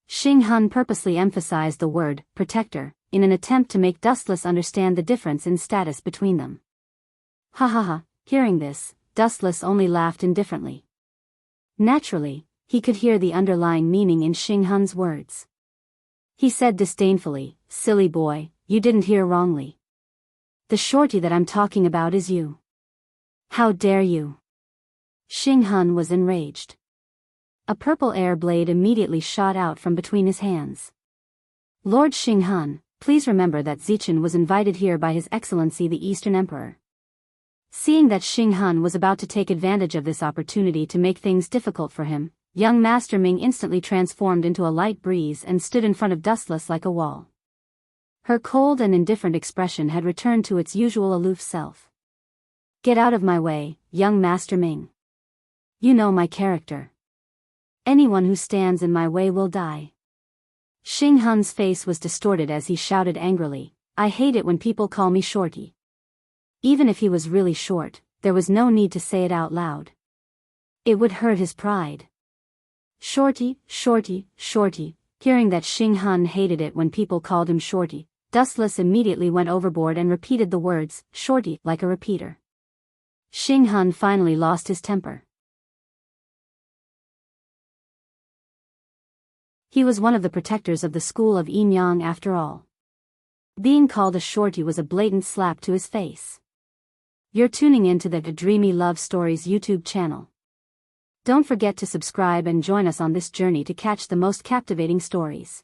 A: Xing Hun purposely emphasized the word, protector, in an attempt to make Dustless understand the difference in status between them. Ha ha ha, hearing this, Dustless only laughed indifferently. Naturally, he could hear the underlying meaning in Xing Hun's words. He said disdainfully, silly boy, you didn't hear wrongly. The shorty that I'm talking about is you. How dare you? Xing Hun was enraged. A purple air blade immediately shot out from between his hands. Lord Xing Hun, please remember that Zichen was invited here by His Excellency the Eastern Emperor. Seeing that Xing Hun was about to take advantage of this opportunity to make things difficult for him, young Master Ming instantly transformed into a light breeze and stood in front of Dustless like a wall. Her cold and indifferent expression had returned to its usual aloof self. Get out of my way, young Master Ming. You know my character. Anyone who stands in my way will die. Xing Hun's face was distorted as he shouted angrily, I hate it when people call me shorty. Even if he was really short, there was no need to say it out loud. It would hurt his pride. Shorty, shorty, shorty. Hearing that Xing Hun hated it when people called him shorty, Dustless immediately went overboard and repeated the words, shorty, like a repeater. Xing Hun finally lost his temper. He was one of the protectors of the school of Yin Yang after all. Being called a shorty was a blatant slap to his face. You're tuning into the Dreamy Love Stories YouTube channel. Don't forget to subscribe and join us on this journey to catch the most captivating stories.